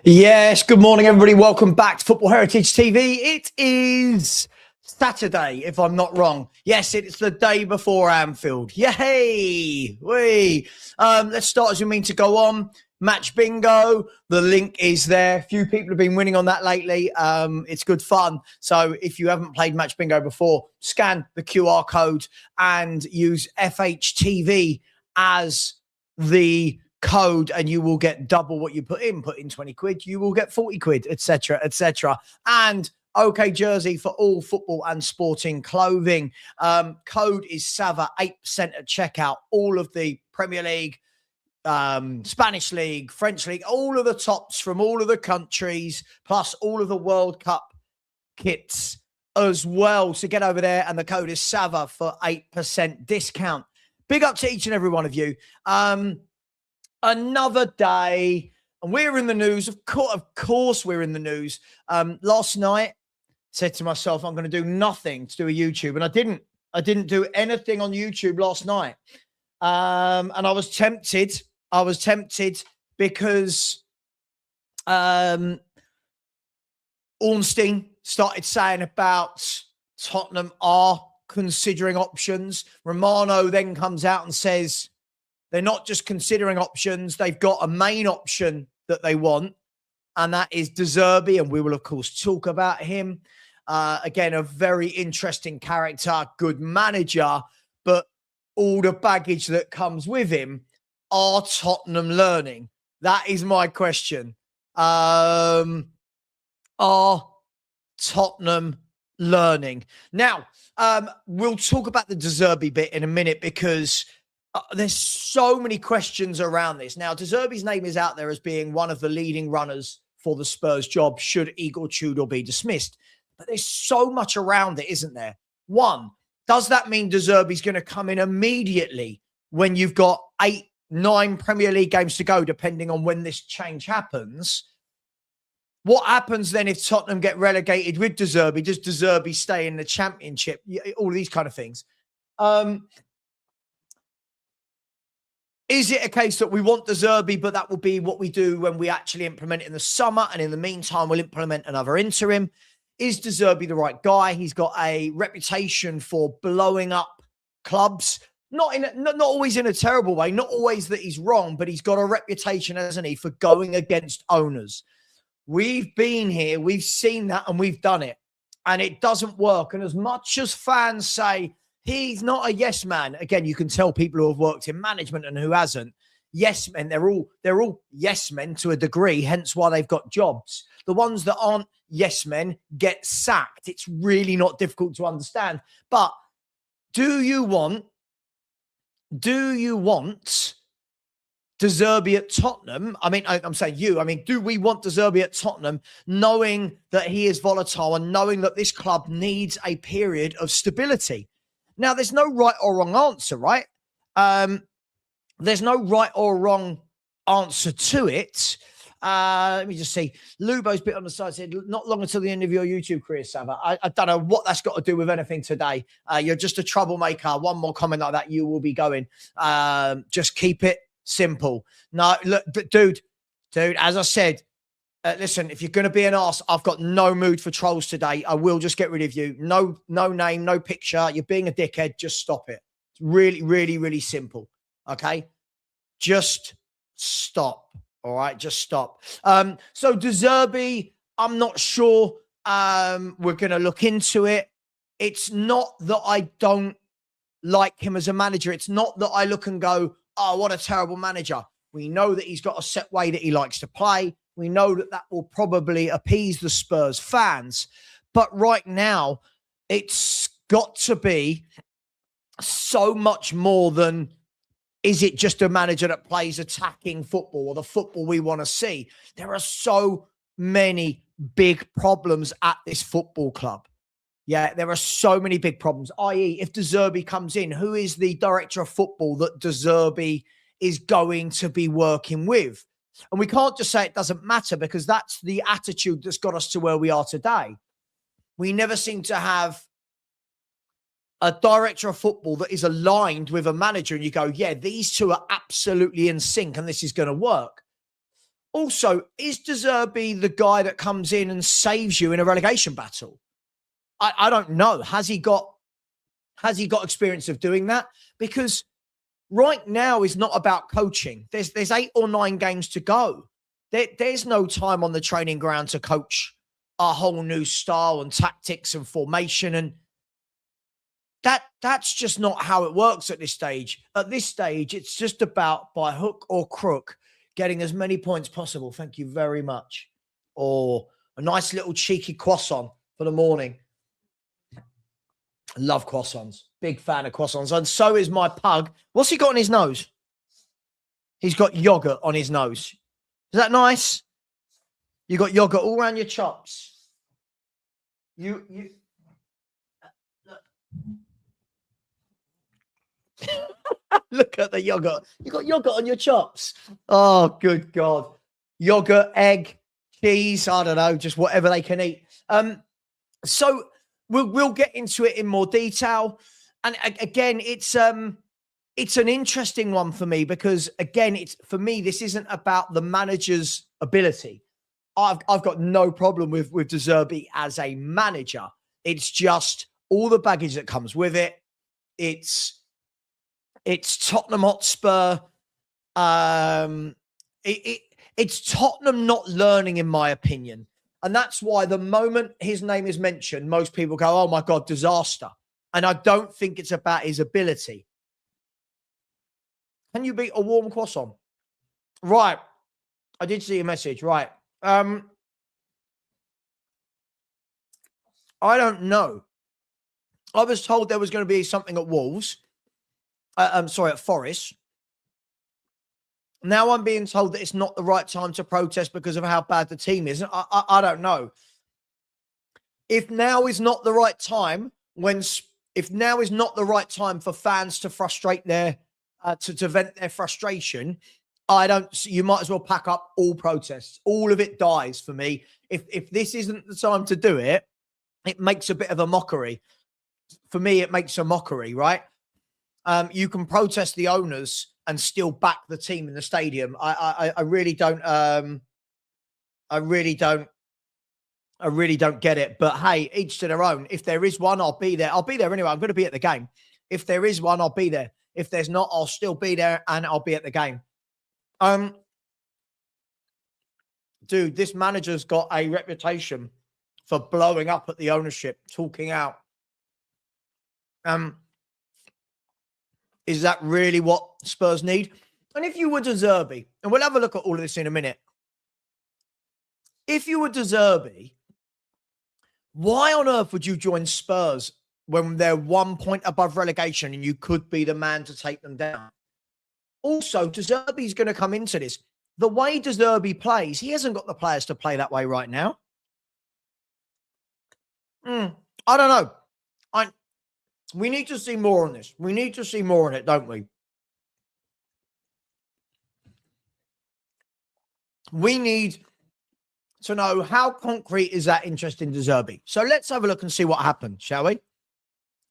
Yes, good morning, everybody. Welcome back to Football Heritage TV. It is Saturday, if I'm not wrong. Yes, it's the day before Anfield. Yay! Let's start as we mean to go on. Match bingo. The link is there. Few people have been winning on that lately. It's good fun. So if you haven't played match bingo before, scan the QR code and use fhtv as the code and you will get double what you put in 20 quid, you will get 40 quid, etc. And OK Jersey for all football and sporting clothing. Code is SAVA, 8% at checkout. All of the Premier League, Spanish League, French League, all of the tops from all of the countries, plus all of the World Cup kits as well. So get over there and the code is SAVA for 8% discount. Big up to each and every one of you. Another day, and we're in the news. Of course, we're in the news. Last night, said to myself, I'm going to do nothing to do a YouTube, and I didn't. I didn't do anything on YouTube last night, and I was tempted. Because Ornstein started saying about Tottenham are considering options. Romano then comes out and says they're not just considering options. They've got a main option that they want, and that is Zerbi, and we will, of course, talk about him. Again, a very interesting character, good manager, but all the baggage that comes with him. Are Tottenham learning? That is my question. Are Tottenham learning? Now, we'll talk about the Zerbi bit in a minute because there's so many questions around this. Now, Zerbi's name is out there as being one of the leading runners for the Spurs job should Igor Tudor be dismissed. But there's so much around it, isn't there? One, does that mean Zerbi's going to come in immediately when you've got 8-9 Premier League games to go, depending on when this change happens? What happens then if Tottenham get relegated with Zerbi? Does Zerbi stay in the Championship? All of these kind of things. Is it a case that we want Zerbi, but that will be what we do when we actually implement it in the summer, and in the meantime, we'll implement another interim? Is Zerbi the right guy? He's got a reputation for blowing up clubs. Not always in a terrible way, not always that he's wrong, but he's got a reputation, hasn't he, for going against owners. We've been here, we've seen that, and we've done it. And it doesn't work. And as much as fans say, he's not a yes man. Again, you can tell people who have worked in management and who hasn't. Yes men, they're all yes men to a degree, hence why they've got jobs. The ones that aren't yes men get sacked. It's really not difficult to understand. But do you want Zerbi at Tottenham? I mean, I'm saying you. I mean, do we want Zerbi at Tottenham, knowing that he is volatile and knowing that this club needs a period of stability? Now, there's no right or wrong answer, right? There's no right or wrong answer to it. Let me just see. Lubo's bit on the side said, not long until the end of your YouTube career, Sava. I don't know what that's got to do with anything today. You're just a troublemaker. One more comment like that, you will be going. Just keep it simple. No, look, dude, as I said, listen, if you're going to be an arse, I've got no mood for trolls today. I will just get rid of you. No name, no picture. You're being a dickhead. Just stop it. It's really, really, really simple. Okay? Just stop. All right? Just stop. So Zerbi, I'm not sure. We're going to look into it. It's not that I don't like him as a manager. It's not that I look and go, oh, what a terrible manager. We know that he's got a set way that he likes to play. We know that that will probably appease the Spurs fans. But right now, it's got to be so much more than, is it just a manager that plays attacking football or the football we want to see? There are so many big problems at this football club. Yeah, there are so many big problems, i.e. if Zerbi comes in, who is the director of football that Zerbi is going to be working with? And we can't just say it doesn't matter, because that's the attitude that's got us to where we are today. We never seem to have a director of football that is aligned with a manager and you go, yeah, these two are absolutely in sync and this is going to work. Also, is Zerbi the guy that comes in and saves you in a relegation battle? I don't know. Has he got experience of doing that? Because right now is not about coaching. There's 8 or 9 games to go. There's no time on the training ground to coach a whole new style and tactics and formation. And that's just not how it works at this stage. At this stage, it's just about, by hook or crook, getting as many points possible. Thank you very much. Or a nice little cheeky croissant for the morning. I love croissants. Big fan of croissants. And so is my pug. What's he got on his nose? He's got yogurt on his nose. Is that nice? You got yogurt all around your chops. You look at the yogurt. You got yogurt on your chops. Oh, good God. Yogurt, egg, cheese, I don't know, just whatever they can eat. So we'll get into it in more detail. And again, it's an interesting one for me because, again, for me, this isn't about the manager's ability. I've got no problem with Zerbi as a manager. It's just all the baggage that comes with it. It's Tottenham Hotspur. It's Tottenham not learning, in my opinion. And that's why the moment his name is mentioned, most people go, oh my God, disaster. And I don't think it's about his ability. Can you beat a warm croissant? Right. I did see a message. Right. I don't know. I was told there was going to be something at Wolves. At Forest. Now I'm being told that it's not the right time to protest because of how bad the team is. I don't know. If now is not the right time, if now is not the right time for fans to frustrate to vent their frustration, you might as well pack up all protests. All of it dies for me. If this isn't the time to do it, it makes a bit of a mockery. For me, it makes a mockery, right? You can protest the owners and still back the team in the stadium. I really don't. I really don't get it. But hey, each to their own. If there is one, I'll be there. I'll be there anyway. I'm going to be at the game. If there is one, I'll be there. If there's not, I'll still be there and I'll be at the game. Dude, this manager's got a reputation for blowing up at the ownership, talking out. Is that really what Spurs need? And if you were Zerbi, and we'll have a look at all of this in a minute. If you were Zerbi, why on earth would you join Spurs when they're 1 point above relegation and you could be the man to take them down? Also, Zerbi's going to come into this. The way Zerbi plays, he hasn't got the players to play that way right now. I don't know. We need to see more on this. We need to see more on it, don't we? We need to know how concrete is that interest in Zerbi. So let's have a look and see what happened, shall we?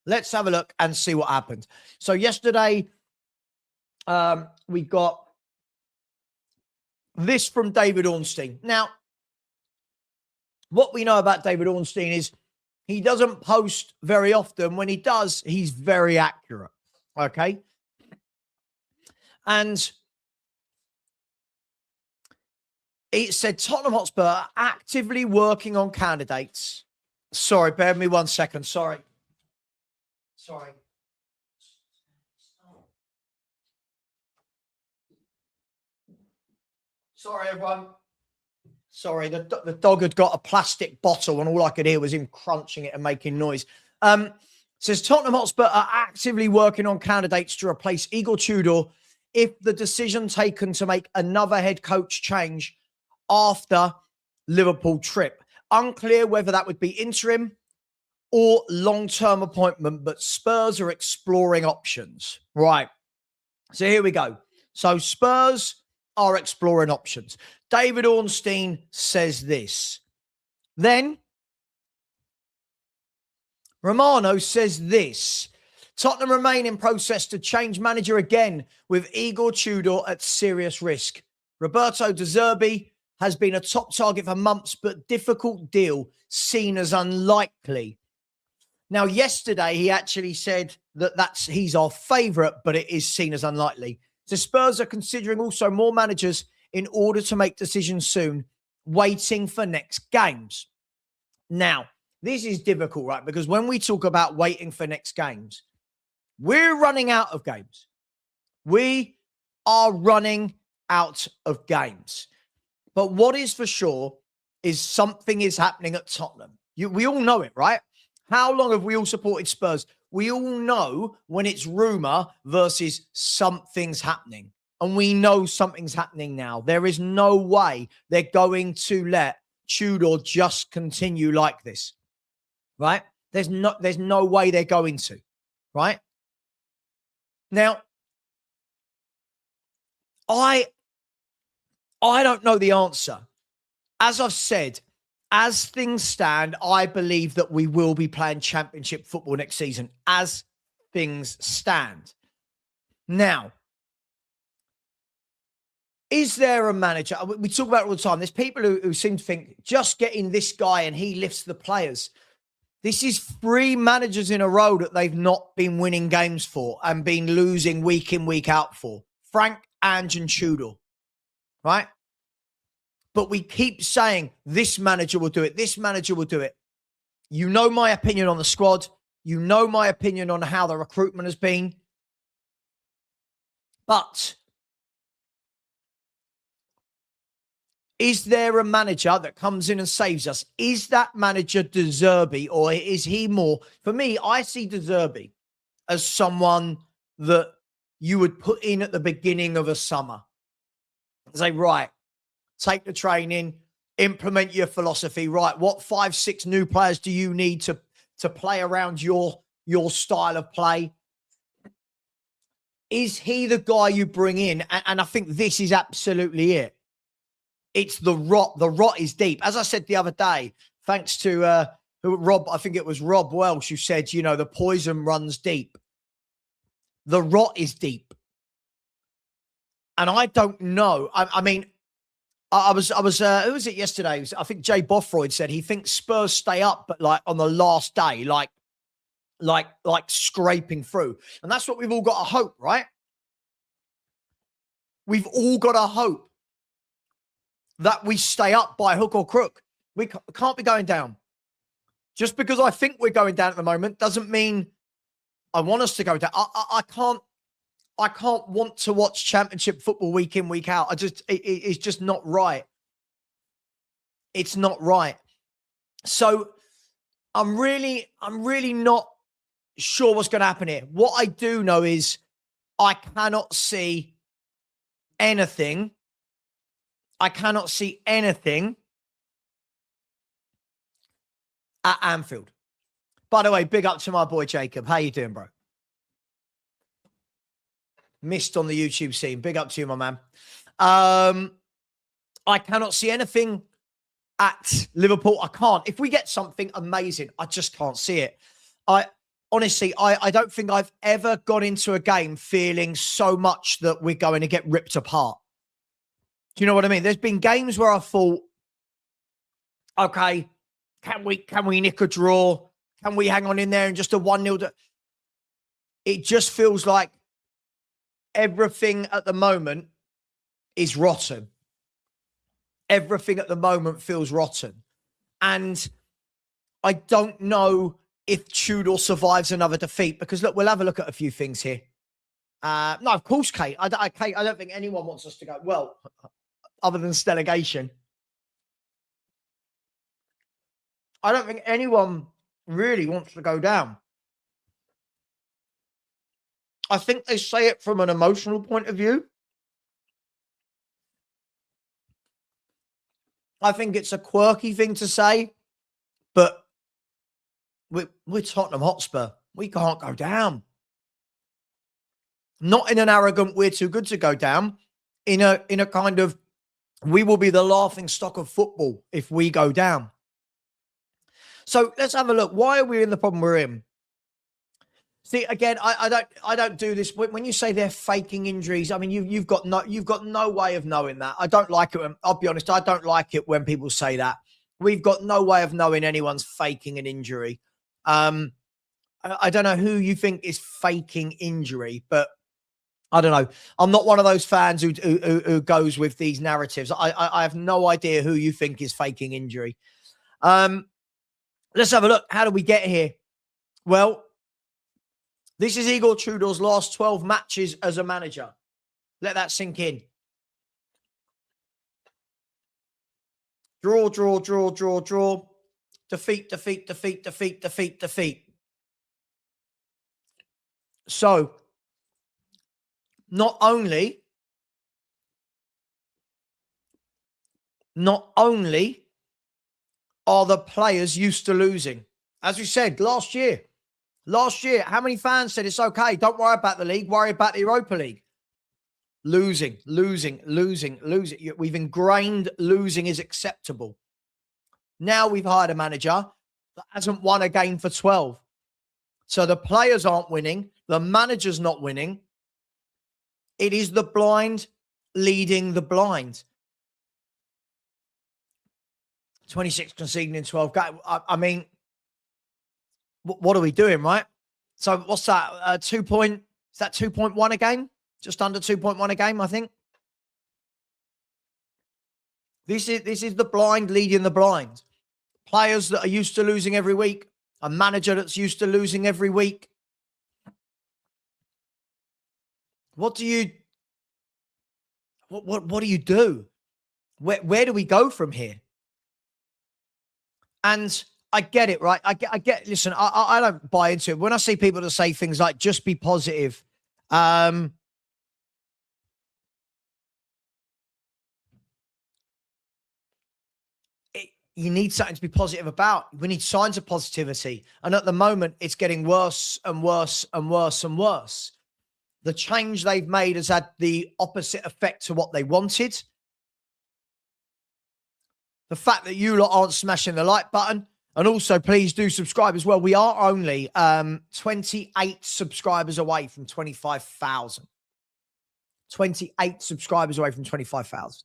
Let's have a look and see what happened. So yesterday, we got this from David Ornstein. Now, what we know about David Ornstein is he doesn't post very often. When he does, he's very accurate. Okay. And it said Tottenham Hotspur are actively working on candidates. Sorry, bear with me 1 second. Sorry, everyone. Sorry, the dog had got a plastic bottle and all I could hear was him crunching it and making noise. Says Tottenham Hotspur are actively working on candidates to replace Igor Tudor if the decision taken to make another head coach change after Liverpool trip. Unclear whether that would be interim or long-term appointment, but Spurs are exploring options. Right. So here we go. So Spurs are exploring options. David Ornstein says this. Then Romano says this. Tottenham remain in process to change manager again with Igor Tudor at serious risk. Roberto De Zerbi has been a top target for months, but difficult deal seen as unlikely. Now, yesterday, he actually said that he's our favourite, but it is seen as unlikely. So Spurs are considering also more managers in order to make decisions soon, waiting for next games. Now, this is difficult, right? Because when we talk about waiting for next games, we're running out of games. We are running out of games. But what is for sure is something is happening at Tottenham. We all know it, right? How long have we all supported Spurs? We all know when it's rumour versus something's happening. And we know something's happening now. There is no way they're going to let Tudor just continue like this, right? There's no way they're going to, right? Now, I don't know the answer. As I've said, as things stand, I believe that we will be playing championship football next season, as things stand. Now, is there a manager? We talk about it all the time. There's people who seem to think just getting this guy and he lifts the players. This is 3 managers in a row that they've not been winning games for and been losing week in, week out for. Frank, Ange and Tudor, right? But we keep saying this manager will do it. This manager will do it. You know my opinion on the squad. You know my opinion on how the recruitment has been. But is there a manager that comes in and saves us? Is that manager Zerbi, or is he more? For me, I see Zerbi as someone that you would put in at the beginning of a summer. Say, right, take the training, implement your philosophy. Right, what 5-6 new players do you need to play around your style of play? Is he the guy you bring in? And I think this is absolutely it. It's the rot. The rot is deep. As I said the other day, thanks to Rob, I think it was Rob Welsh who said, the poison runs deep. The rot is deep. And I don't know. I mean, I was who was it yesterday? I think Jay Bothroyd said he thinks Spurs stay up, but like on the last day, like scraping through. And that's what we've all got to hope, right? We've all got to hope that we stay up by hook or crook. We can't be going down. Just because I think we're going down at the moment doesn't mean I want us to go down. I can't want to watch championship football week in, week out. It's just not right. It's not right. So I'm really not sure what's going to happen here. What I do know is I cannot see anything. I cannot see anything at Anfield. By the way, big up to my boy Jacob. How you doing, bro? Missed on the YouTube scene. Big up to you, my man. I cannot see anything at Liverpool. I can't. If we get something amazing, I just can't see it. Honestly, I don't think I've ever gone into a game feeling so much that we're going to get ripped apart. Do you know what I mean? There's been games where I thought, okay, can we nick a draw? Can we hang on in there and just a 1-0? It just feels like everything at the moment is rotten. Everything at the moment feels rotten. And I don't know if Tudor survives another defeat, because look, we'll have a look at a few things here. No, of course, Kate. I don't think anyone wants us to go, well, other than Relegation. I don't think anyone really wants to go down. I think they say it from an emotional point of view. I think it's a quirky thing to say, but we're Tottenham Hotspur. We can't go down. Not in an arrogant, we're too good to go down. In a kind of, we will be the laughing stock of football if we go down. So let's have a look. Why are we in the problem we're in? See, again, I don't do this. When you say they're faking injuries, I mean you've got no way of knowing that. I don't like it. I'll be honest, I don't like it when people say that. We've got no way of knowing anyone's faking an injury. I don't know who you think is faking injury, but I don't know. I'm not one of those fans who goes with these narratives. I have no idea who you think is faking injury. Let's have a look. How do we get here? Well, this is Igor Tudor's last 12 matches as a manager. Let that sink in. Draw, draw, draw, draw, draw. Defeat, defeat, defeat, defeat, defeat, defeat. So, not only are the players used to losing, as we said last year, how many fans said it's okay? Don't worry about the league. Worry about the Europa League. Losing. We've ingrained losing is acceptable. Now we've hired a manager that hasn't won a game for 12. So the players aren't winning. The manager's not winning. It is the blind leading the blind. 26 conceding in 12 games. I mean, what are we doing, right? So what's that? Is that 2.1 a game? Just under 2.1 a game, I think. This is the blind leading the blind. Players that are used to losing every week. A manager that's used to losing every week. What do you do? Where do we go from here? And I get it, right? I get. Listen, I don't buy into it. When I see people that say things like "just be positive," you need something to be positive about. We need signs of positivity, and at the moment, it's getting worse and worse and worse and worse. The change they've made has had the opposite effect to what they wanted. The fact that you lot aren't smashing the like button. And also, please do subscribe as well. We are only 28 subscribers away from 25,000. 28 subscribers away from 25,000.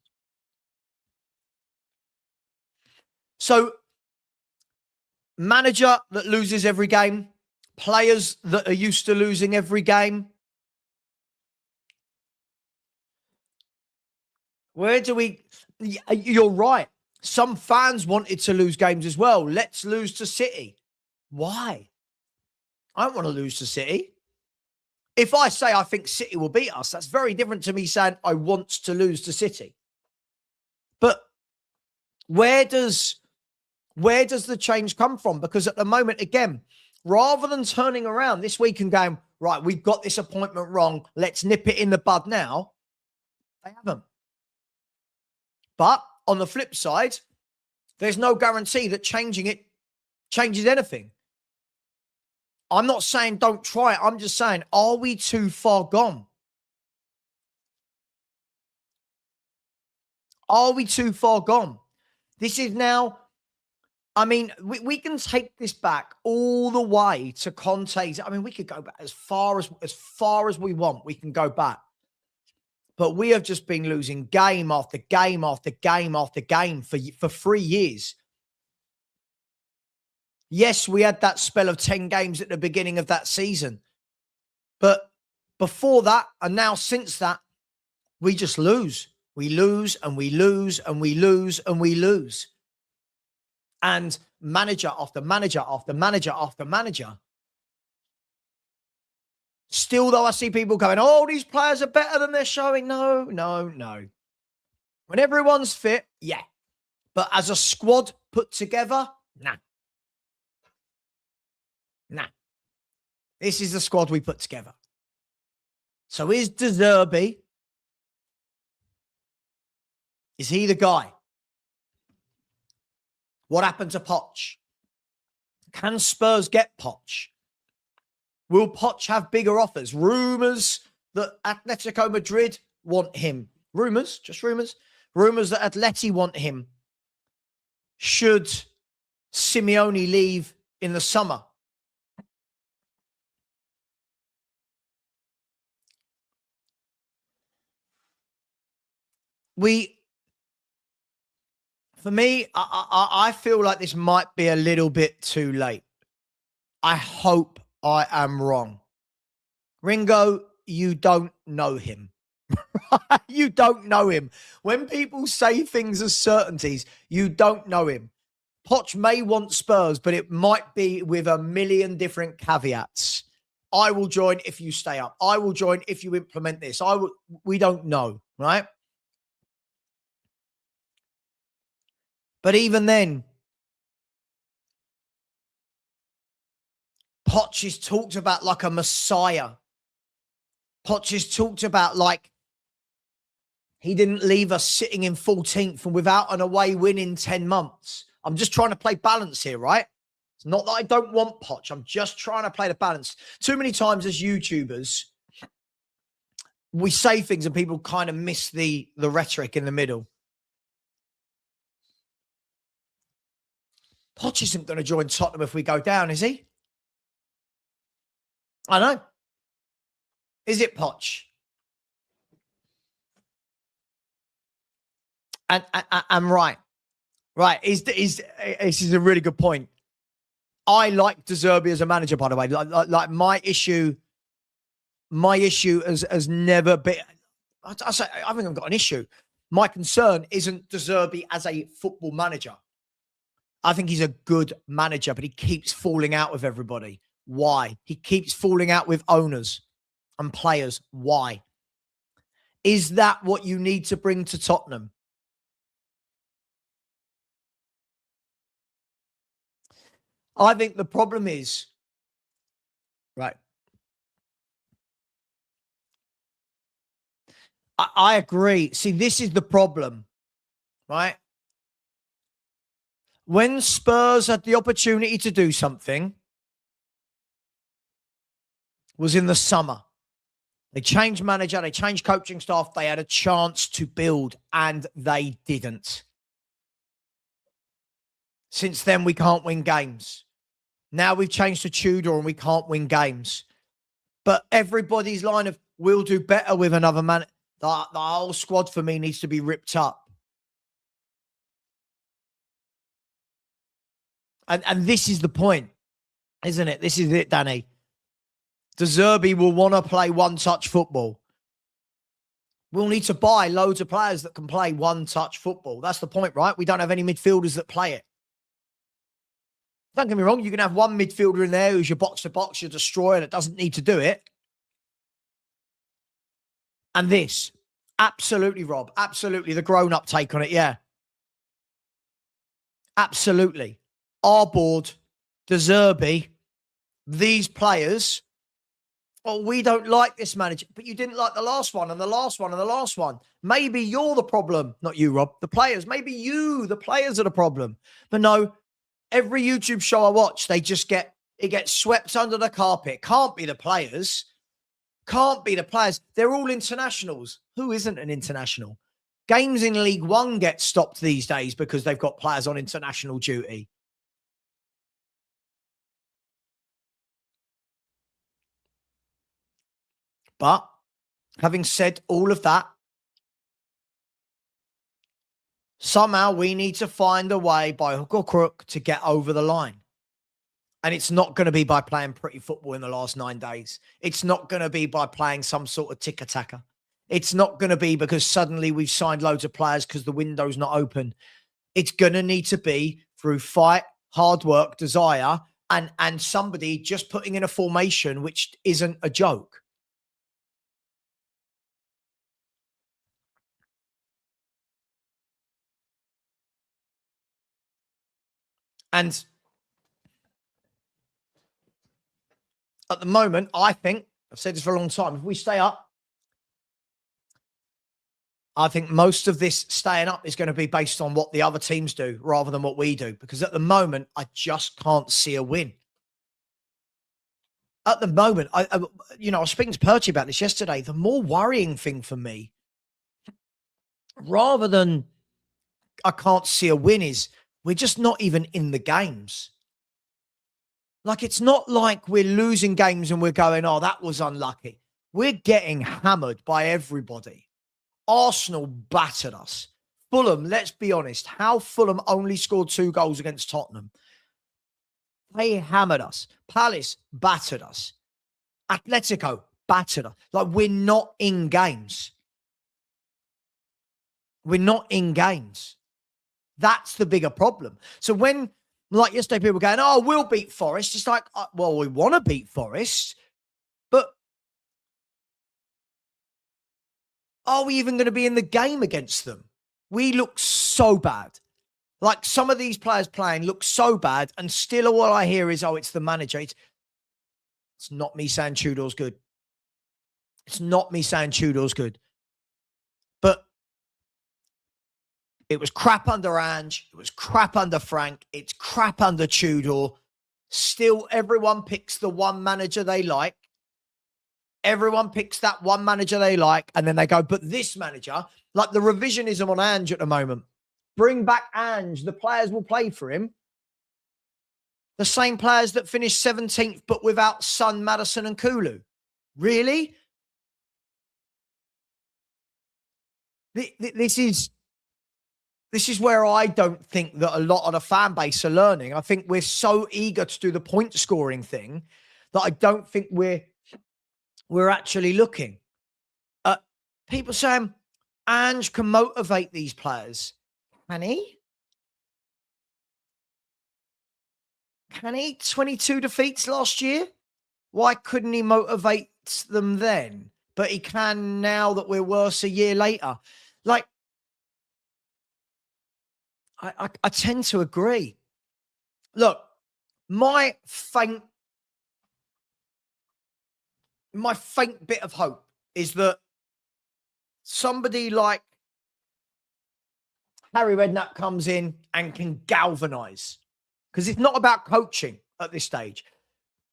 So, manager that loses every game. Players that are used to losing every game. Where do we... You're right. Some fans wanted to lose games as well. Let's lose to City. Why? I don't want to lose to City. If I say I think City will beat us, that's very different to me saying I want to lose to City. But where does the change come from? Because at the moment, again, rather than turning around this week and going, right, we've got this appointment wrong, let's nip it in the bud now, they haven't. But on the flip side, there's no guarantee that changing it changes anything. I'm not saying don't try it. I'm just saying, are we too far gone? Are we too far gone? This is now, I mean, we can take this back all the way to Conte's. I mean, we could go back as far as we want. We can go back. But we have just been losing game after game after game after game for 3 years. Yes, we had that spell of 10 games at the beginning of that season. But before that, and now since that, we just lose. We lose and we lose and we lose and we lose. And manager after manager after manager after manager. Still, though, I see people going, oh, these players are better than they're showing. No. When everyone's fit, yeah. But as a squad put together, nah. This is the squad we put together. So is Zerbi, is he the guy? What happened to Poch? Can Spurs get Poch? Will Poch have bigger offers? Rumours that Atletico Madrid want him. Rumours, just rumours. Rumours that Atleti want him. Should Simeone leave in the summer? for me, I feel like this might be a little bit too late. I hope I am wrong. Ringo, you don't know him. You don't know him. When people say things as certainties, you don't know him. Poch may want Spurs, but it might be with a million different caveats. I will join if you stay up. I will join if you implement this. We don't know, right? But even then, Poch is talked about like a messiah. Poch is talked about like he didn't leave us sitting in 14th and without an away win in 10 months. I'm just trying to play balance here, right? It's not that I don't want Poch. I'm just trying to play the balance. Too many times as YouTubers, we say things and people kind of miss the rhetoric in the middle. Poch isn't going to join Tottenham if we go down, is he? I know. Is it Poch? And I'm right. Right. This is a really good point. I like Zerbi as a manager, by the way. Like my issue has never been. I think I've got an issue. My concern isn't Zerbi as a football manager. I think he's a good manager, but he keeps falling out with everybody. Why? He keeps falling out with owners and players. Why? Is that what you need to bring to Tottenham? I think the problem is, right. I agree. See, this is the problem, right? When Spurs had the opportunity to do something, was in the summer. They changed manager, they changed coaching staff, they had a chance to build, and they didn't. Since then, we can't win games. Now we've changed to Tudor and we can't win games. But everybody's line of, we'll do better with another man. The whole squad for me needs to be ripped up. And this is the point, isn't it? This is it, Danny. Zerbi will want to play one-touch football. We'll need to buy loads of players that can play one-touch football. That's the point, right? We don't have any midfielders that play it. Don't get me wrong, you can have one midfielder in there who's your box-to-box, your destroyer that doesn't need to do it. And this, absolutely, Rob, absolutely, the grown-up take on it, yeah. Absolutely. Our board, Zerbi, these players, oh, we don't like this manager, but you didn't like the last one and the last one and the last one. Maybe you're the problem, not you, Rob, the players. Maybe you, the players, are the problem. But no, every YouTube show I watch, it gets swept under the carpet. Can't be the players. Can't be the players. They're all internationals. Who isn't an international? Games in League One get stopped these days because they've got players on international duty. But having said all of that, somehow we need to find a way by hook or crook to get over the line. And it's not going to be by playing pretty football in the last 9 days. It's not going to be by playing some sort of tick-attacker. It's not going to be because suddenly we've signed loads of players because the window's not open. It's going to need to be through fight, hard work, desire, and somebody just putting in a formation which isn't a joke. And at the moment, I think, I've said this for a long time, if we stay up, I think most of this staying up is going to be based on what the other teams do rather than what we do. Because at the moment, I just can't see a win. At the moment, I was speaking to Perchy about this yesterday. The more worrying thing for me, rather than I can't see a win, is we're just not even in the games. Like, it's not like we're losing games and we're going, oh, that was unlucky. We're getting hammered by everybody. Arsenal battered us. Fulham, let's be honest, how Fulham only scored 2 goals against Tottenham. They hammered us. Palace battered us. Atletico battered us. Like, we're not in games. We're not in games. That's the bigger problem. So when, like yesterday, people were going, oh, we'll beat Forest. It's like, well, we want to beat Forest, but are we even going to be in the game against them? We look so bad. Like, some of these players playing look so bad, and still all I hear is, oh, it's the manager. It's not me saying Tudor's good. It's not me saying Tudor's good. But it was crap under Ange. It was crap under Frank. It's crap under Tudor. Still, everyone picks the one manager they like. Everyone picks that one manager they like, and then they go, but this manager, like the revisionism on Ange at the moment. Bring back Ange. The players will play for him. The same players that finished 17th, but without Son, Maddison, and Kulu. Really? This is where I don't think that a lot of the fan base are learning. I think we're so eager to do the point scoring thing that I don't think we're actually looking at people saying Ange can motivate these players. Can he? Can he? 22 defeats last year? Why couldn't he motivate them then? But he can now that we're worse a year later. Like, I tend to agree. Look, my faint bit of hope is that somebody like Harry Redknapp comes in and can galvanise. Because it's not about coaching at this stage.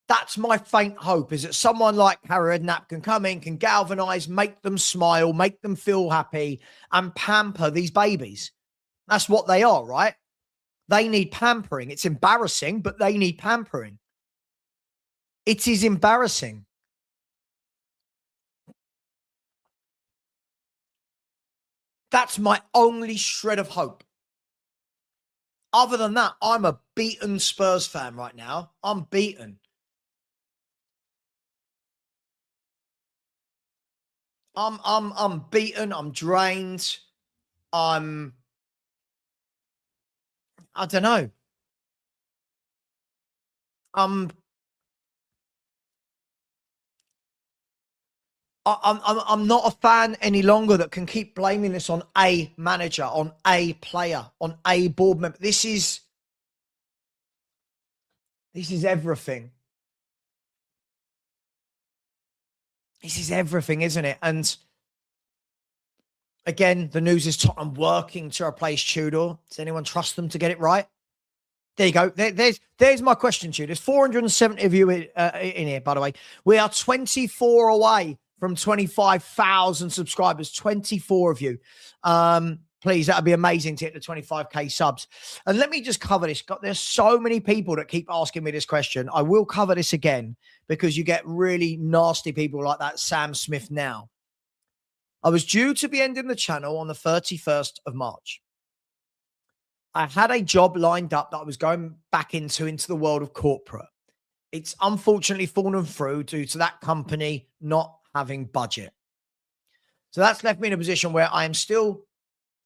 That's my faint hope, is that someone like Harry Redknapp can come in, can galvanise, make them smile, make them feel happy, and pamper these babies. That's what they are, right? They need pampering. It's embarrassing, but they need pampering. It is embarrassing. That's my only shred of hope. Other than that, I'm a beaten Spurs fan right now. I'm beaten. I'm beaten. I'm drained. I don't know. I'm not a fan any longer that can keep blaming this on a manager, on a player, on a board member. This is everything. This is everything, isn't it? And again, the news is Tottenham working to replace Tudor. Does anyone trust them to get it right? There you go. There's my question to you. There's 470 of you in here, by the way. We are 24 away from 25,000 subscribers. 24 of you. Please, that would be amazing to hit the 25k subs. And let me just cover this. There's so many people that keep asking me this question. I will cover this again because you get really nasty people like that Sam Smith now. I was due to be ending the channel on the 31st of March. I had a job lined up that I was going back into the world of corporate. It's unfortunately fallen through due to that company not having budget. So that's left me in a position where I am still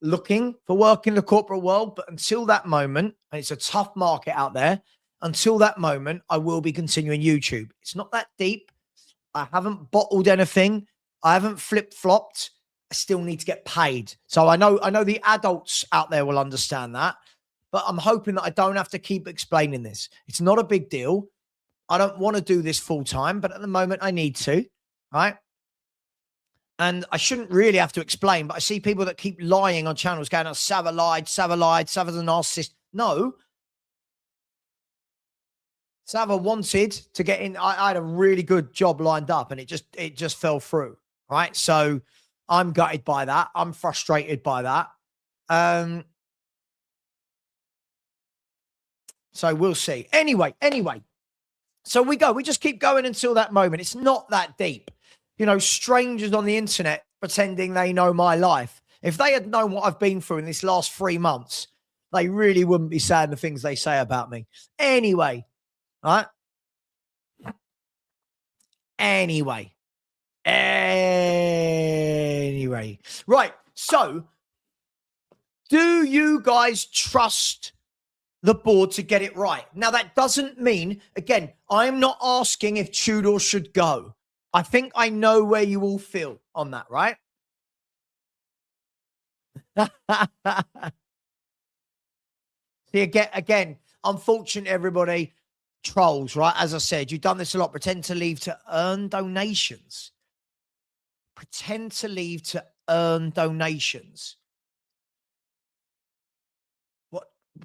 looking for work in the corporate world. But until that moment, and it's a tough market out there, until that moment, I will be continuing YouTube. It's not that deep. I haven't bottled anything. I haven't flip-flopped. I still need to get paid. So I know the adults out there will understand that, but I'm hoping that I don't have to keep explaining this. It's not a big deal. I don't want to do this full time, but at the moment I need to, right? And I shouldn't really have to explain, but I see people that keep lying on channels going, oh, Sava lied, Sava's a narcissist. No. Sava wanted to get in. I had a really good job lined up and it just fell through, right? So I'm gutted by that. I'm frustrated by that. So we'll see. Anyway. So we just keep going until that moment. It's not that deep. You know, strangers on the internet pretending they know my life. If they had known what I've been through in this last 3 months, they really wouldn't be saying the things they say about me. Anyway, right? Anyway. Right. So, do you guys trust the board to get it right? Now, that doesn't mean, again, I'm not asking if Tudor should go. I think I know where you all feel on that, right? See, again, unfortunate everybody, trolls, right? As I said, you've done this a lot. Pretend to leave to earn donations. Pretend to leave to earn donations.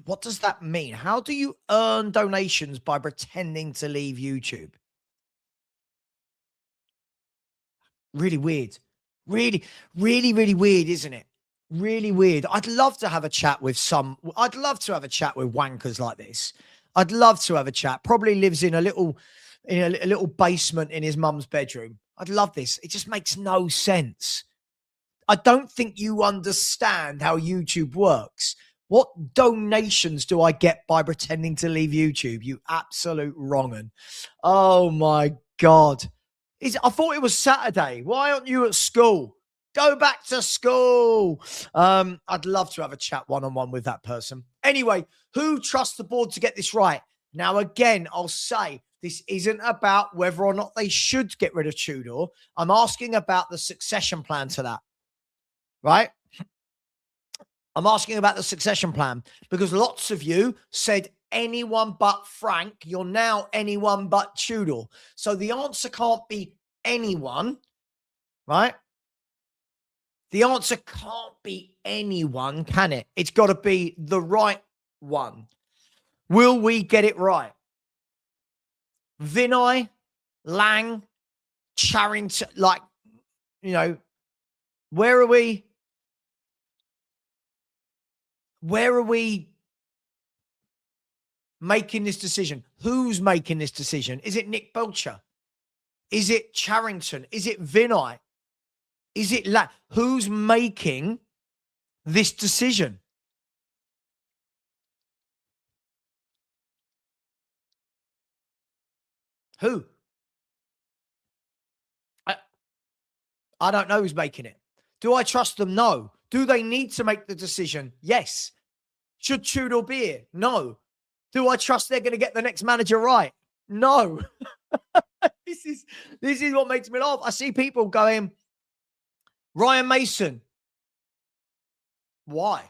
What does that mean? How do you earn donations by pretending to leave YouTube? Really weird. Really, really, really weird, isn't it? Really weird. I'd love to have a chat with wankers like this. I'd love to have a chat. Probably lives in a little basement in his mum's bedroom. I'd love this. It just makes no sense. I don't think you understand how YouTube works. What donations do I get by pretending to leave YouTube? You absolute wrong'un. Oh my God. I thought it was Saturday. Why aren't you at school? Go back to school. I'd love to have a chat one-on-one with that person. Anyway, who trusts the board to get this right? Now, again, I'll say this isn't about whether or not they should get rid of Tudor. I'm asking about the succession plan to that, right? I'm asking about the succession plan because lots of you said anyone but Frank. You're now anyone but Tudor. So the answer can't be anyone, right? The answer can't be anyone, can it? It's got to be the right one. Will we get it right? Vinay, Lang, Charrington, where are we? Where are we making this decision? Who's making this decision? Is it Nick Belcher? Is it Charrington? Is it Vinay? Is it who's making this decision? Who? I don't know who's making it. Do I trust them? No. Do they need to make the decision? Yes. Should Tudor be here? No. Do I trust they're going to get the next manager right? No. This is what makes me laugh. I see people going, Ryan Mason. Why?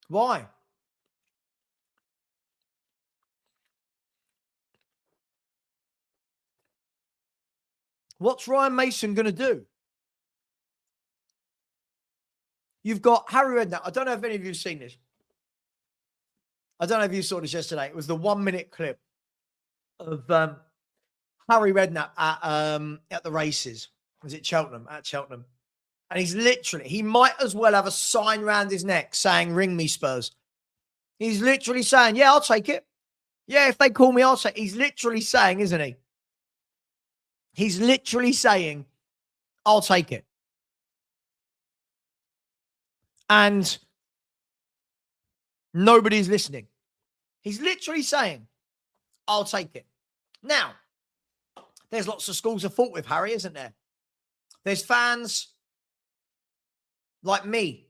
Why? What's Ryan Mason going to do? You've got Harry Redknapp. I don't know if any of you have seen this. I don't know if you saw this yesterday. It was the 1 minute clip of Harry Redknapp at the races. Was it Cheltenham? At Cheltenham. And he might as well have a sign around his neck saying, ring me Spurs. He's literally saying, yeah, I'll take it. Yeah, if they call me, I'll take it. He's literally saying, isn't he? He's literally saying, I'll take it. And nobody's listening. He's literally saying, I'll take it. Now, there's lots of schools of thought with Harry, isn't there? There's fans like me.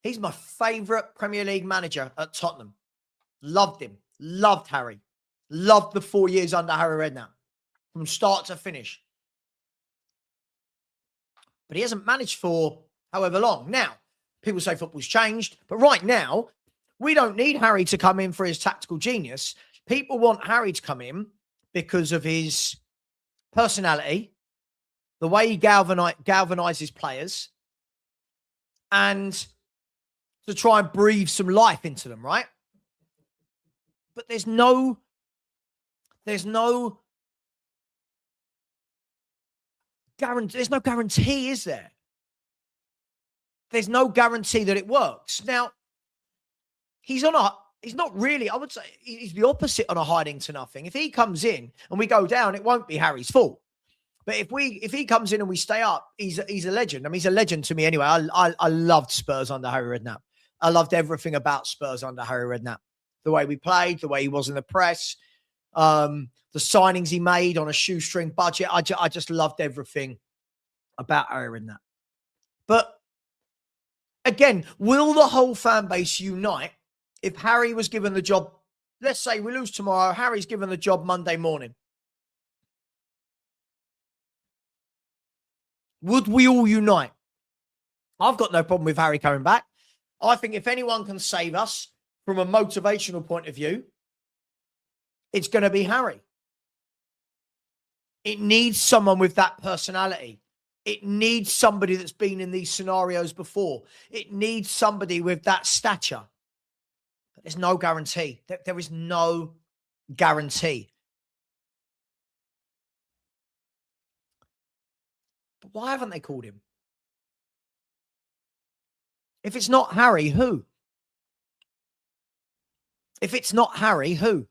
He's my favourite Premier League manager at Tottenham. Loved him. Loved Harry. Loved the 4 years under Harry Redknapp. From start to finish. But he hasn't managed for however long. Now, people say football's changed. But right now, we don't need Harry to come in for his tactical genius. People want Harry to come in because of his personality, the way he galvanizes players, and to try and breathe some life into them, right? But there's no guarantee, is there? There's no guarantee that it works. Now, he's on he's not really, I would say he's the opposite on a hiding to nothing. If he comes in and we go down, it won't be Harry's fault. But if he comes in and we stay up, he's a legend. I mean, he's a legend to me anyway. I loved Spurs under Harry Redknapp. I loved everything about Spurs under Harry Redknapp. The way we played, the way he was in the press, the signings he made on a shoestring budget. I just loved everything about Harry Redknapp. But again, will the whole fan base unite if Harry was given the job? Let's say we lose tomorrow. Harry's given the job Monday morning. Would we all unite? I've got no problem with Harry coming back. I think if anyone can save us from a motivational point of view, it's going to be Harry. It needs someone with that personality. It needs somebody that's been in these scenarios before. It needs somebody with that stature. But there's no guarantee. There is no guarantee. But why haven't they called him? If it's not Harry, who? If it's not Harry, who?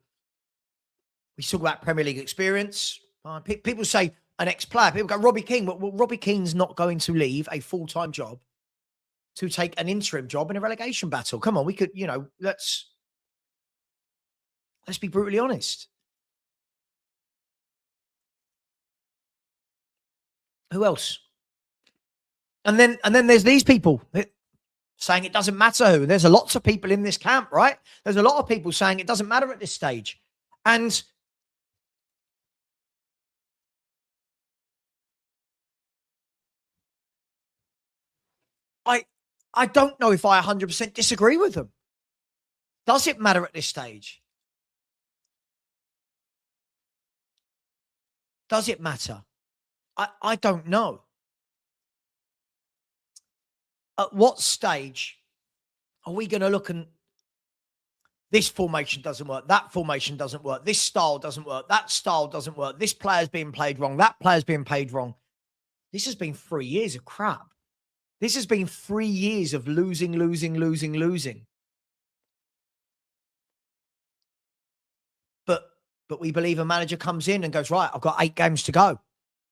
We talk about Premier League experience. People say an ex-player. People go, Robbie Keane. Well, Robbie Keane's not going to leave a full-time job to take an interim job in a relegation battle. Come on, we could, let's be brutally honest. Who else? And then there's these people saying it doesn't matter who. There's lots of people in this camp, right? There's a lot of people saying it doesn't matter at this stage. And I don't know if I 100% disagree with them. Does it matter at this stage? Does it matter? I don't know. At what stage are we going to look and this formation doesn't work, that formation doesn't work, this style doesn't work, that style doesn't work, this player's being played wrong, that player's being played wrong. This has been 3 years of crap. This has been 3 years of losing. But we believe a manager comes in and goes, right, I've got 8 games to go.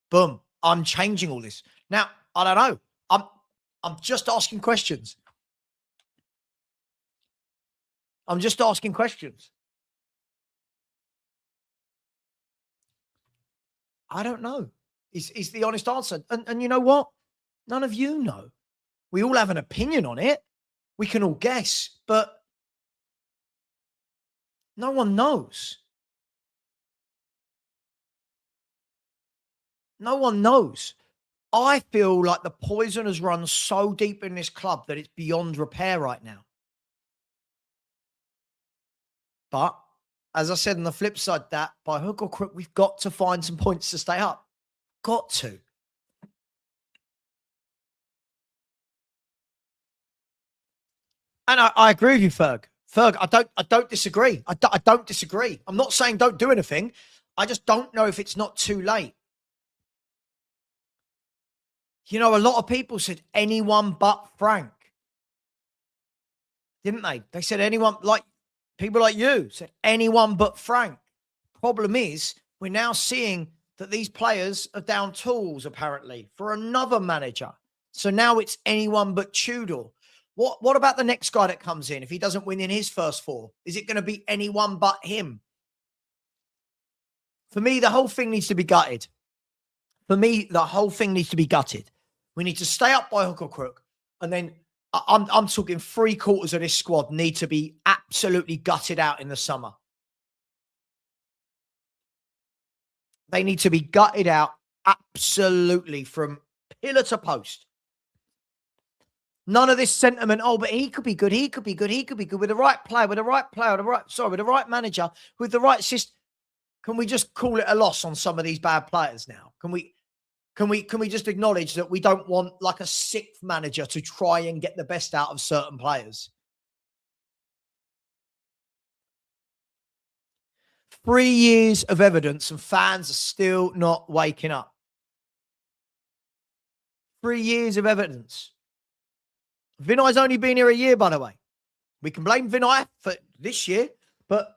Boom, I'm changing all this. Now, I don't know. I'm just asking questions. I'm just asking questions. I don't know. Is the honest answer. And you know what? None of you know. We all have an opinion on it. We can all guess, but no one knows. No one knows. I feel like the poison has run so deep in this club that it's beyond repair right now. But as I said on the flip side, that by hook or crook, we've got to find some points to stay up. Got to. And I agree with you, Ferg. Ferg, I don't disagree. I don't disagree. I'm not saying don't do anything. I just don't know if it's not too late. A lot of people said anyone but Frank. Didn't they? They said anyone, like people like you said anyone but Frank. Problem is, we're now seeing that these players are down tools, apparently, for another manager. So now it's anyone but Tudor. What about the next guy that comes in if he doesn't win in his first 4? Is it going to be anyone but him? For me, the whole thing needs to be gutted. We need to stay up by hook or crook. And then I'm talking 3/4 of this squad need to be absolutely gutted out in the summer. They need to be gutted out absolutely from pillar to post. None of this sentiment, but he could be good. He could be good. With the right player, with the right manager, with the right system. Can we just call it a loss on some of these bad players now? Can we just acknowledge that we don't want like a 6th manager to try and get the best out of certain players? 3 years of evidence and fans are still not waking up. 3 years of evidence. Vinay's only been here a year, by the way. We can blame Vinay for this year, but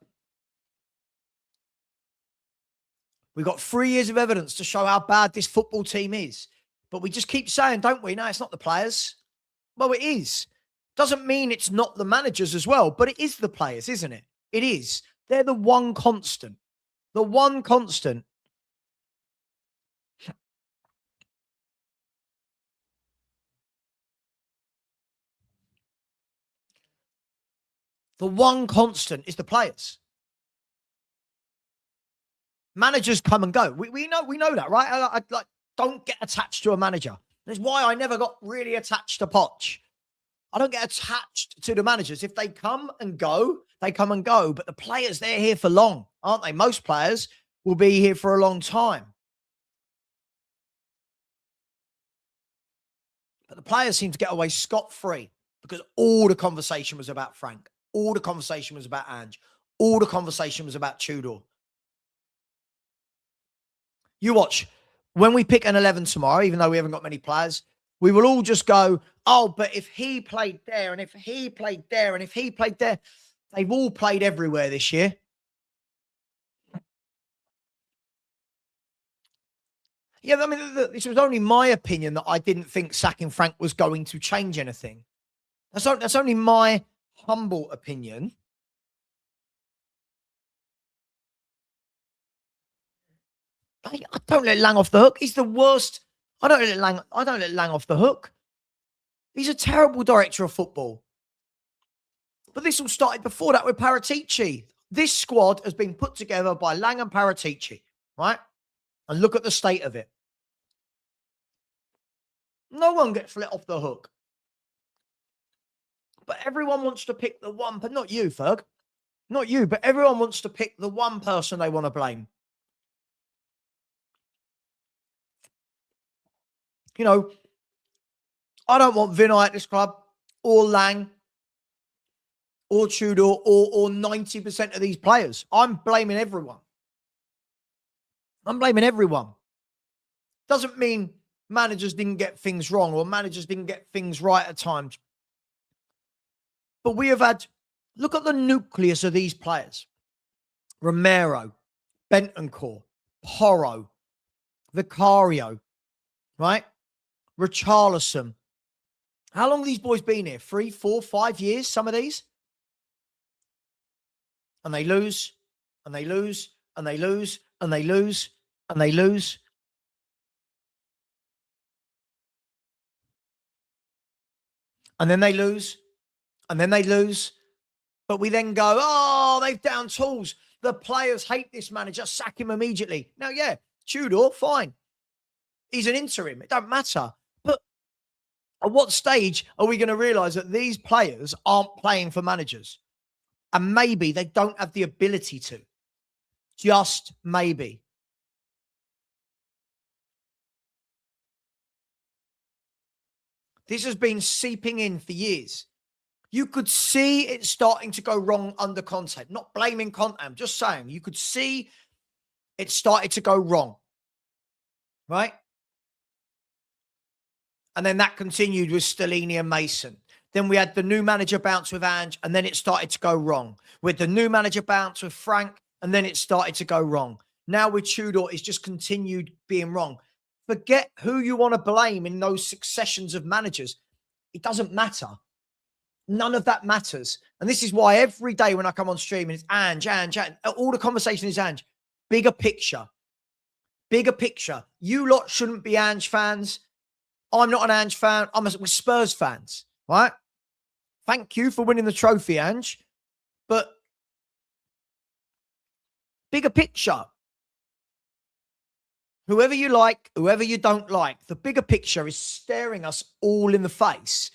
we've got 3 years of evidence to show how bad this football team is. But we just keep saying, don't we? No, it's not the players. Well, it is. Doesn't mean it's not the managers as well, but it is the players, isn't it? It is. They're the one constant. The one constant. The one constant is the players. Managers come and go. We know that, right? I like, don't get attached to a manager. That's why I never got really attached to Poch. I don't get attached to the managers. If they come and go, they come and go. But the players, they're here for long, aren't they? Most players will be here for a long time. But the players seem to get away scot-free because all the conversation was about Frank. All the conversation was about Ange. All the conversation was about Tudor. You watch. When we pick an 11 tomorrow, even though we haven't got many players, we will all just go, oh, but if he played there, and if he played there, and if he played there, they've all played everywhere this year. Yeah, I mean, this was only my opinion that I didn't think sacking Frank was going to change anything. That's only my humble opinion. I don't let Lang off the hook. He's the worst. I don't let Lang off the hook. He's a terrible director of football. But this all started before that with Paratici. This squad has been put together by Lang and Paratici, right? And look at the state of it. No one gets let off the hook. But everyone wants to pick the one, but not you, Ferg. Not you, but everyone wants to pick the one person they want to blame. You know, I don't want Vinay at this club, or Lang, or Tudor, or 90% of these players. I'm blaming everyone. I'm blaming everyone. Doesn't mean managers didn't get things wrong or managers didn't get things right at times. But we have had, look at the nucleus of these players. Romero, Bentancur, Porro, Vicario, right? Richarlison. How long have these boys been here? 3, 4, 5 years, some of these? And they lose, and they lose, and they lose, and they lose, and they lose. And then they lose, and then they lose. But we then go, oh, they've down tools. The players hate this manager. Sack him immediately. Now, yeah, Tudor, fine. He's an interim. It don't matter. But at what stage are we going to realise that these players aren't playing for managers? And maybe they don't have the ability to. Just maybe. This has been seeping in for years. You could see it starting to go wrong under Conte. Not blaming Conte. I'm just saying you could see it started to go wrong. Right? And then that continued with Stellini and Mason. Then we had the new manager bounce with Ange, and then it started to go wrong. With the new manager bounce with Frank, and then it started to go wrong. Now with Tudor, it's just continued being wrong. Forget who you want to blame in those successions of managers. It doesn't matter. None of that matters. And this is why every day when I come on stream, and it's Ange. All the conversation is Ange. Bigger picture. Bigger picture. You lot shouldn't be Ange fans. I'm not an Ange fan. We're Spurs fans, right? Thank you for winning the trophy, Ange. But bigger picture. Whoever you like, whoever you don't like, the bigger picture is staring us all in the face.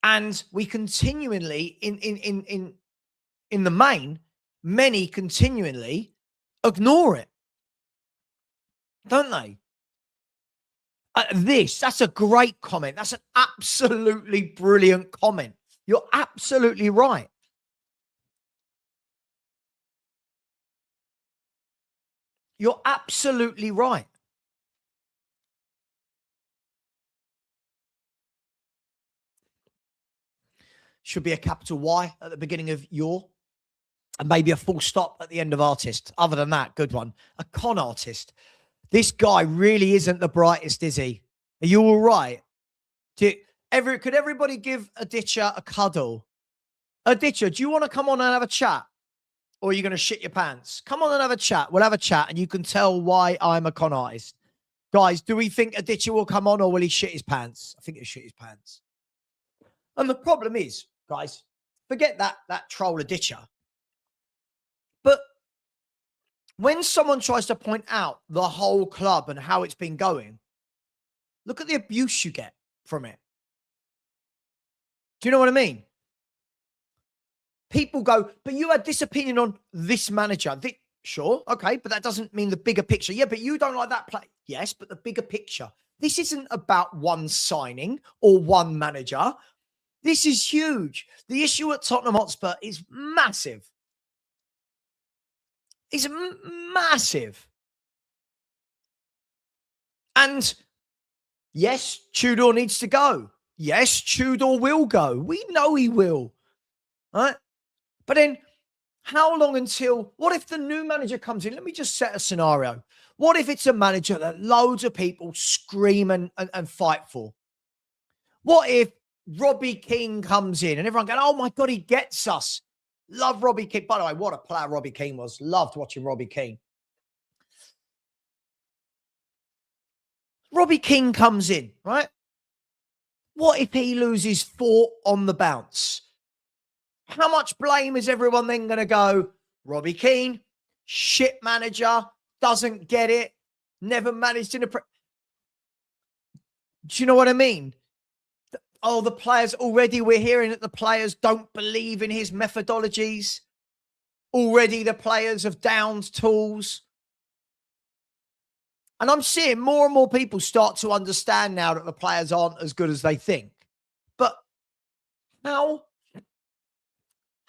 And we continually, in the main, many continually ignore it. Don't they? That's a great comment. That's an absolutely brilliant comment. You're absolutely right. You're absolutely right. should be a capital Y at the beginning of your, and maybe a full stop at the end of artist. Other than that, good one. A con artist. This guy really isn't the brightest, is he? Are you all right? Could everybody give a ditcher a cuddle? A ditcher, do you want to come on and have a chat? Or are you going to shit your pants? Come on and have a chat. We'll have a chat and you can tell why I'm a con artist. Guys, do we think a ditcher will come on or will he shit his pants? I think he'll shit his pants. And the problem is, guys, forget that troll a ditcher. But when someone tries to point out the whole club and how it's been going, look at the abuse you get from it. Do you know what I mean? People go, but you had this opinion on this manager. Sure, okay, but that doesn't mean the bigger picture. Yeah, but you don't like that play. Yes, but the bigger picture. This isn't about one signing or one manager. This is huge. The issue at Tottenham Hotspur is massive. It's massive. And yes, Tudor needs to go. Yes, Tudor will go. We know he will. Right? But then how long until, what if the new manager comes in? Let me just set a scenario. What if it's a manager that loads of people scream and fight for? What if Robbie Keane comes in and everyone goes, oh my God, he gets us. Love Robbie Keane. By the way, what a player Robbie Keane was. Loved watching Robbie Keane. Robbie Keane comes in, right? What if he loses 4 on the bounce? How much blame is everyone then going to go? Robbie Keane, shit manager, doesn't get it, never managed in a... Do you know what I mean? Oh, the players, already we're hearing that the players don't believe in his methodologies. Already the players have downed tools. And I'm seeing more and more people start to understand now that the players aren't as good as they think. But how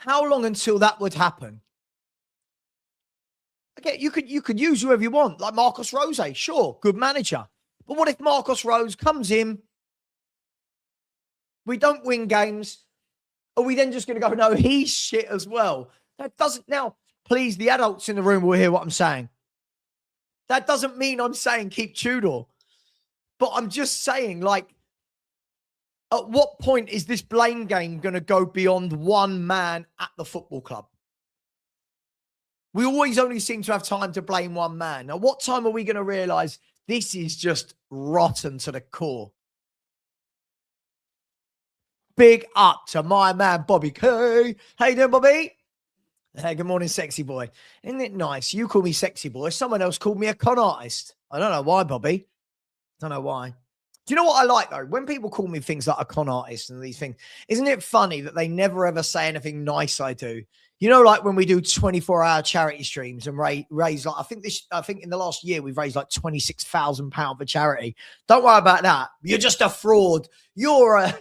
long until that would happen? Okay, you could use whoever you want, like Marcos Rose, sure, good manager. But what if Marcos Rose comes in, we don't win games, are we then just going to go, no, he's shit as well? That doesn't, now, please, the adults in the room will hear what I'm saying. That doesn't mean I'm saying keep Tudor. But I'm just saying, like, at what point is this blame game going to go beyond one man at the football club? We always only seem to have time to blame one man. Now, what time are we going to realise this is just rotten to the core? Big up to my man, Bobby K. How you doing, Bobby? Hey, good morning, sexy boy. Isn't it nice? You call me sexy boy. Someone else called me a con artist. I don't know why, Bobby. Don't know why. Do you know what I like, though? When people call me things like a con artist and these things, isn't it funny that they never ever say anything nice I do? You know, like when we do 24-hour charity streams and raise like, I think in the last year, we've raised like £26,000 for charity. Don't worry about that. You're just a fraud. Love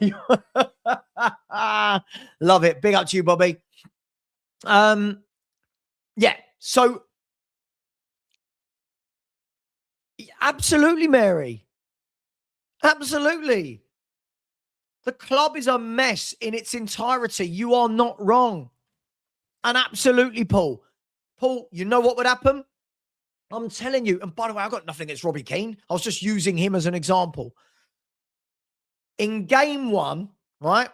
it. Big up to you, Bobby. Yeah, so absolutely, Mary. Absolutely. The club is a mess in its entirety. You are not wrong. And absolutely, Paul. Paul, you know what would happen? I'm telling you. And by the way, I've got nothing against Robbie Keane. I was just using him as an example. In game 1, right?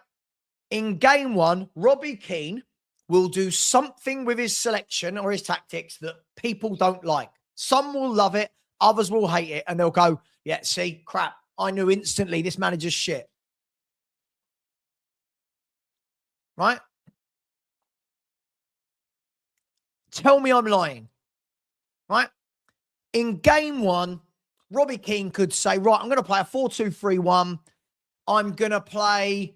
In game 1, Robbie Keane will do something with his selection or his tactics that people don't like. Some will love it. Others will hate it. And they'll go, yeah, see, crap. I knew instantly this manager's shit. Right? Tell me I'm lying. Right? In game 1, Robbie Keane could say, right, I'm going to play a 4-2-3-1. I'm going to play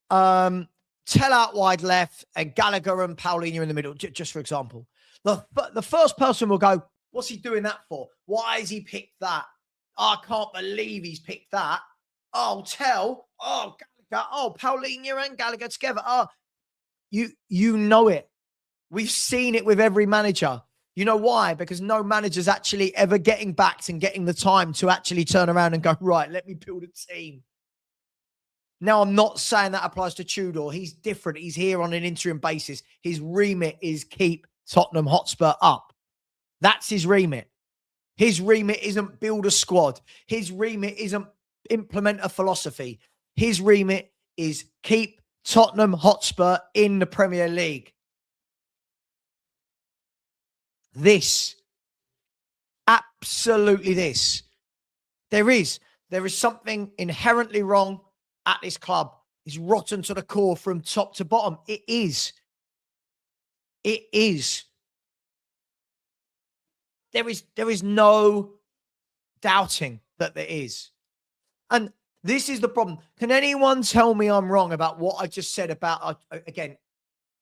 Tell out wide left and Gallagher and Paulinho in the middle, just for example. The first person will go, what's he doing that for? Why has he picked that? Oh, I can't believe he's picked that. Oh, Tell. Oh, Gallagher. Oh, Paulinho and Gallagher together. Oh, you know it. We've seen it with every manager. You know why? Because no manager's actually ever getting backed and getting the time to actually turn around and go, right, let me build a team. Now, I'm not saying that applies to Tudor. He's different. He's here on an interim basis. His remit is keep Tottenham Hotspur up. That's his remit. His remit isn't build a squad. His remit isn't implement a philosophy. His remit is keep Tottenham Hotspur in the Premier League. This. Absolutely this. There is something inherently wrong at this club. It's rotten to the core from top to bottom. It is. It is. There is no doubting that there is. And this is the problem. Can anyone tell me I'm wrong about what I just said about, again,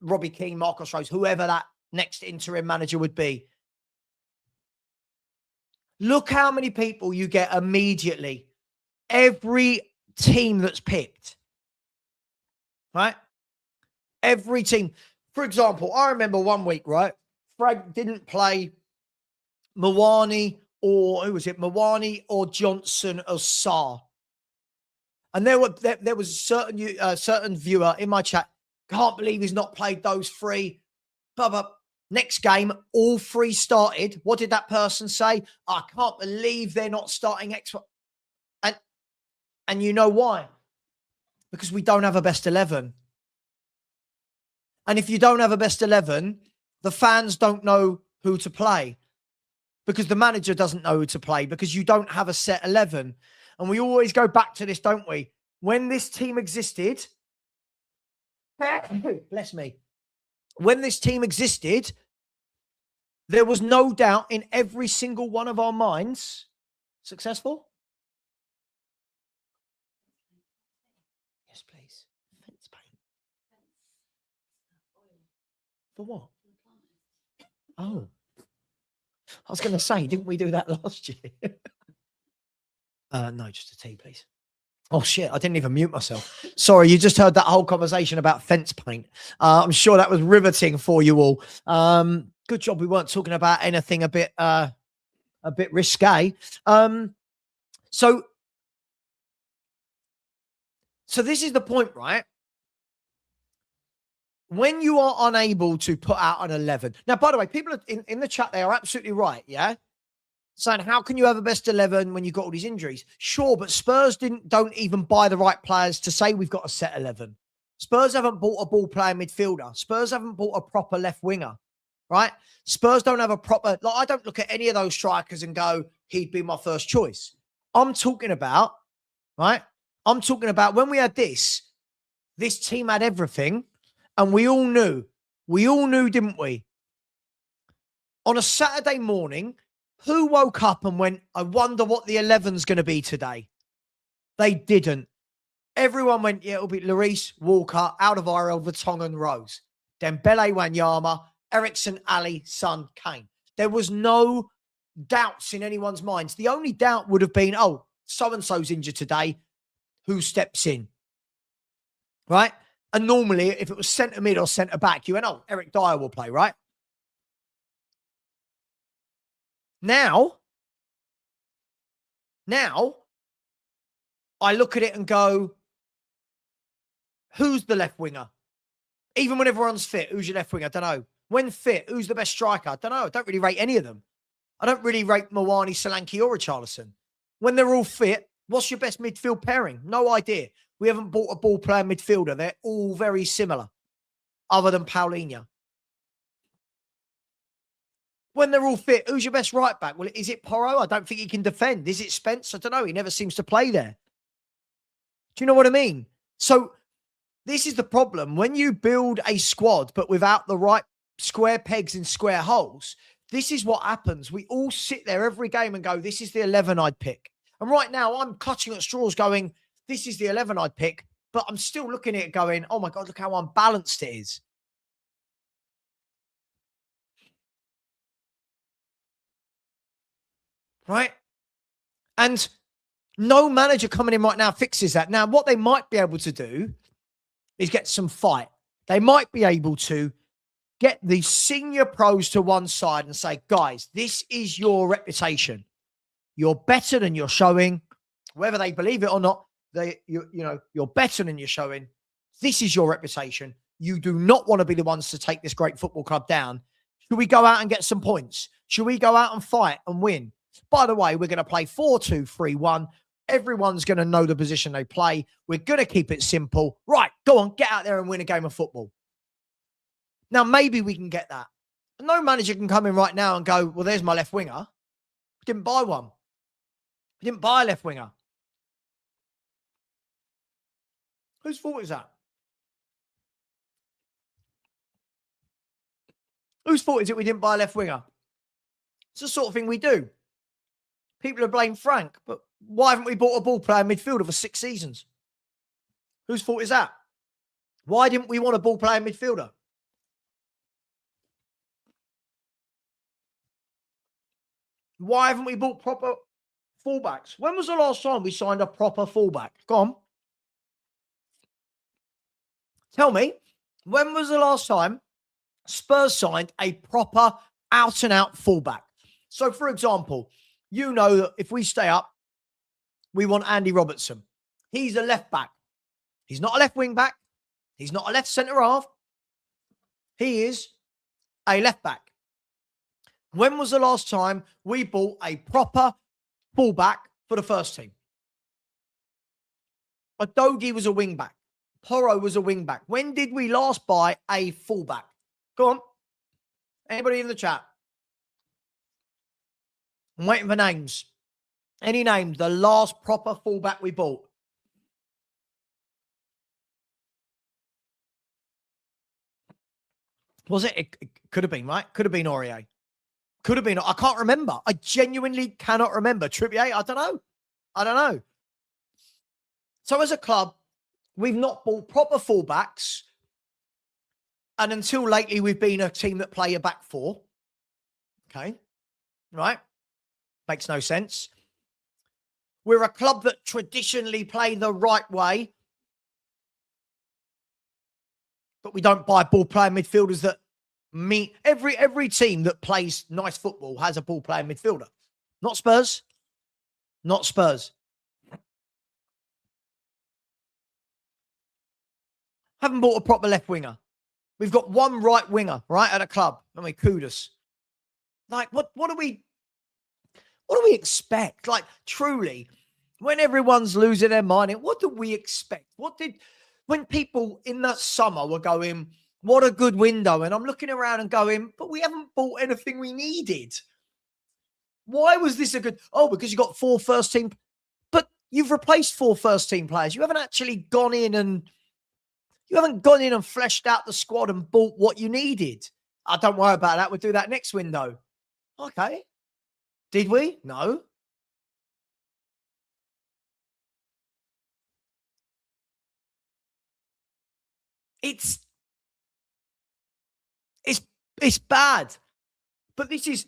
Robbie Keane, Marcus Rose, whoever that next interim manager would be? Look how many people you get immediately. Every team that's picked. Right? Every team. For example, I remember one week, right? Frank didn't play Mawani or, who was it? Mawani or Johnson or Sarr. And there was a certain viewer in my chat, can't believe he's not played those three. But next game, all three started. What did that person say? I can't believe they're not starting X. And you know why? Because we don't have a best 11. And if you don't have a best 11, the fans don't know who to play. Because the manager doesn't know who to play. Because you don't have a set 11. And we always go back to this, don't we? When this team existed, bless me, when this team existed, there was no doubt in every single one of our minds, successful? Yes, please. Fence paint. For what? Oh. I was going to say, didn't we do that last year? No, just a tea, please. Oh, shit. I didn't even mute myself. Sorry, you just heard that whole conversation about fence paint. I'm sure that was riveting for you all. Good job we weren't talking about anything a bit risque. So this is the point, right? When you are unable to put out an 11. Now, by the way, people in the chat, they are absolutely right, yeah? Saying, how can you have a best 11 when you've got all these injuries? Sure, but Spurs don't even buy the right players to say we've got a set 11. Spurs haven't bought a ball player midfielder. Spurs haven't bought a proper left winger, right? Spurs don't have a proper, like, I don't look at any of those strikers and go, he'd be my first choice. I'm talking about, right? I'm talking about when we had this team had everything, and we all knew, didn't we? On a Saturday morning, who woke up and went, I wonder what the 11's going to be today? They didn't. Everyone went, yeah, it'll be Lloris, Walker, Alderweireld, Vertonghen, Rose. Dembele, Wanyama, Eriksen, Ali, Son, Kane. There was no doubts in anyone's minds. The only doubt would have been, oh, so-and-so's injured today. Who steps in? Right? And normally, if it was centre mid or centre back, you went, oh, Eric Dyer will play, right? Now, I look at it and go, who's the left winger? Even when everyone's fit, who's your left winger? I don't know. When fit, who's the best striker? I don't know. I don't really rate any of them. I don't really rate Mawani, Solanke or Richarlison. When they're all fit, what's your best midfield pairing? No idea. We haven't bought a ball player midfielder. They're all very similar, other than Paulinho. When they're all fit, who's your best right back? Well, is it Porro? I don't think he can defend. Is it Spence? I don't know. He never seems to play there. Do you know what I mean? So this is the problem. When you build a squad, but without the right square pegs in square holes, this is what happens. We all sit there every game and go, this is the 11 I'd pick. And right now I'm clutching at straws going, this is the 11 I'd pick. But I'm still looking at it going, oh my God, look how unbalanced it is. Right? And no manager coming in right now fixes that. Now, what they might be able to do is get some fight. They might be able to get the senior pros to one side and say, guys, this is your reputation. You're better than you're showing, whether they believe it or not. you're better than you're showing. This is your reputation. You do not want to be the ones to take this great football club down. Should we go out and get some points? Should we go out and fight and win? By the way, we're going to play 4-2-3-1. Everyone's going to know the position they play. We're going to keep it simple. Right, go on, get out there and win a game of football. Now, maybe we can get that. No manager can come in right now and go, well, there's my left winger. We didn't buy one. We didn't buy a left winger. Whose fault is that? Whose fault is it we didn't buy a left winger? It's the sort of thing we do. People are blaming Frank, but why haven't we bought a ball player midfielder for 6 seasons? Whose fault is that? Why didn't we want a ball player midfielder? Why haven't we bought proper fullbacks? When was the last time we signed a proper fullback? Go on. Tell me, when was the last time Spurs signed a proper out-and-out fullback? So, for example, you know that if we stay up, we want Andy Robertson. He's a left back. He's not a left wing back. He's not a left centre half. He is a left back. When was the last time we bought a proper fullback for the first team? Adogi was a wing back. Porro was a wing back. When did we last buy a fullback? Go on. Anybody in the chat? I'm waiting for names. Any names? The last proper fullback we bought. Was it? It could have been, right? Could have been Aurier. Could have been. I can't remember. I genuinely cannot remember. Trippier? I don't know. So as a club, we've not bought proper fullbacks. And until lately, we've been a team that play a back four. Okay. Right. Makes no sense. We're a club that traditionally play the right way. But we don't buy ball playing midfielders that meet every team that plays nice football has a ball playing midfielder. Not Spurs. Not Spurs. Haven't bought a proper left winger. We've got one right winger, right, at a club. I mean, kudos. Like, what do we expect? Like, truly, when everyone's losing their mind, what do we expect? When people in that summer were going, what a good window, and I'm looking around and going, but we haven't bought anything we needed. Why was this a good? Oh, because you got 4 first team, but you've replaced 4 first team players. You haven't actually gone in and fleshed out the squad and bought what you needed. Don't worry about that. We'll do that next window. Okay. Did we? No. It's bad. But this is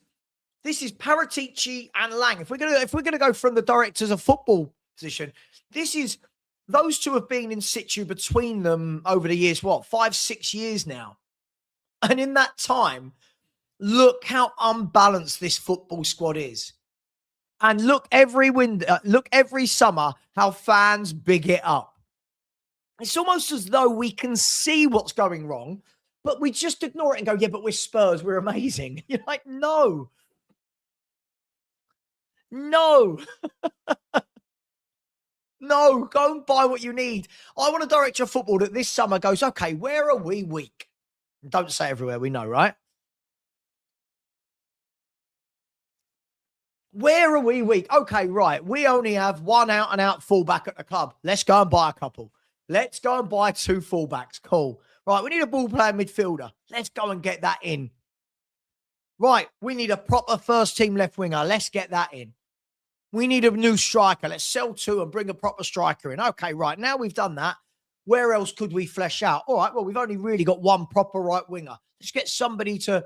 Paratici and Lang. If we're gonna go from the directors of football position, this is those two have been in situ between them over the years, 5-6 years now. And in that time, look how unbalanced this football squad is. And look every summer how fans big it up. It's almost as though we can see what's going wrong, but we just ignore it and go, yeah, but we're Spurs, we're amazing. You're like, no. No, go and buy what you need. I want a director of football that this summer goes, okay, where are we weak? Don't say everywhere, we know, right? Where are we weak? Okay, right. We only have one out-and-out fullback at the club. Let's go and buy a couple. Let's go and buy 2 fullbacks. Cool. Right, we need a ball-playing midfielder. Let's go and get that in. Right, we need a proper first-team left winger. Let's get that in. We need a new striker. Let's sell 2 and bring a proper striker in. Okay, right. Now we've done that. Where else could we flesh out? All right, well, we've only really got one proper right winger. Let's get somebody to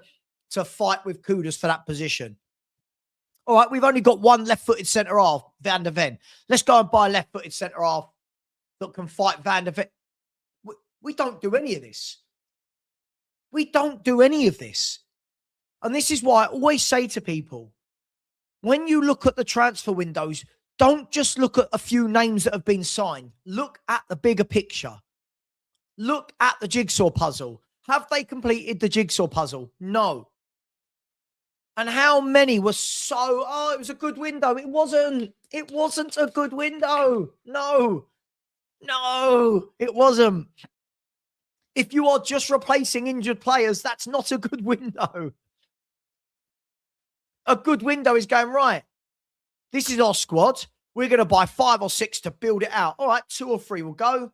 fight with Kudus for that position. All right, we've only got one left-footed centre-half, Van der Ven. Let's go and buy a left-footed centre-half that can fight Van der Ven. We don't do any of this. We don't do any of this. And this is why I always say to people, when you look at the transfer windows, Don't just look at a few names that have been signed. Look at the bigger picture. Look at the jigsaw puzzle. Have they completed the jigsaw puzzle? No. And how many were it was a good window. It wasn't. It wasn't a good window. No, it wasn't. If you are just replacing injured players, that's not a good window. A good window is going, right, this is our squad. We're going to buy 5 or 6 to build it out. All right, 2 or 3 will go,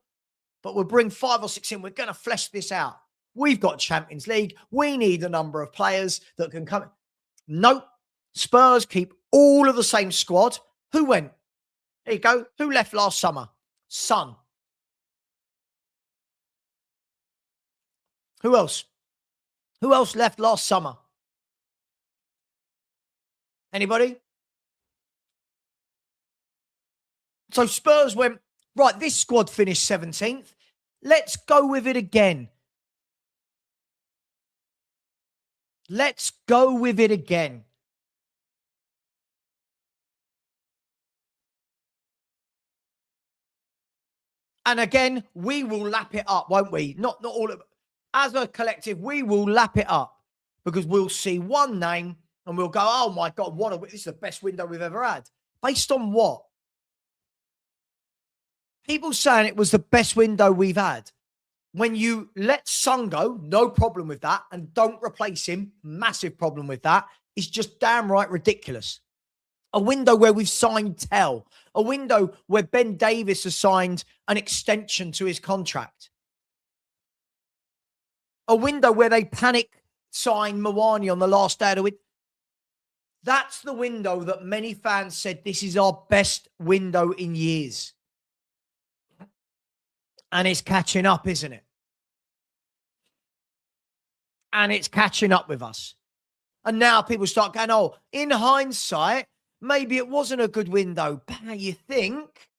but we'll bring 5 or 6 in. We're going to flesh this out. We've got Champions League. We need a number of players that can come. Nope. Spurs keep all of the same squad. Who went? There you go. Who left last summer? Son. Who else? Who else left last summer? Anybody? So Spurs went, right, this squad finished 17th. Let's go with it again. Let's go with it again. And again, we will lap it up, won't we? Not all of it. As a collective, we will lap it up because we'll see one name and we'll go, oh my God, this is the best window we've ever had. Based on what? People saying it was the best window we've had. When you let Son go, no problem with that, and don't replace him, massive problem with that, is just damn right ridiculous. A window where we've signed Tell, a window where Ben Davies has signed an extension to his contract, a window where they panic sign Mawani on the last day of the week. That's the window that many fans said this is our best window in years. And it's catching up, isn't it? And it's catching up with us. And now people start going, oh, in hindsight, maybe it wasn't a good window. But you think?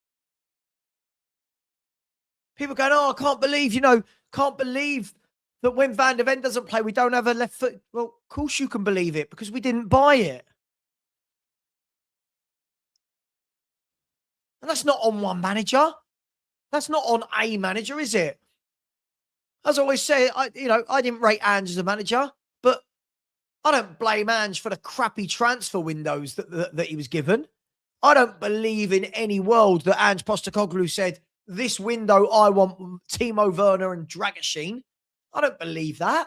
People going, oh, I can't believe that when Van der Ven doesn't play, we don't have a left foot. Well, of course you can believe it because we didn't buy it. And that's not on one manager. That's not on a manager, is it? As I always say, I didn't rate Ange as a manager, but I don't blame Ange for the crappy transfer windows that he was given. I don't believe in any world that Ange Postecoglou said, this window, I want Timo Werner and Dragoshin. I don't believe that.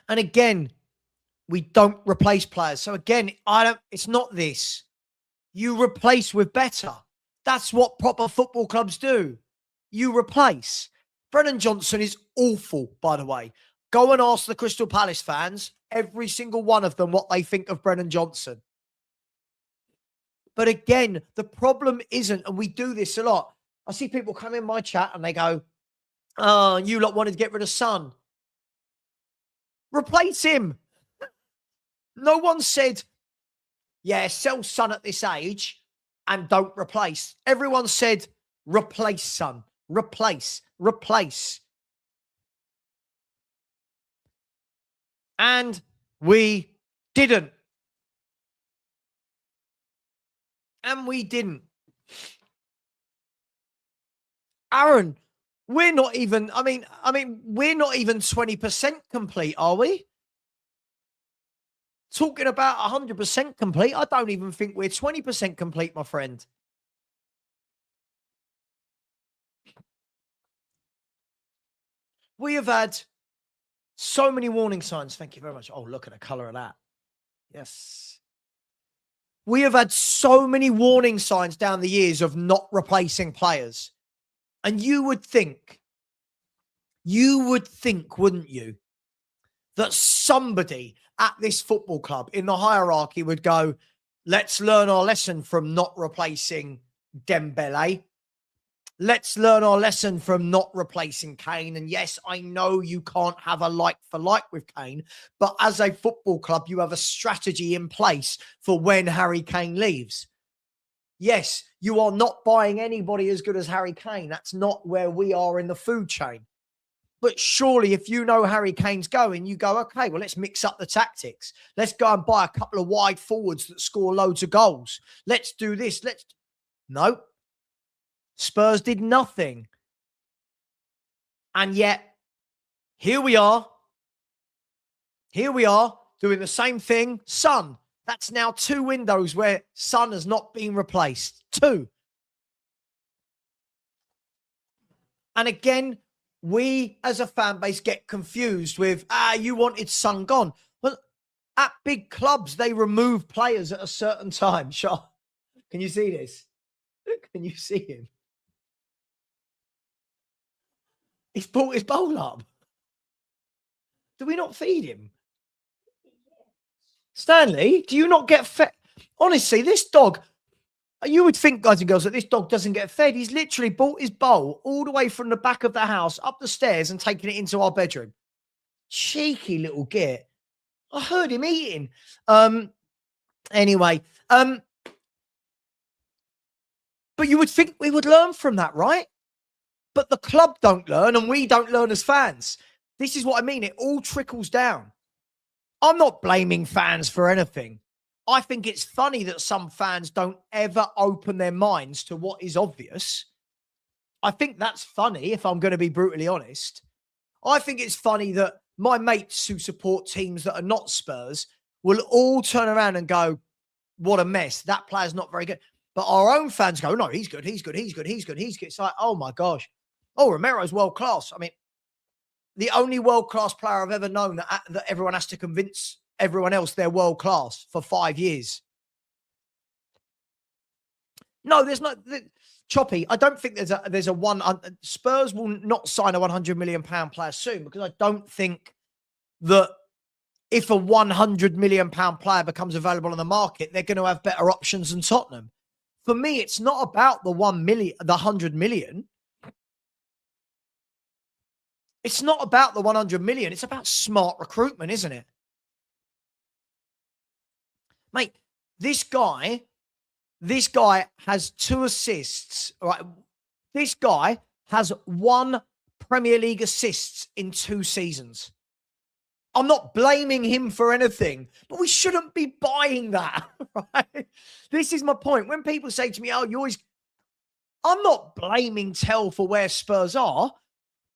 And again, we don't replace players. So again, it's not this. You replace with better. That's what proper football clubs do. You replace. Brennan Johnson is awful, by the way. Go and ask the Crystal Palace fans, every single one of them, what they think of Brennan Johnson. But again, the problem isn't, and we do this a lot. I see people come in my chat and they go, oh, you lot wanted to get rid of Son. Replace him. No one said, yeah, sell Son at this age and don't replace. Everyone said, replace Son. Replace. And we didn't. Aaron, we're not even, we're not even 20% complete, are we? Talking about 100% complete, I don't even think we're 20% complete, my friend. We have had so many warning signs. Thank you very much. Oh, look at the colour of that. Yes. We have had so many warning signs down the years of not replacing players. And you would think, wouldn't you, that somebody at this football club in the hierarchy would go, let's learn our lesson from not replacing Dembele. Let's learn our lesson from not replacing Kane. And yes, I know you can't have a like for like with Kane, but as a football club, you have a strategy in place for when Harry Kane leaves. Yes, you are not buying anybody as good as Harry Kane. That's not where we are in the food chain. But surely if you know Harry Kane's going, you go, okay, well, let's mix up the tactics. Let's go and buy a couple of wide forwards that score loads of goals. Let's do this. No. Spurs did nothing. And yet, here we are. Here we are doing the same thing. Son, that's now 2 windows where Son has not been replaced. 2. And again, we as a fan base get confused with, you wanted Son gone. Well, at big clubs, they remove players at a certain time. Sure. Can you see this? Can you see him? He's brought his bowl up. Do we not feed him? Stanley, do you not get fed? Honestly, this dog, you would think, guys and girls, that this dog doesn't get fed. He's literally brought his bowl all the way from the back of the house, up the stairs, and taken it into our bedroom. Cheeky little git. I heard him eating. Anyway, but you would think we would learn from that, right? But the club don't learn, and we don't learn as fans. This is what I mean. It all trickles down. I'm not blaming fans for anything. I think it's funny that some fans don't ever open their minds to what is obvious. I think that's funny, if I'm going to be brutally honest. I think it's funny that my mates who support teams that are not Spurs will all turn around and go, what a mess. That player's not very good. But our own fans go, no, he's good. It's like, oh my gosh. Oh, Romero's world class. I mean, the only world-class player I've ever known that everyone has to convince everyone else they're world-class for 5 years. No, there's not. Choppy, I don't think there's a one. Spurs will not sign a £100 million player soon, because I don't think that if a £100 million player becomes available on the market, they're going to have better options than Tottenham. For me, it's not about the 100 million. It's not about the 100 million. It's about smart recruitment, isn't it? Mate, this guy has 2 assists, right? This guy has 1 Premier League assists in 2 seasons. I'm not blaming him for anything, but we shouldn't be buying that, right? This is my point. When people say to me, oh, I'm not blaming Tell for where Spurs are.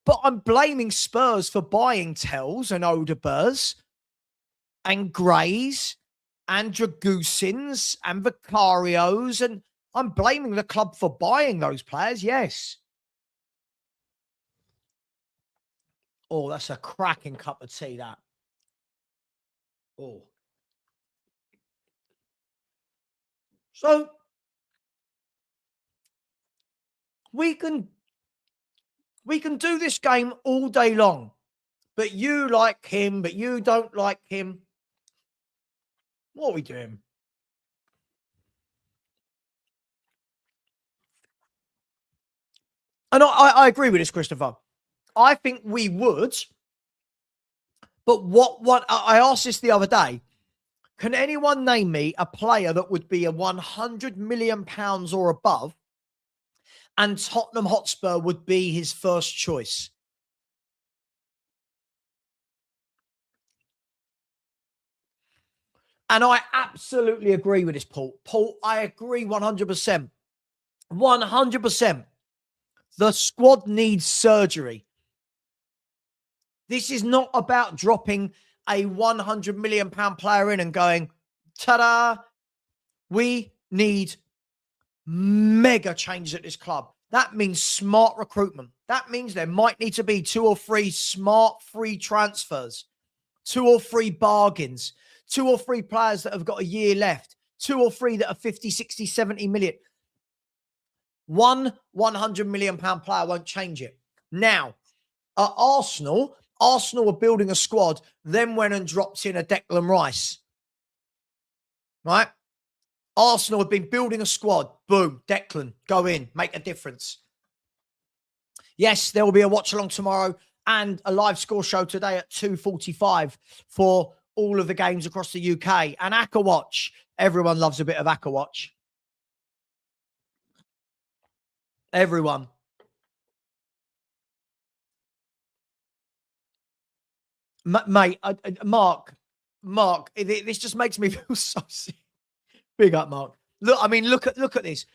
But I'm blaming Spurs for buying Tells and Odebers and Greys and Dragusins and Vicarios. And I'm blaming the club for buying those players, yes. Oh, that's a cracking cup of tea, that. Oh. So, we can do this game all day long, but you like him, but you don't like him. What are we doing? And I agree with this, Christopher. I think we would, but what I asked this the other day. Can anyone name me a player that would be a £100 million or above, and Tottenham Hotspur would be his first choice? And I absolutely agree with this, Paul. Paul, I agree 100%. 100%. The squad needs surgery. This is not about dropping a £100 million player in and going, ta-da, we need mega changes at this club. That means smart recruitment. That means there might need to be 2 or 3 smart free transfers, 2 or 3 bargains, 2 or 3 players that have got a year left, 2 or 3 that are 50, 60, 70 million. One £100 million player won't change it. Now, at Arsenal were building a squad, then went and dropped in a Declan Rice. Right? Arsenal had been building a squad. Boom, Declan, go in, make a difference. Yes, there will be a watch-along tomorrow and a live score show today at 2:45 for all of the games across the UK. And Acca Watch. Everyone loves a bit of Acca Watch. Everyone. Mate, Mark, this just makes me feel so sick. Big up, Mark. Look, I mean, look at this.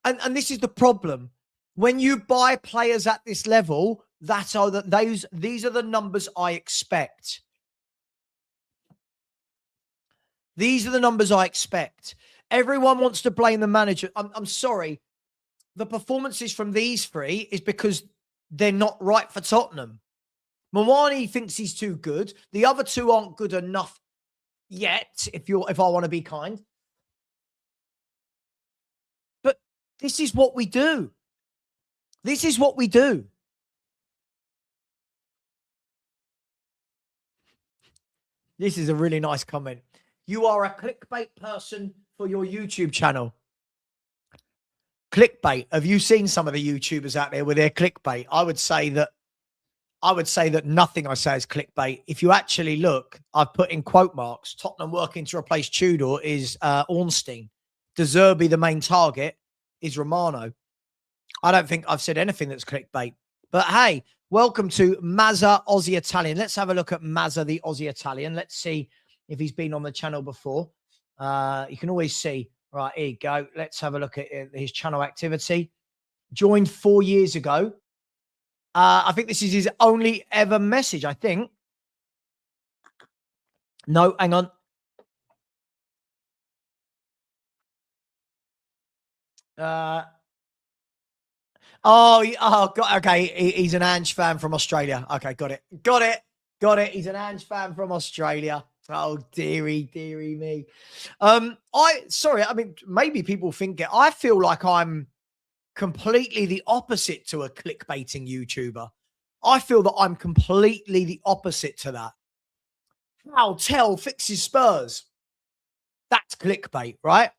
And this is the problem. When you buy players at this level, these are the numbers I expect. These are the numbers I expect. Everyone wants to blame the manager. I'm sorry. The performances from these three is because they're not right for Tottenham. Mawani thinks he's too good. The other two aren't good enough yet, if I want to be kind. But this is what we do. This is what we do. This is a really nice comment. You are a clickbait person for your YouTube channel. Clickbait. Have you seen some of the YouTubers out there with their clickbait? I would say that nothing I say is clickbait. If you actually look, I've put in quote marks, Tottenham working to replace Tudor is Ornstein. Zerbi, the main target, is Romano. I don't think I've said anything that's clickbait. But hey, welcome to Mazza Aussie Italian. Let's have a look at Mazza the Aussie Italian. Let's see if he's been on the channel before. You can always see. Right, here you go. Let's have a look at his channel activity. Joined 4 years ago. I think this is his only ever message, I think. No, hang on. Oh, God. Okay, he's an Ange fan from Australia. Okay, got it. He's an Ange fan from Australia. Oh, dearie me. Sorry, I mean, maybe people think it. I feel like I'm completely the opposite to a clickbaiting YouTuber. I feel that I'm completely the opposite to that. How Tell fixes Spurs. That's clickbait, right?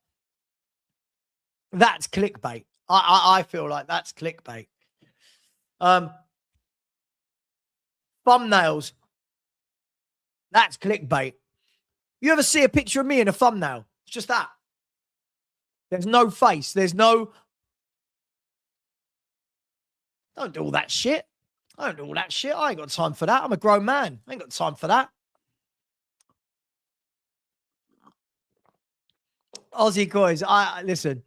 That's clickbait. I feel like that's clickbait. Thumbnails. That's clickbait. You ever see a picture of me in a thumbnail? It's just that. There's no face. There's no... Don't do all that shit. I don't do all that shit. I ain't got time for that. I'm a grown man. I ain't got time for that. Aussie coys. Listen.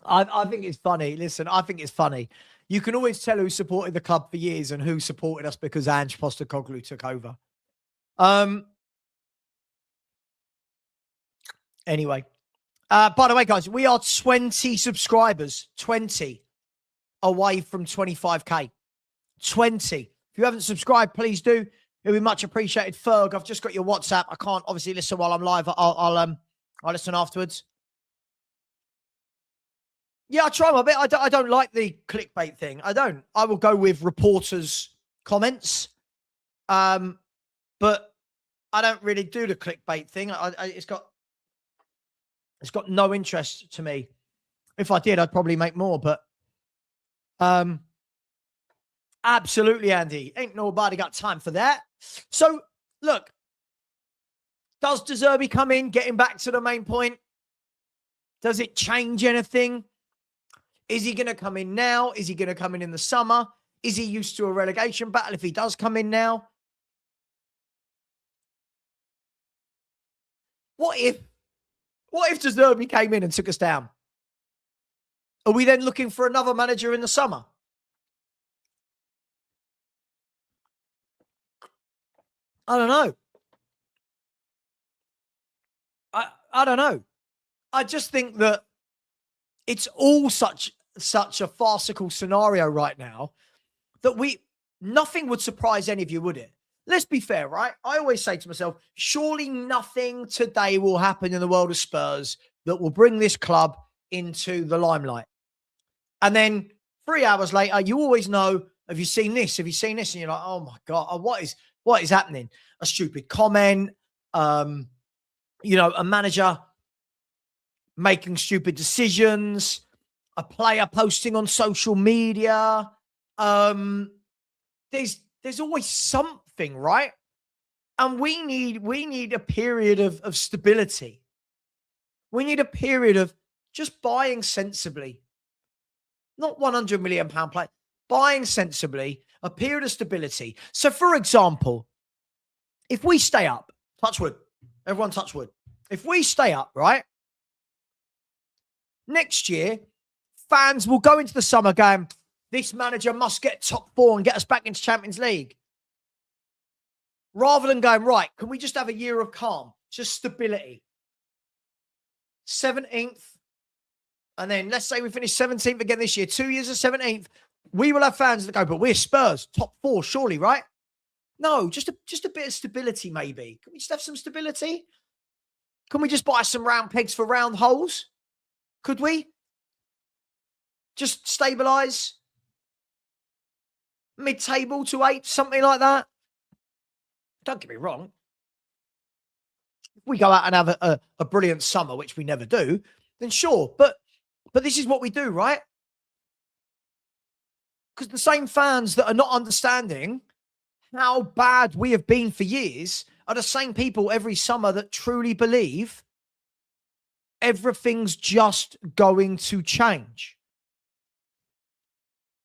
I think it's funny. Listen, I think it's funny. You can always tell who supported the club for years and who supported us because Ange Postecoglou took over. Anyway. By the way, guys, we are 20 subscribers. 20 away from 25k. 20. If you haven't subscribed, please do. It'll be much appreciated. Ferg, I've just got your WhatsApp. I can't obviously listen while I'm live. I'll listen afterwards. Yeah, I try my bit. I don't like the clickbait thing. I don't. I will go with reporters' comments. But I don't really do the clickbait thing. It's got no interest to me. If I did, I'd probably make more. But absolutely, Andy. Ain't nobody got time for that. So, look. Does Zerbi come in? Getting back to the main point. Does it change anything? Is he going to come in now? Is he going to come in the summer? Is he used to a relegation battle if he does come in now? What if Zerbi came in and took us down? Are we then looking for another manager in the summer? I don't know. I don't know. I just think that it's all such a farcical scenario right now that nothing would surprise any of you, would it? Let's be fair, right? I always say to myself, surely nothing today will happen in the world of Spurs that will bring this club into the limelight. And then 3 hours later, you always know, have you seen this? Have you seen this? And you're like, oh my God, what is happening? A stupid comment, a manager making stupid decisions, a player posting on social media. There's always something, right? And we need a period of stability. We need a period of just buying sensibly. Not £100 million play, buying sensibly, a period of stability. So, for example, if we stay up, touch wood, everyone touch wood. If we stay up, right, next year, fans will go into the summer going, this manager must get top 4 and get us back into Champions League. Rather than going, right, can we just have a year of calm? Just stability. 17th. And then let's say we finish 17th again this year. 2 years of 17th. We will have fans that go, but we're Spurs. Top 4, surely, right? No, just a bit of stability, maybe. Can we just have some stability? Can we just buy some round pegs for round holes? Could we? Just stabilise? Mid-table to 8, something like that? Don't get me wrong. If we go out and have a brilliant summer, which we never do, then sure. But this is what we do, right? Because the same fans that are not understanding how bad we have been for years are the same people every summer that truly believe everything's just going to change.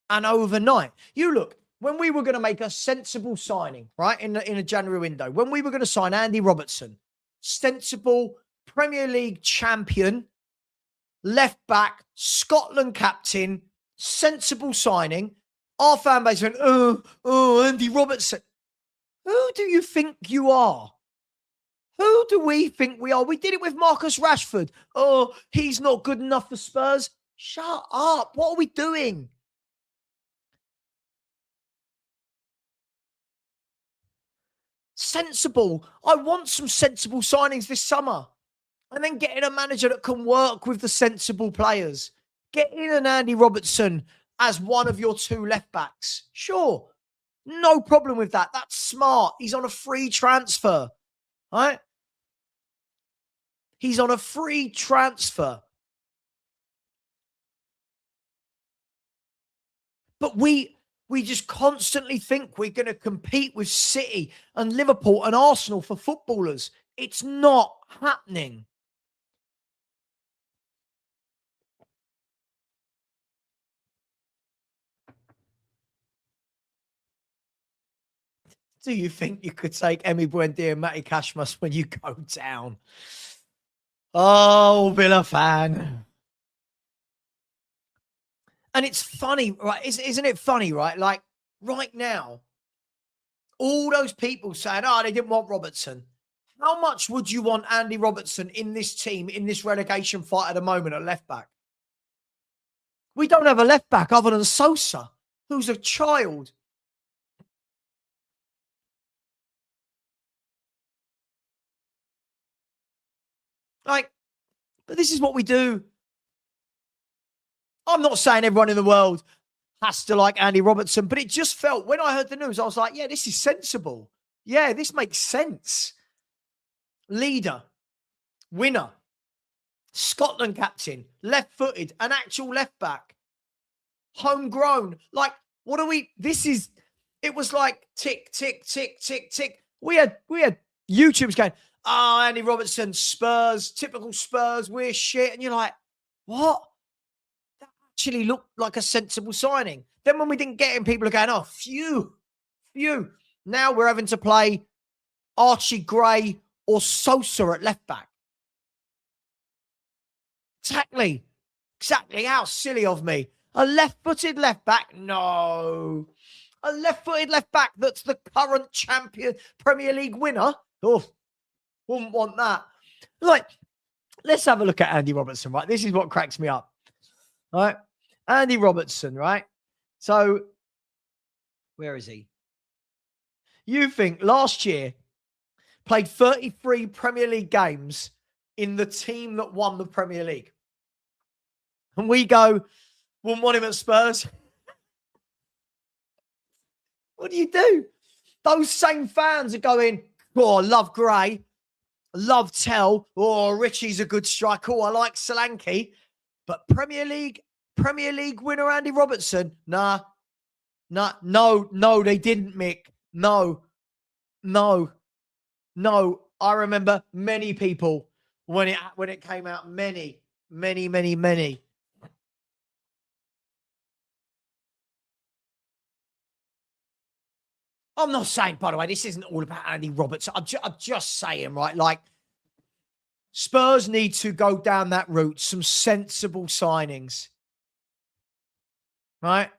And overnight, you look, when we were going to make a sensible signing, right, in a January window, when we were going to sign Andy Robertson, sensible Premier League champion, left back, Scotland captain, sensible signing, our fan base went, oh, Andy Robertson. Who do you think you are? Who do we think we are? We did it with Marcus Rashford. Oh, he's not good enough for Spurs. Shut up. What are we doing? Sensible. I want some sensible signings this summer. And then getting a manager that can work with the sensible players. Get in an Andy Robertson as one of your 2 left backs. Sure. No problem with that. That's smart. He's on a free transfer. Right? He's on a free transfer. But we just constantly think we're going to compete with City and Liverpool and Arsenal for footballers. It's not happening. Do you think you could take Emi Buendia and Matty Cashmas when you go down? Oh, Villa fan. And it's funny, right? Isn't it funny, right? Like right now, all those people saying, oh, they didn't want Robertson. How much would you want Andy Robertson in this team, in this relegation fight at the moment at left back? We don't have a left back other than Sosa, who's a child. Like, but this is what we do. I'm not saying everyone in the world has to like Andy Robertson, but it just felt, when I heard the news, I was like, yeah, this is sensible. Yeah, this makes sense. Leader, winner, Scotland captain, left-footed, an actual left back, homegrown. Like, what are we? It was like tick, tick, tick, tick, tick. We had YouTubers going, oh, Andy Robertson, Spurs, typical Spurs, we're shit. And you're like, what? That actually looked like a sensible signing. Then when we didn't get him, people are going, oh, phew. Now we're having to play Archie Gray or Sosa at left back. Exactly. How silly of me. A left-footed left back? No. A left-footed left back that's the current champion Premier League winner? Oh, wouldn't want that. Like, let's have a look at Andy Robertson, right? This is what cracks me up. All right? Andy Robertson, right? So, where is he? You think last year played 33 Premier League games in the team that won the Premier League. And we go, wouldn't want him at Spurs. What do? Those same fans are going, oh, I love Gray. I love Tell. Oh, Richie's a good striker. Oh, I like Solanke. But Premier League winner Andy Robertson? Nah. No, they didn't, Mick. No. I remember many people when it came out, many. I'm not saying, by the way, this isn't all about Andy Roberts. I'm just saying, right? Like, Spurs need to go down that route, some sensible signings, right?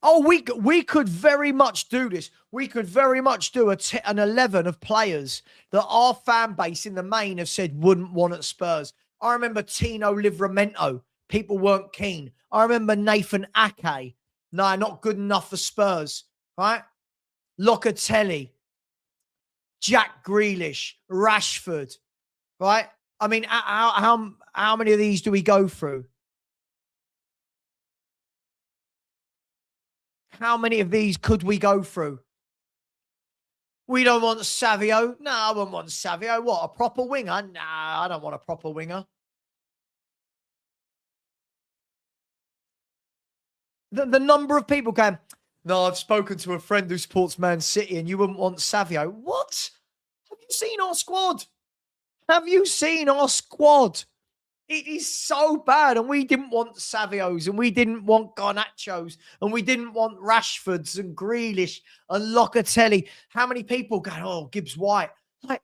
Oh, we could very much do this. We could very much do an 11 of players that our fan base in the main have said wouldn't want at Spurs. I remember Tino Livramento. People weren't keen. I remember Nathan Ake. No, not good enough for Spurs, right? Locatelli, Jack Grealish, Rashford, right? I mean, how many of these do we go through? How many of these could we go through? We don't want Savio. No, I wouldn't want Savio. What, a proper winger? Nah, I don't want a proper winger. The number of people going, no, I've spoken to a friend who supports Man City and you wouldn't want Savio. What? Have you seen our squad? Have you seen our squad? It is so bad. And we didn't want Savios and we didn't want Garnachos and we didn't want Rashfords and Grealish and Locatelli. How many people go, oh, Gibbs White? Like,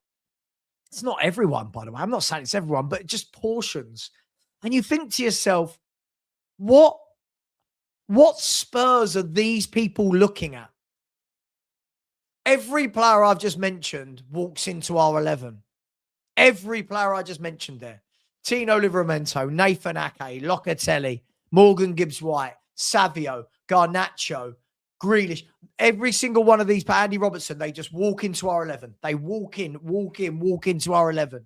it's not everyone, by the way. I'm not saying it's everyone, but just portions. And you think to yourself, what Spurs are these people looking at? Every player I've just mentioned walks into our 11. Every player I just mentioned there. Tino Livramento, Nathan Ake, Locatelli, Morgan Gibbs-White, Savio, Garnacho, Grealish. Every single one of these, Andy Robertson, they just walk into our 11. They walk into our 11.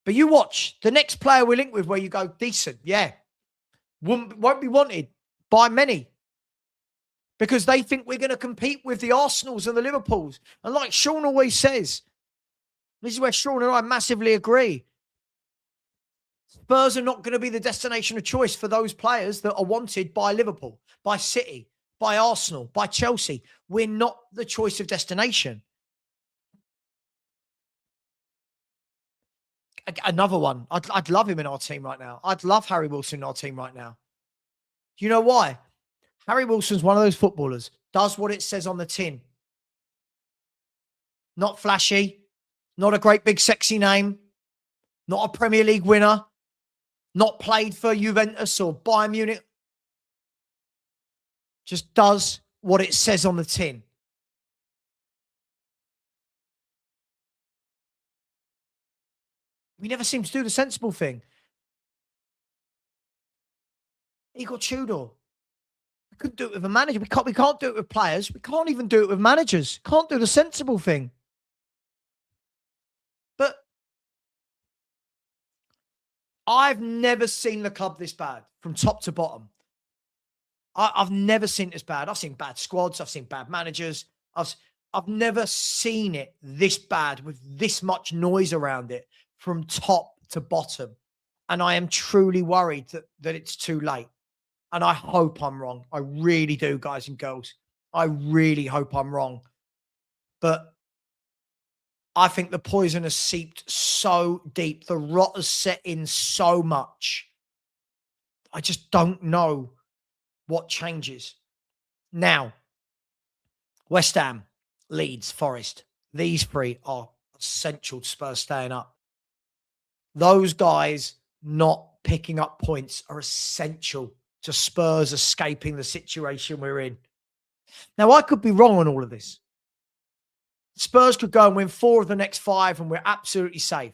But you watch the next player we link with where you go, decent, yeah. Won't be wanted by many because they think we're going to compete with the Arsenals and the Liverpools. And like Sean always says, this is where Sean and I massively agree. Spurs are not going to be the destination of choice for those players that are wanted by Liverpool, by City, by Arsenal, by Chelsea. We're not the choice of destination. Another one. I'd love him in our team right now. I'd love Harry Wilson in our team right now. Do you know why? Harry Wilson's one of those footballers, does what it says on the tin. Not flashy, not a great big sexy name, not a Premier League winner, not played for Juventus or Bayern Munich. Just does what it says on the tin. We never seem to do the sensible thing. You got Tudor. We couldn't do it with a manager. We can't do it with players. We can't even do it with managers. Can't do the sensible thing. But I've never seen the club this bad from top to bottom. I've never seen it this bad. I've seen bad squads. I've seen bad managers. I've never seen it this bad with this much noise around it from top to bottom. And I am truly worried that it's too late. And I hope I'm wrong. I really do, guys and girls. I really hope I'm wrong. But I think the poison has seeped so deep. The rot has set in so much. I just don't know what changes. Now, West Ham, Leeds, Forest. These three are essential to Spurs staying up. Those guys not picking up points are essential to Spurs escaping the situation we're in. Now, I could be wrong on all of this. Spurs could go and win 4 of the next 5 and we're absolutely safe.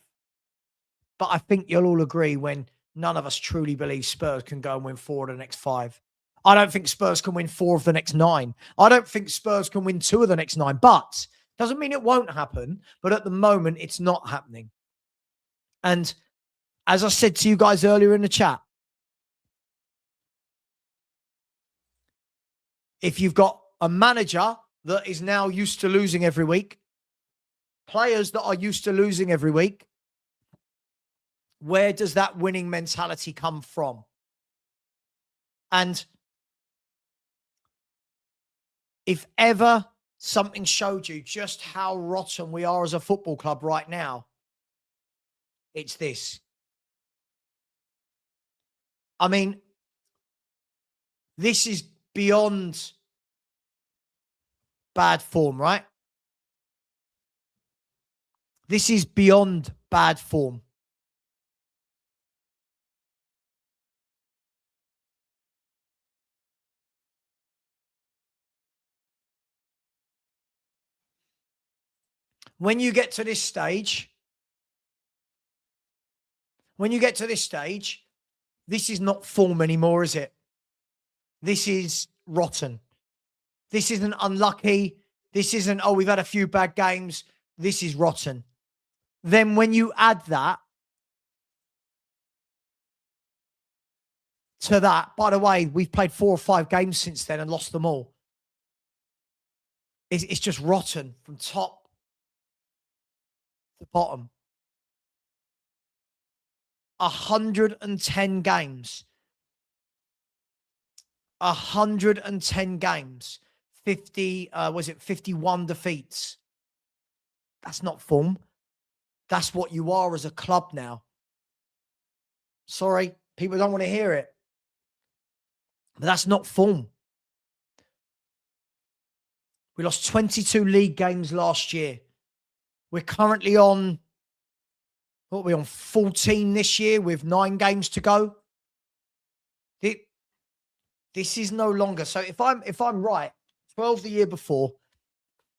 But I think you'll all agree when none of us truly believe Spurs can go and win 4 of the next 5. I don't think Spurs can win 4 of the next 9. I don't think Spurs can win 2 of the next 9. But doesn't mean it won't happen. But at the moment, it's not happening. And as I said to you guys earlier in the chat, if you've got a manager that is now used to losing every week, players that are used to losing every week, where does that winning mentality come from? And if ever something showed you just how rotten we are as a football club right now, it's this. I mean, This is beyond bad form, right? This is beyond bad form. When you get to this stage, this is not form anymore, is it? This is rotten. This isn't unlucky. This isn't, oh, we've had a few bad games. This is rotten. Then when you add that to that, by the way, we've played 4 or 5 games since then and lost them all. It's just rotten from top to bottom. 110 games. 110 games. 51 defeats. That's not form. That's what you are as a club now. Sorry, people don't want to hear it. But that's not form. We lost 22 league games last year. We're currently on, what are we on, 14 this year with 9 games to go. This is no longer. So if I'm right, 12 the year before,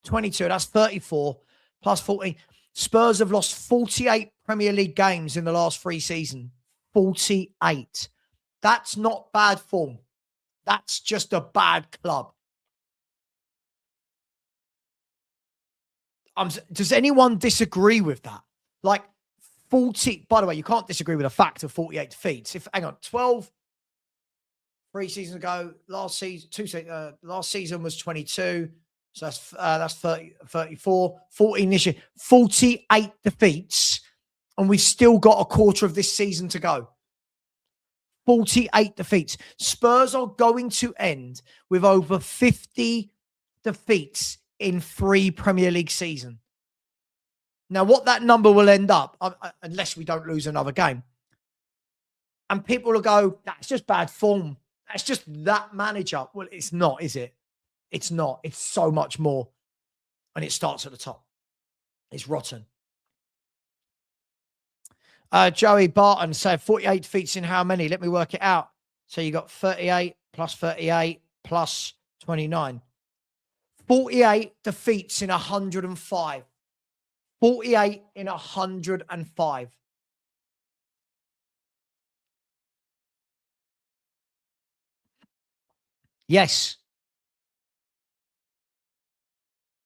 22, that's 34 plus 14. Spurs have lost 48 Premier League games in the last 3 seasons. 48. That's not bad form. That's just a bad club. Does anyone disagree with that? Like 40, by the way, you can't disagree with a fact of 48 defeats. Hang on, 12, 3 seasons ago, last season was 22. So that's 30, 34, 14 this year, 48 defeats. And we've still got a quarter of this season to go. 48 defeats. Spurs are going to end with over 50 defeats in 3 Premier League seasons. Now, what that number will end up, unless we don't lose another game, and people will go, that's just bad form. That's just that manager. Well, it's not, is it? It's not. It's so much more. And it starts at the top. It's rotten. Joey Barton said 48 defeats in how many? Let me work it out. So you got 38 plus 38 plus 29. 48 defeats in 105. 48 in 105. Yes.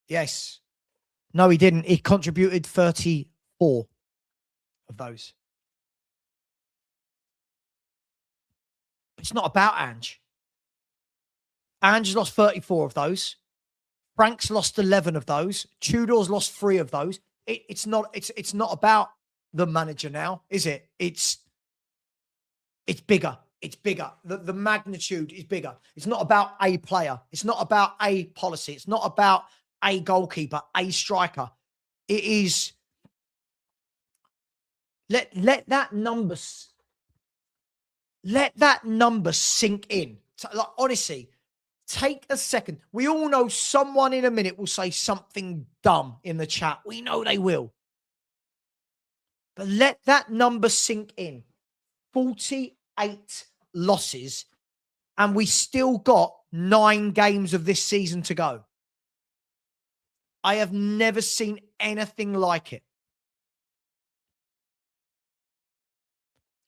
Yes. No, he didn't. He contributed 34 of those. It's not about Ange. Ange lost 34 of those. Frank's lost 11 of those. Tudor's lost 3 of those. It's not about the manager now, is it? It's bigger. It's bigger. The magnitude is bigger. It's not about a player. It's not about a policy. It's not about a goalkeeper, a striker. It is. Let that number sink in. Like, honestly, take a second. We all know someone in a minute will say something dumb in the chat. We know they will. But let that number sink in. 48 losses, and we still got 9 games of this season to go. I have never seen anything like it.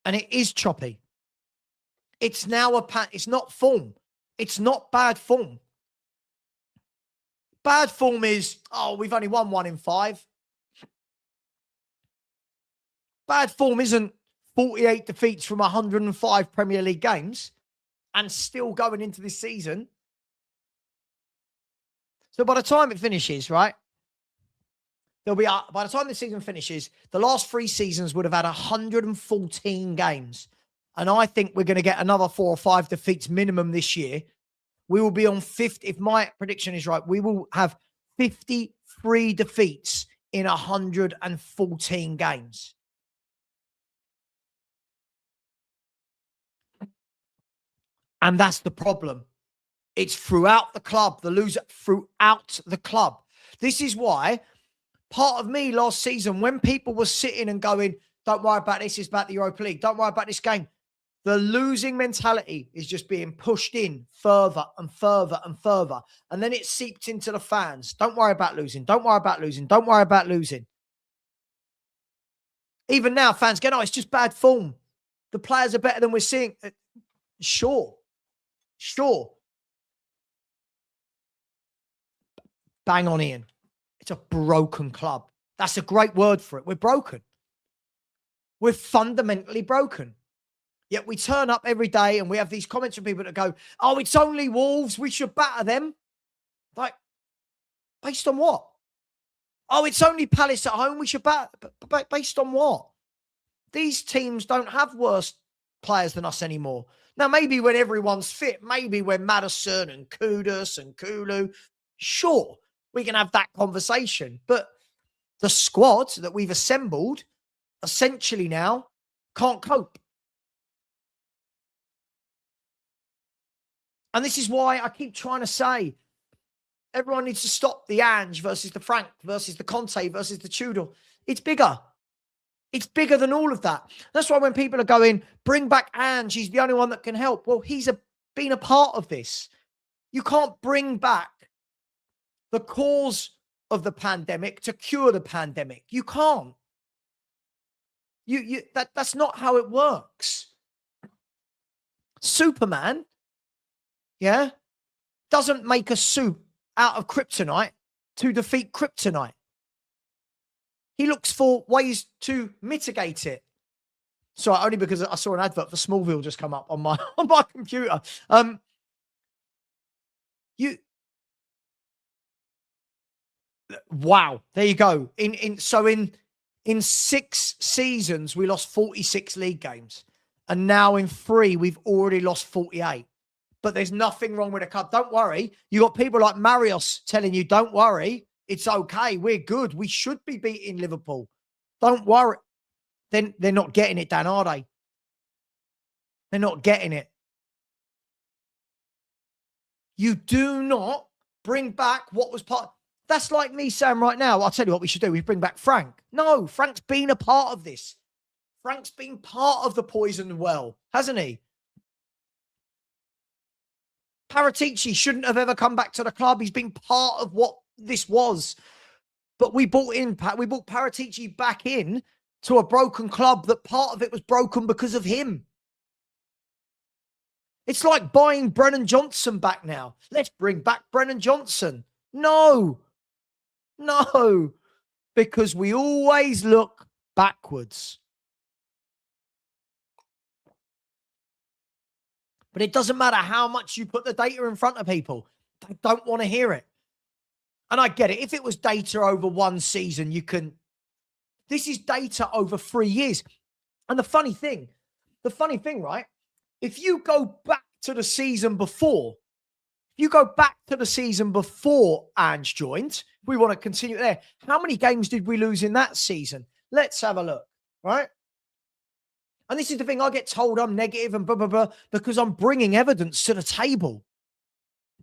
And it is choppy. It's now it's not form. It's not bad form. Bad form is, oh, we've only won 1 in 5. Bad form isn't 48 defeats from 105 Premier League games and still going into this season. So by the time it finishes, right, there'll be, by the time the season finishes, the last 3 seasons would have had 114 games. And I think we're going to get another 4 or 5 defeats minimum this year. We will be on 50. If my prediction is right, we will have 53 defeats in 114 games. And that's the problem. It's throughout the club, the loser throughout the club. This is why part of me last season, when people were sitting and going, don't worry about this, it's about the Europa League, don't worry about this game. The losing mentality is just being pushed in further and further and further. And then it seeped into the fans. Don't worry about losing. Don't worry about losing. Don't worry about losing. Even now, fans go, oh, it's just bad form. The players are better than we're seeing. Sure. Bang on, Ian. It's a broken club. That's a great word for it. We're broken. We're fundamentally broken. Yet we turn up every day and we have these comments from people that go, oh, it's only Wolves. We should batter them. Like, based on what? Oh, it's only Palace at home. We should batter. But based on what? These teams don't have worse players than us anymore. Now, maybe when everyone's fit, maybe when Maddison and Kudus and Kulu, sure, we can have that conversation. But the squad that we've assembled essentially now can't cope. And this is why I keep trying to say everyone needs to stop the Ange versus the Frank versus the Conte versus the Tudor. It's bigger. It's bigger than all of that. That's why when people are going, bring back Ange, he's the only one that can help. Well, he's been a part of this. You can't bring back the cause of the pandemic to cure the pandemic. You can't. That's not how it works. Superman, yeah, doesn't make a suit out of kryptonite to defeat kryptonite. He looks for ways to mitigate it. Sorry, only because I saw an advert for Smallville just come up on my computer. Wow, there you go. In 6 seasons, we lost 46 league games. And now in 3, we've already lost 48. But there's nothing wrong with the club. Don't worry. You got people like Marios telling you, don't worry. It's okay. We're good. We should be beating Liverpool. Don't worry. Then they're not getting it, Dan, are they? They're not getting it. You do not bring back what was part. That's like me saying right now, I'll tell you what we should do. We bring back Frank. No, Frank's been a part of this. Frank's been part of the poisoned well, hasn't he? Paratici shouldn't have ever come back to the club. He's been part of what this was. But we brought Paratici back in to a broken club that part of it was broken because of him. It's like buying Brennan Johnson back now. Let's bring back Brennan Johnson. No, because we always look backwards. But it doesn't matter how much you put the data in front of people. They don't want to hear it. And I get it. If it was data over 1 season, you can. This is data over 3 years. And the funny thing, right? If you go back to the season before, Ange joined, we want to continue there. How many games did we lose in that season? Let's have a look, right? And this is the thing, I get told I'm negative and blah, blah, blah, because I'm bringing evidence to the table.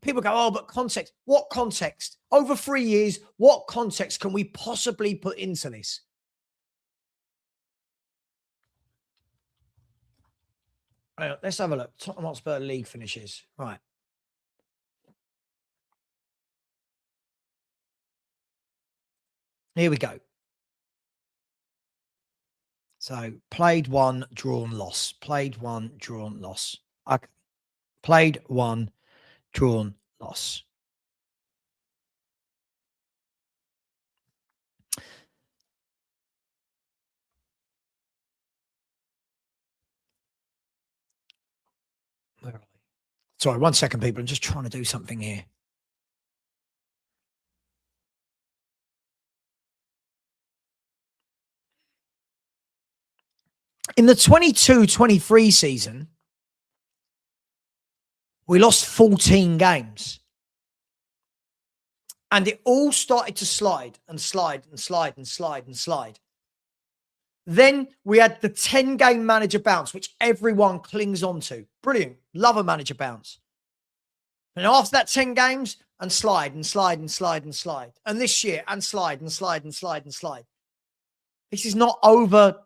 People go, oh, but context. What context? Over 3 years, what context can we possibly put into this? Right, let's have a look. Tottenham Hotspur league finishes. Right. Here we go. So, played 1, drawn, loss. Played 1, drawn, loss. Okay. Played 1, drawn, loss. Where are we? Sorry, 1 second, people. I'm just trying to do something here. In the 22-23 season, we lost 14 games. And it all started to slide and slide and slide and slide and slide. Then we had the 10-game manager bounce, which everyone clings on to. Brilliant. Love a manager bounce. And after that 10 games, and slide and slide and slide and slide. And this year, and slide and slide and slide and slide. This is not over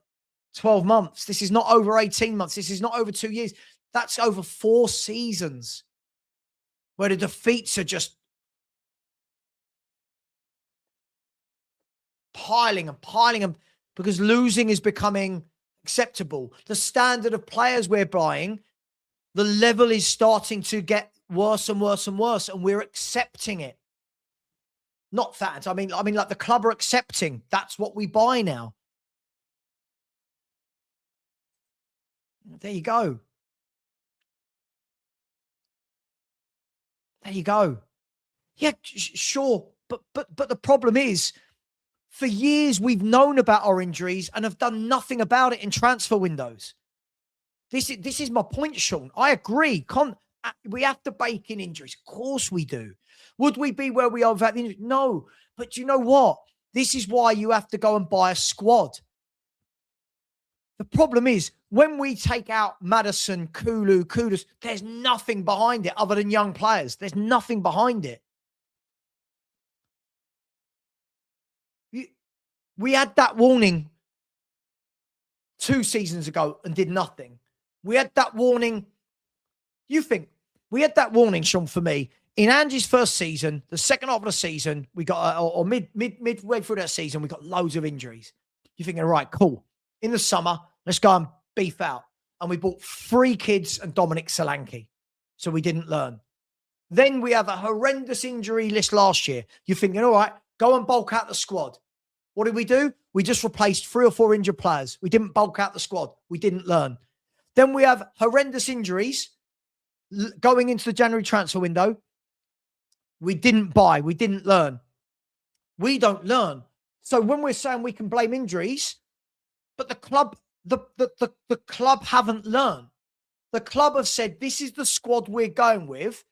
12 months. This is not over 18 months. This is not over 2 years. That's over 4 seasons where the defeats are just piling and piling them because losing is becoming acceptable. The standard of players we're buying, the level is starting to get worse and worse and worse, and we're accepting it. Not fans. I mean, like the club are accepting. That's what we buy now. There you go. There you go. Yeah, sure. But the problem is, for years we've known about our injuries and have done nothing about it in transfer windows. This is my point, Sean. I agree. We have to bake in injuries. Of course we do. Would we be where we are without the injuries? No. But you know what? This is why you have to go and buy a squad. The problem is, when we take out Maddison, Kulu, Kudus, there's nothing behind it other than young players. There's nothing behind it. We had that warning 2 seasons ago and did nothing. We had that warning. You think we had that warning, Sean, for me, in Ange's first season, the second half of the season, we got, or midway through that season, we got loads of injuries. You're thinking, right, cool. In the summer, let's go and beef out. And we bought 3 kids and Dominic Solanke. So we didn't learn. Then we have a horrendous injury list last year. You're thinking, all right, go and bulk out the squad. What did we do? We just replaced 3 or 4 injured players. We didn't bulk out the squad. We didn't learn. Then we have horrendous injuries going into the January transfer window. We didn't buy. We didn't learn. We don't learn. So when we're saying we can blame injuries, but the club, the club haven't learned. The club have said, this is the squad we're going with.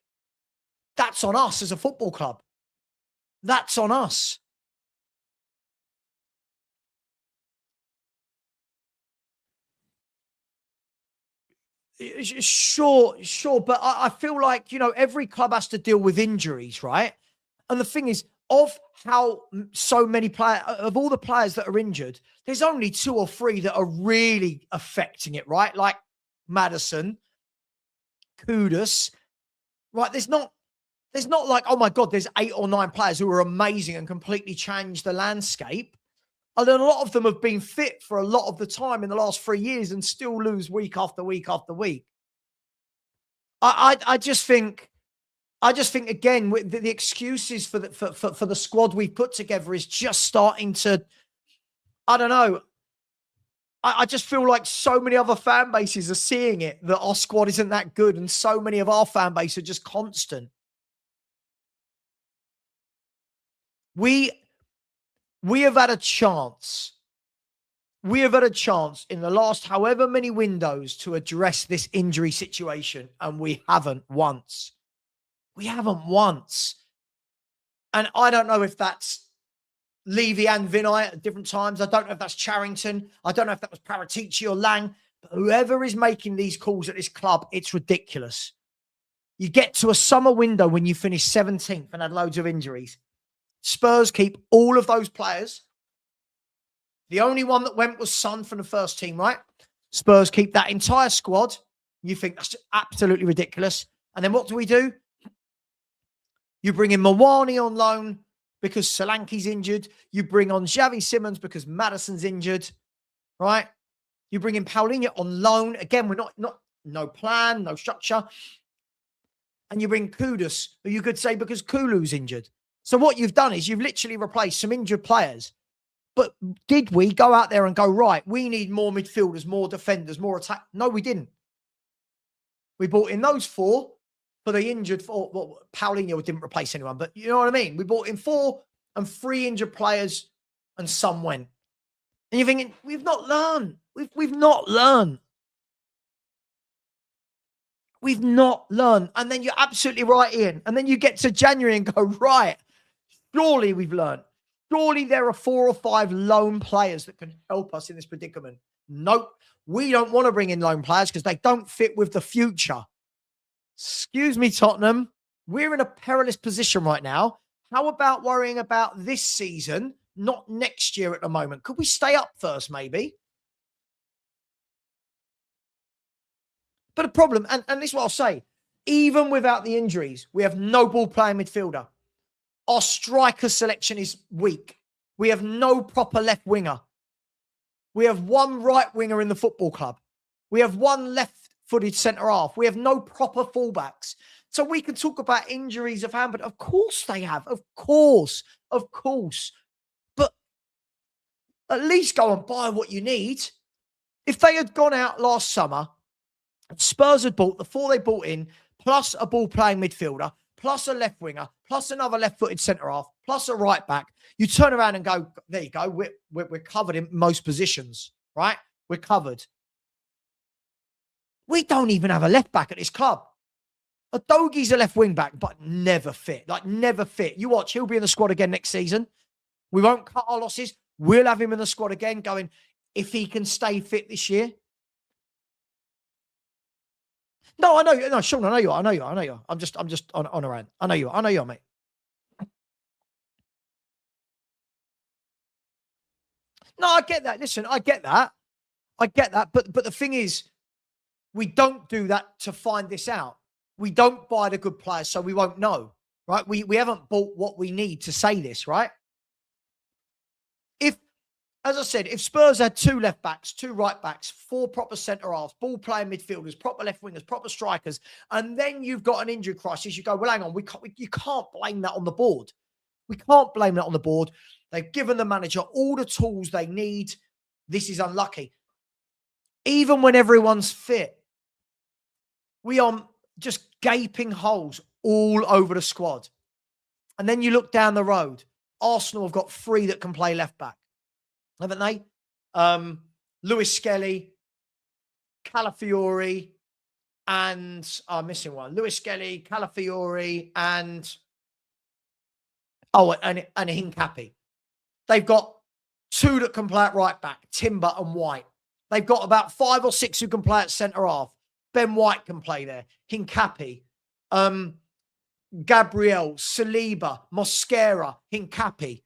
That's on us as a football club. That's on us. Sure. But I feel like, every club has to deal with injuries, right? And the thing is, of how so many players, of all the players that are injured, there's only 2 or 3 that are really affecting it, right? Like Maddison, Kudus, right? There's not like, oh my God, there's 8 or 9 players who are amazing and completely changed the landscape. And then a lot of them have been fit for a lot of the time in the last 3 years and still lose week after week after week. I just think again, the excuses for the squad we've put together is just starting to, I don't know. I just feel like so many other fan bases are seeing it, that our squad isn't that good, and so many of our fan base are just constant. We have had a chance. We have had a chance in the last however many windows to address this injury situation, and we haven't once. We haven't once. And I don't know if that's Levy and Vinay at different times. I don't know if that's Charrington. I don't know if that was Paratici or Lang. But whoever is making these calls at this club, it's ridiculous. You get to a summer window when you finish 17th and had loads of injuries. Spurs keep all of those players. The only one that went was Son from the first team, right? Spurs keep that entire squad. You think that's absolutely ridiculous. And then what do? You bring in Mawani on loan because Solanke's injured. You bring on Xavi Simons because Maddison's injured, right? You bring in Paulinho on loan. Again, we're not no plan, no structure. And you bring Kudus, who you could say because Kulu's injured. So what you've done is you've literally replaced some injured players. But did we go out there and go, right, we need more midfielders, more defenders, more attack? No, we didn't. We brought in those 4 for the injured. Well, Paulinho didn't replace anyone, but you know what I mean? We brought in 4 and 3 injured players and some went. And you're thinking, we've not learned. We've not learned. We've not learned. And then you're absolutely right, Ian. And then you get to January and go, right, surely we've learned. Surely there are 4 or 5 loan players that can help us in this predicament. Nope. We don't want to bring in loan players because they don't fit with the future. Excuse me, Tottenham. We're in a perilous position right now. How about worrying about this season, not next year at the moment? Could we stay up first, maybe? But the problem, and this is what I'll say, even without the injuries, we have no ball playing midfielder. Our striker selection is weak. We have no proper left winger. We have one right winger in the football club. We have one left-footed centre-half. We have no proper fullbacks. So we can talk about injuries of hand, but of course they have. Of course. But at least go and buy what you need. If they had gone out last summer, Spurs had bought the 4 they bought in, plus a ball-playing midfielder, plus a left winger, plus another left-footed centre-half, plus a right-back. You turn around and go, there you go, we're covered in most positions, right? We're covered. We don't even have a left-back at this club. Adogie's a left wing-back, but never fit. Like, never fit. You watch, he'll be in the squad again next season. We won't cut our losses. We'll have him in the squad again going, if he can stay fit this year. No, I know you. No, Sean, I know you. I'm just on a rant. I know you are, mate. No, I get that. Listen, I get that. But the thing is, we don't do that to find this out. We don't buy the good players, so we won't know, right? We haven't bought what we need to say this, right? As I said, if Spurs had 2 left backs, 2 right backs, 4 proper centre halves, ball playing midfielders, proper left wingers, proper strikers, and then you've got an injury crisis, you go, well, hang on, you can't blame that on the board. We can't blame that on the board. They've given the manager all the tools they need. This is unlucky. Even when everyone's fit, we are just gaping holes all over the squad. And then you look down the road. Arsenal have got 3 that can play left back, haven't they? Lewis Skelly, Calafiori, and I'm missing one. Lewis Skelly, Calafiori, and Hincapi. They've got 2 that can play at right back, Timber and White. They've got about 5 or 6 who can play at centre half. Ben White can play there. Hincapi, Gabriel, Saliba, Mosquera, Hincapi.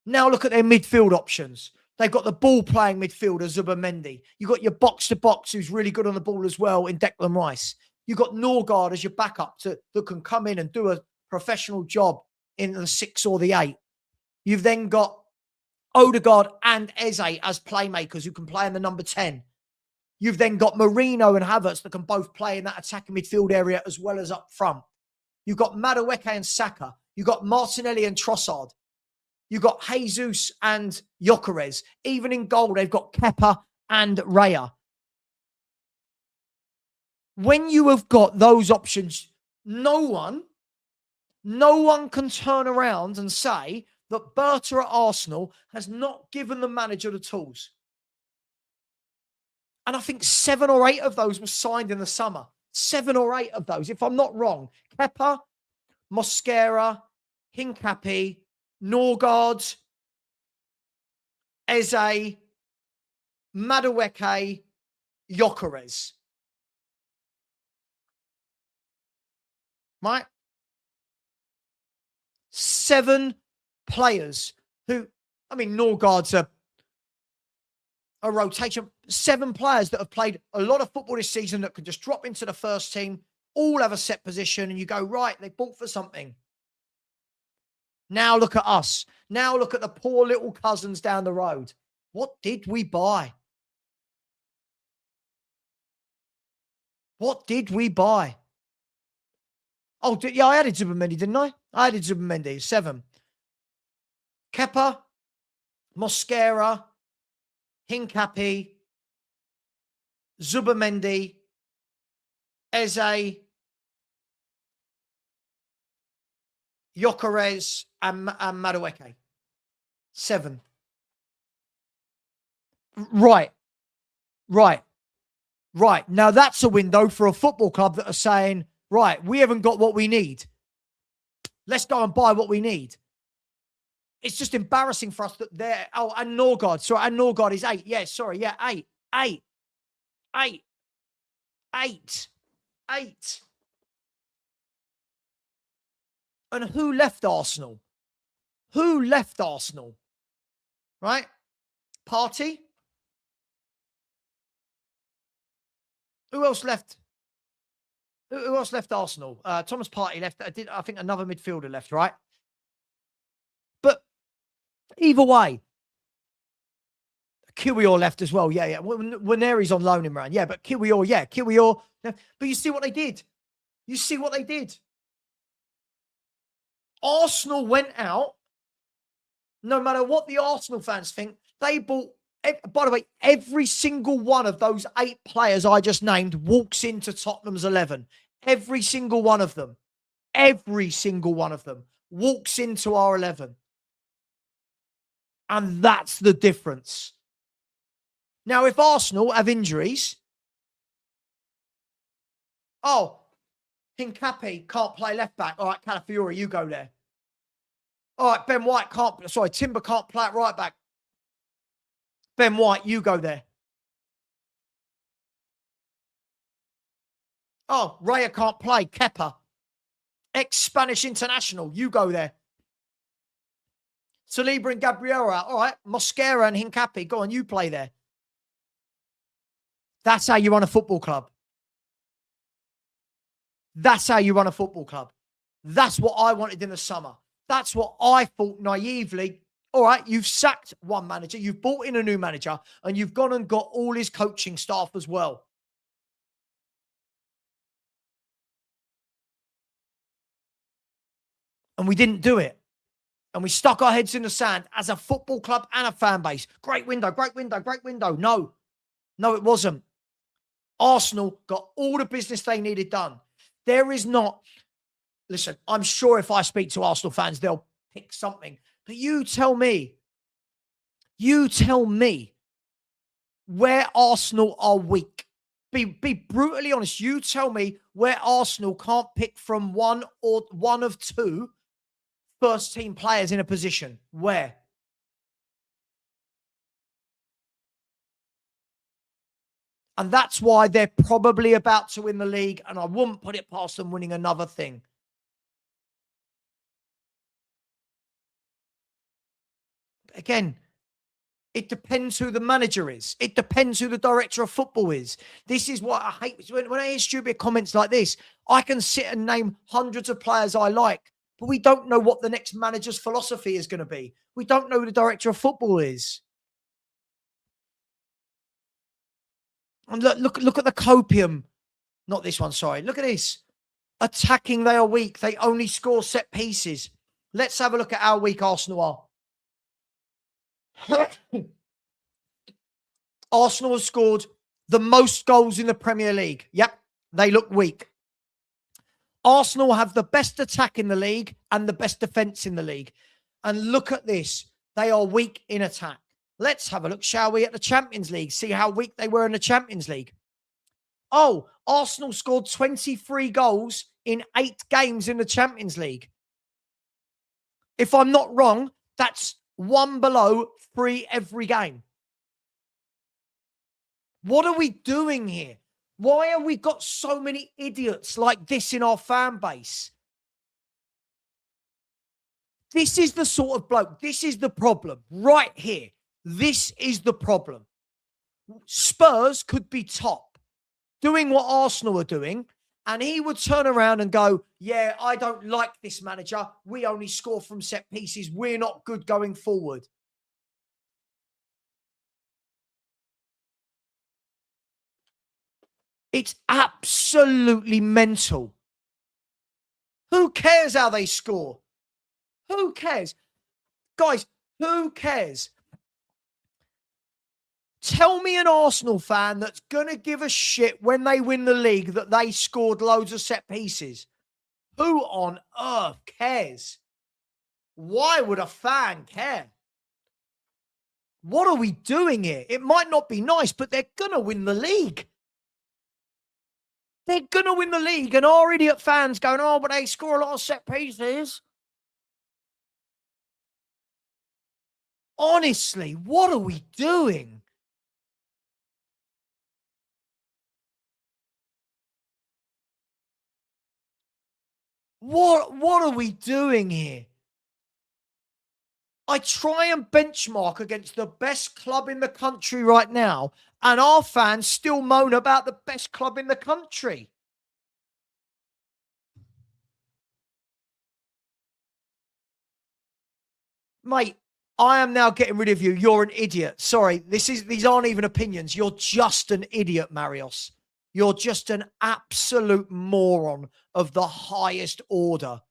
Now look at their midfield options. They've got the ball-playing midfielder, Zubimendi. You've got your box-to-box, who's really good on the ball as well, in Declan Rice. You've got Norgard as your backup that can come in and do a professional job in the 6 or the 8. You've then got Odegaard and Eze as playmakers who can play in the number 10. You've then got Marino and Havertz that can both play in that attacking midfield area as well as up front. You've got Madueke and Saka. You've got Martinelli and Trossard. You've got Jesus and Gyökeres. Even in goal, they've got Kepa and Raya. When you have got those options, no one can turn around and say that Berta at Arsenal has not given the manager the tools. And I think 7 or 8 of those were signed in the summer. 7 or 8 of those, if I'm not wrong. Kepa, Mosquera, Hincapi, Norgard, Eze, Madueke, Gyökeres. Right? 7 players who, I mean, Norgard's a rotation. 7 players that have played a lot of football this season that could just drop into the first team, all have a set position, and you go, right, they bought for something. Now look at us. Now look at the poor little cousins down the road. What did we buy? What did we buy? Oh, yeah, I added Zubimendi, didn't I? I added Zubimendi, 7. Kepa, Mosquera, Hincapi, Zubimendi, Eze, Gyökeres, and Madueke. 7. Right. Now that's a window for a football club that are saying, right, we haven't got what we need. Let's go and buy what we need. It's just embarrassing for us that they're, oh, and Norgard. Sorry, and Norgard is 8. Yeah, sorry. Yeah, 8. 8. 8. 8. 8. And who left Arsenal? Who left Arsenal? Right? Partey? Who else left? Who else left Arsenal? Thomas Partey left. I think another midfielder left, right? But either way, Kiwior left as well. Yeah. Waneri's on loan in Moran. Yeah, but Kiwior, yeah. Kiwior. But you see what they did? You see what they did? Arsenal went out. No matter what the Arsenal fans think, they bought. By the way, every single one of those 8 players I just named walks into Tottenham's 11. Every single one of them. Every single one of them walks into our 11. And that's the difference. Now, if Arsenal have injuries, oh, Hincapi can't play left back. All right, Calafiori, you go there. All right, Timber can't play at right back. Ben White, you go there. Oh, Raya can't play. Kepa, ex-Spanish international, you go there. Saliba and Gabriela, all right. Mosquera and Hincapi, go on, you play there. That's how you run a football club. That's how you run a football club. That's what I wanted in the summer. That's what I thought naively. All right, you've sacked one manager, you've brought in a new manager, and you've gone and got all his coaching staff as well. And we didn't do it. And we stuck our heads in the sand as a football club and a fan base. Great window, great window, great window. No, it wasn't. Arsenal got all the business they needed done. There is not, listen, I'm sure if I speak to Arsenal fans, they'll pick something. But you tell me where Arsenal are weak. Be brutally honest. You tell me where Arsenal can't pick from one of 2 first team players in a position. Where? And that's why they're probably about to win the league. And I wouldn't put it past them winning another thing. Again, it depends who the manager is. It depends who the director of football is. This is what I hate. When I hear stupid comments like this, I can sit and name hundreds of players I like, but we don't know what the next manager's philosophy is going to be. We don't know who the director of football is. And look at the copium. Not this one, sorry. Look at this. Attacking, they are weak. They only score set pieces. Let's have a look at how weak Arsenal are. Arsenal have scored the most goals in the Premier League. Yep, they look weak. Arsenal have the best attack in the league and the best defence in the league. And look at this. They are weak in attack. Let's have a look, shall we, at the Champions League. See how weak they were in the Champions League. Oh, Arsenal scored 23 goals in 8 games in the Champions League. If I'm not wrong, that's 1 below 3 every game. What are we doing here? Why have we got so many idiots like this in our fan base? This is the sort of bloke. This is the problem right here. This is the problem. Spurs could be top, doing what Arsenal are doing, and he would turn around and go, yeah, I don't like this manager. We only score from set pieces. We're not good going forward. It's absolutely mental. Who cares how they score? Who cares? Guys, who cares? Tell me an Arsenal fan that's going to give a shit when they win the league that they scored loads of set pieces. Who on earth cares? Why would a fan care? What are we doing here? It might not be nice, but they're going to win the league. They're going to win the league, and our idiot fans going, oh, but they score a lot of set pieces. Honestly, what are we doing? What are we doing here? I try and benchmark against the best club in the country right now, and our fans still moan about the best club in the country. Mate, I am now getting rid of you. You're an idiot. Sorry, these aren't even opinions. You're just an idiot, Marios. You're just an absolute moron of the highest order.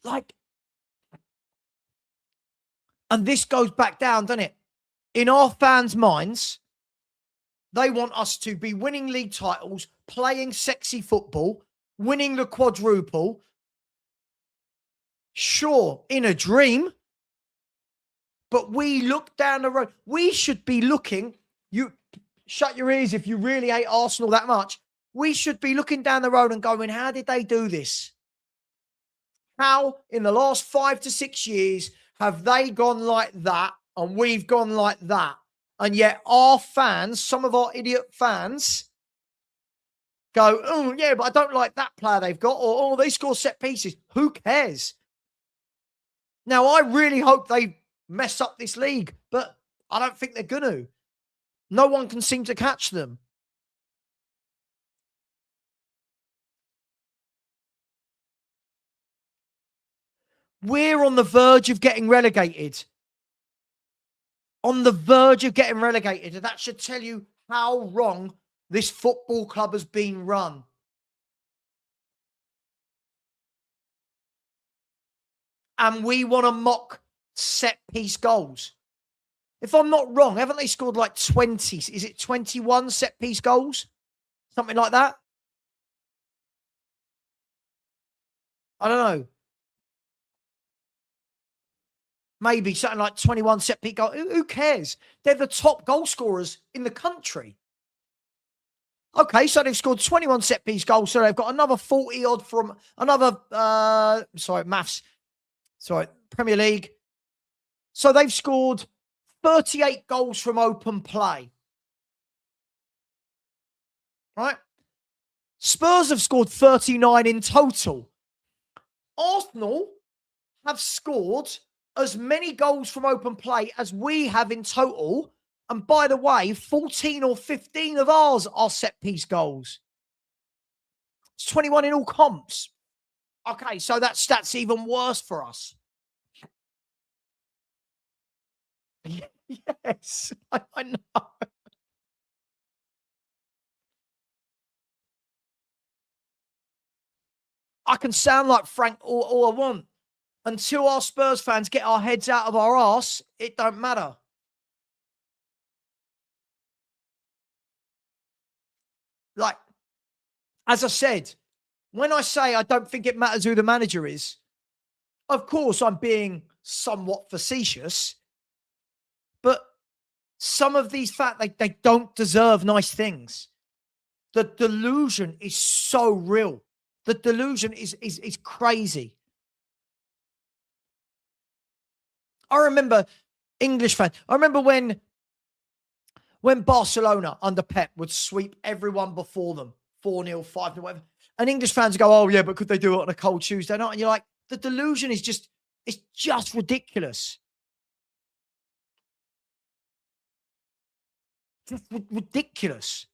Like, and this goes back down, doesn't it? In our fans' minds, they want us to be winning league titles, playing sexy football, winning the quadruple. Sure, in a dream. But we look down the road. We should be looking. You shut your ears if you really hate Arsenal that much. We should be looking down the road and going, how did they do this? How, in the last 5 to 6 years, have they gone like that and we've gone like that? And yet our fans, some of our idiot fans, go, oh, yeah, but I don't like that player they've got. Or, oh, they score set pieces. Who cares? Now, I really hope they mess up this league, but I don't think they're going to. No one can seem to catch them. We're on the verge of getting relegated. On the verge of getting relegated. And that should tell you how wrong this football club has been run. And we want to mock set piece goals. If I'm not wrong, haven't they scored like 20? Is it 21 set piece goals? Something like that? I don't know. Maybe something like 21 set piece goals. Who cares? They're the top goal scorers in the country. Okay, so they've scored 21 set piece goals. So they've got another 40 odd from another, maths. Sorry, Premier League. So they've scored 38 goals from open play. Right? Spurs have scored 39 in total. Arsenal have scored as many goals from open play as we have in total. And by the way, 14 or 15 of ours are set piece goals. It's 21 in all comps. Okay, so that's even worse for us. Yes, I know. I can sound like Frank all I want. Until our Spurs fans get our heads out of our arse, it don't matter. Like, as I said, when I say I don't think it matters who the manager is, of course I'm being somewhat facetious, but some of these they don't deserve nice things. The delusion is so real. The delusion is crazy. I remember English fans. I remember when Barcelona under Pep would sweep everyone before them, 4-0, 5-0, whatever. And English fans go, oh, yeah, but could they do it on a cold Tuesday night? And you're like, the delusion is it's just ridiculous. Just ridiculous.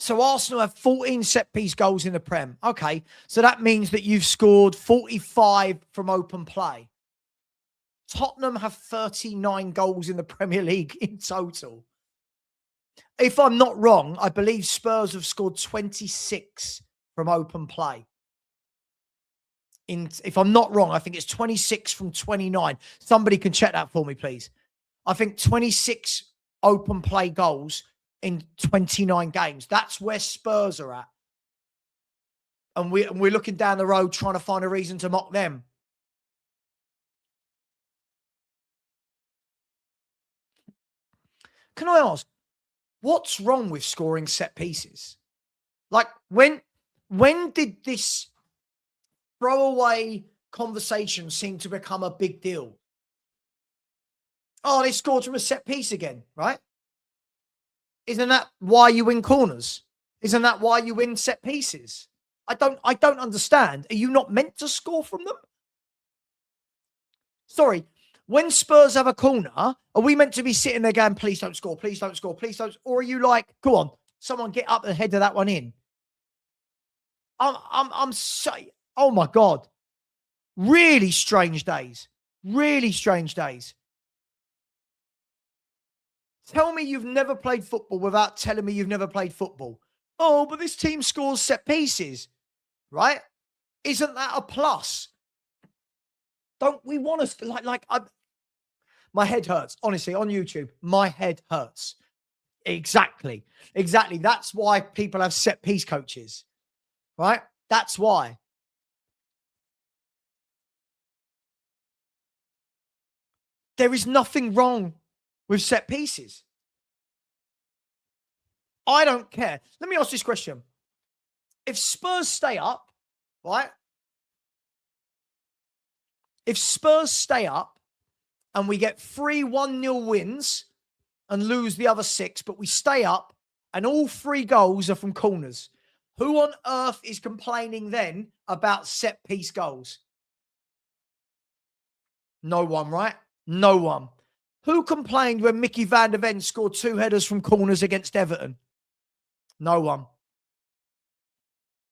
So Arsenal have 14 set-piece goals in the Prem. Okay, so that means that you've scored 45 from open play. Tottenham have 39 goals in the Premier League in total. If I'm not wrong, I believe Spurs have scored 26 from open play. If I'm not wrong, I think it's 26 from 29. Somebody can check that for me, please. I think 26 open play goals in 29 games. That's where Spurs are at. And we're looking down the road trying to find a reason to mock them. can I ask, what's wrong with scoring set pieces? Like, when did this throwaway conversation seem to become a big deal? Oh, they scored from a set piece again, right? Isn't that why you win corners? Isn't that why you win set pieces? I don't understand. Are you not meant to score from them? Sorry, when Spurs have a corner, are we meant to be sitting there going, please don't score, please don't score, please don't? Or are you like, go on, someone get up and header that one in? I'm so, oh my God. Really strange days. Really strange days. Tell me you've never played football without telling me you've never played football. Oh, but this team scores set pieces, right? Isn't that a plus? Don't we want to, my head hurts, honestly, on YouTube. My head hurts. Exactly. That's why people have set piece coaches, right? That's why. There is nothing wrong with set pieces. I don't care. Let me ask this question. If Spurs stay up, right? If Spurs stay up and we get 3 1-0 wins and lose the other 6, but we stay up and all 3 goals are from corners, who on earth is complaining then about set piece goals? No one, right? No one. Who complained when Mickey van der Ven scored 2 headers from corners against Everton? No one.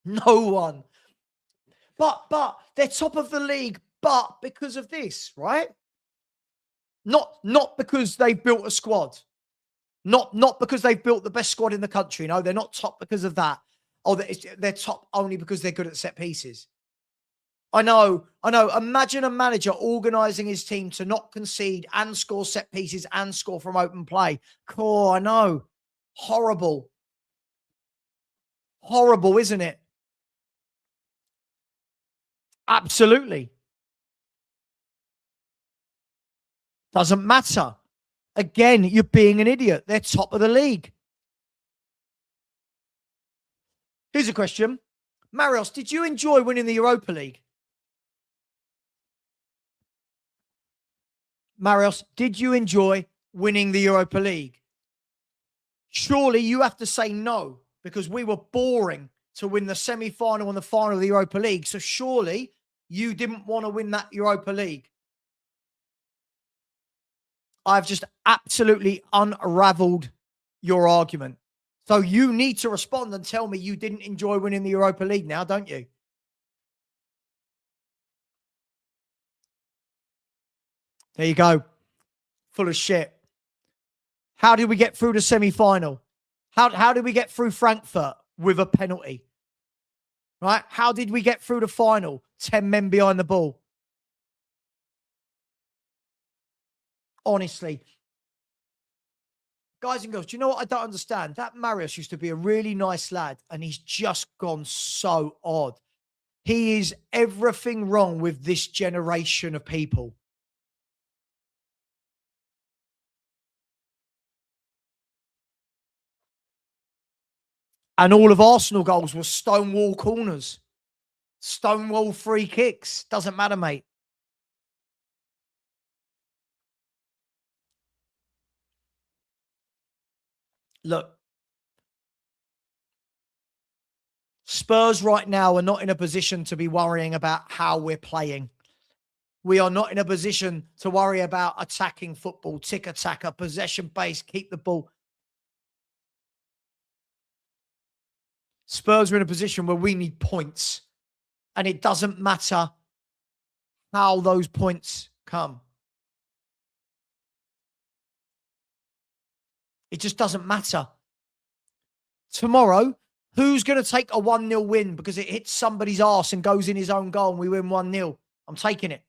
No one. But they're top of the league, but because of this, right? Not because they've built a squad. Not because they've built the best squad in the country. No, they're not top because of that. Oh, they're top only because they're good at set pieces. I know. Imagine a manager organising his team to not concede and score set pieces and score from open play. Cool, I know. Horrible. Horrible, isn't it? Absolutely. Doesn't matter. Again, you're being an idiot. They're top of the league. Here's a question. Marios, did you enjoy winning the Europa League? Marios, did you enjoy winning the Europa League? Surely you have to say no, because we were boring to win the semi-final and the final of the Europa League. So surely you didn't want to win that Europa League. I've just absolutely unraveled your argument. So you need to respond and tell me you didn't enjoy winning the Europa League now, don't you? There you go. Full of shit. How did we get through the semi-final? How did we get through Frankfurt with a penalty? Right? How did we get through the final? 10 men behind the ball. Honestly. Guys and girls, do you know what I don't understand? That Marius used to be a really nice lad, and he's just gone so odd. He is everything wrong with this generation of people. And all of Arsenal goals were stonewall corners. Stonewall free kicks. Doesn't matter, mate. Look, Spurs right now are not in a position to be worrying about how we're playing. We are not in a position to worry about attacking football, tick-attacker, possession-based, keep the ball. Spurs are in a position where we need points. And it doesn't matter how those points come. It just doesn't matter. Tomorrow, who's going to take a 1-0 win because it hits somebody's arse and goes in his own goal and we win 1-0? I'm taking it.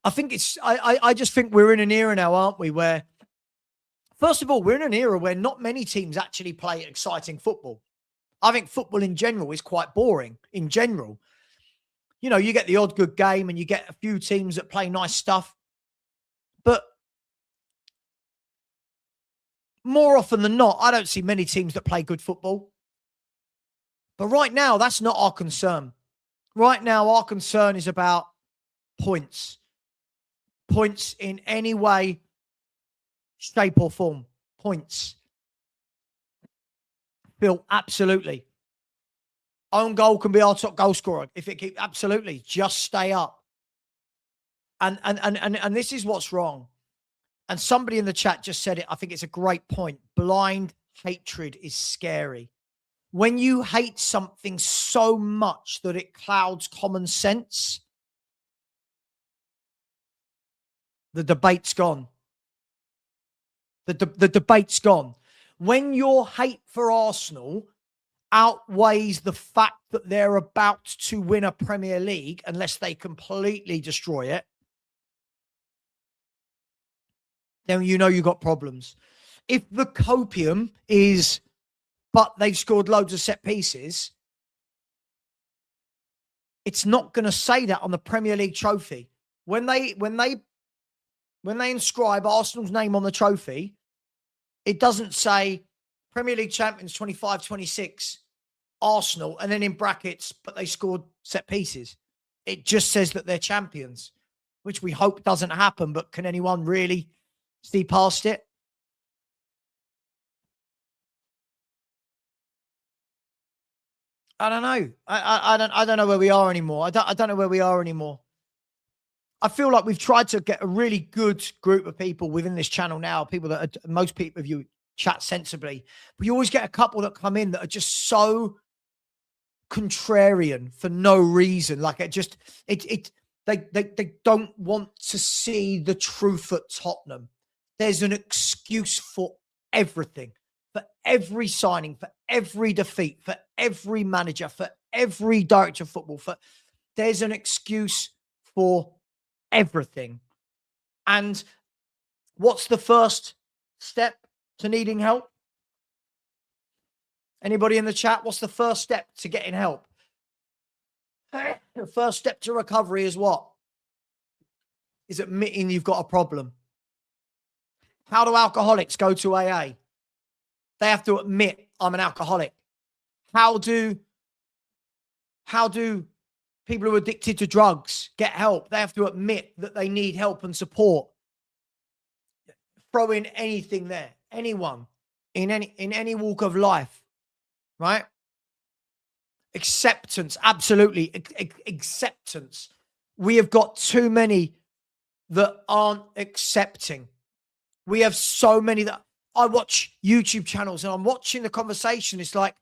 I think I just think we're in an era now, aren't we, where, first of all, we're in an era where not many teams actually play exciting football. I think football in general is quite boring in general. You know, you get the odd good game and you get a few teams that play nice stuff. But more often than not, I don't see many teams that play good football. But right now, that's not our concern. Right now, our concern is about points. Points in any way, shape or form. Points. Phil, absolutely. Own goal can be our top goal scorer. If it keeps, absolutely, just stay up. And this is what's wrong. And somebody in the chat just said it. I think it's a great point. Blind hatred is scary. When you hate something so much that it clouds common sense, the debate's gone. The debate's gone. When your hate for Arsenal outweighs the fact that they're about to win a Premier League, unless they completely destroy it, then you know you've got problems. If the copium is, but they've scored loads of set pieces, it's not going to say that on the Premier League trophy. When they inscribe Arsenal's name on the trophy, it doesn't say Premier League champions 25-26 Arsenal, and then in brackets, but they scored set pieces. It just says that they're champions, which we hope doesn't happen, but can anyone really see past it? I don't know. I don't know where we are anymore. I don't know where we are anymore. I feel like we've tried to get a really good group of people within this channel now. People that are, most people of you chat sensibly, but you always get a couple that come in that are just so contrarian for no reason. Like they don't want to see the truth at Tottenham. There's an excuse for everything, for every signing, for every defeat, for every manager, for every director of football. There's an excuse for everything. And what's the first step to needing help? Anybody in the chat? What's the first step to getting help? The first step to recovery is what? Is admitting you've got a problem. How do alcoholics go to AA? They have to admit, I'm an alcoholic. How do people who are addicted to drugs get help? They have to admit that they need help and support. Throw in anything there. Anyone in any walk of life, right? Acceptance, absolutely. Acceptance. We have got too many that aren't accepting. We have so many that I watch YouTube channels and I'm watching the conversation. It's like,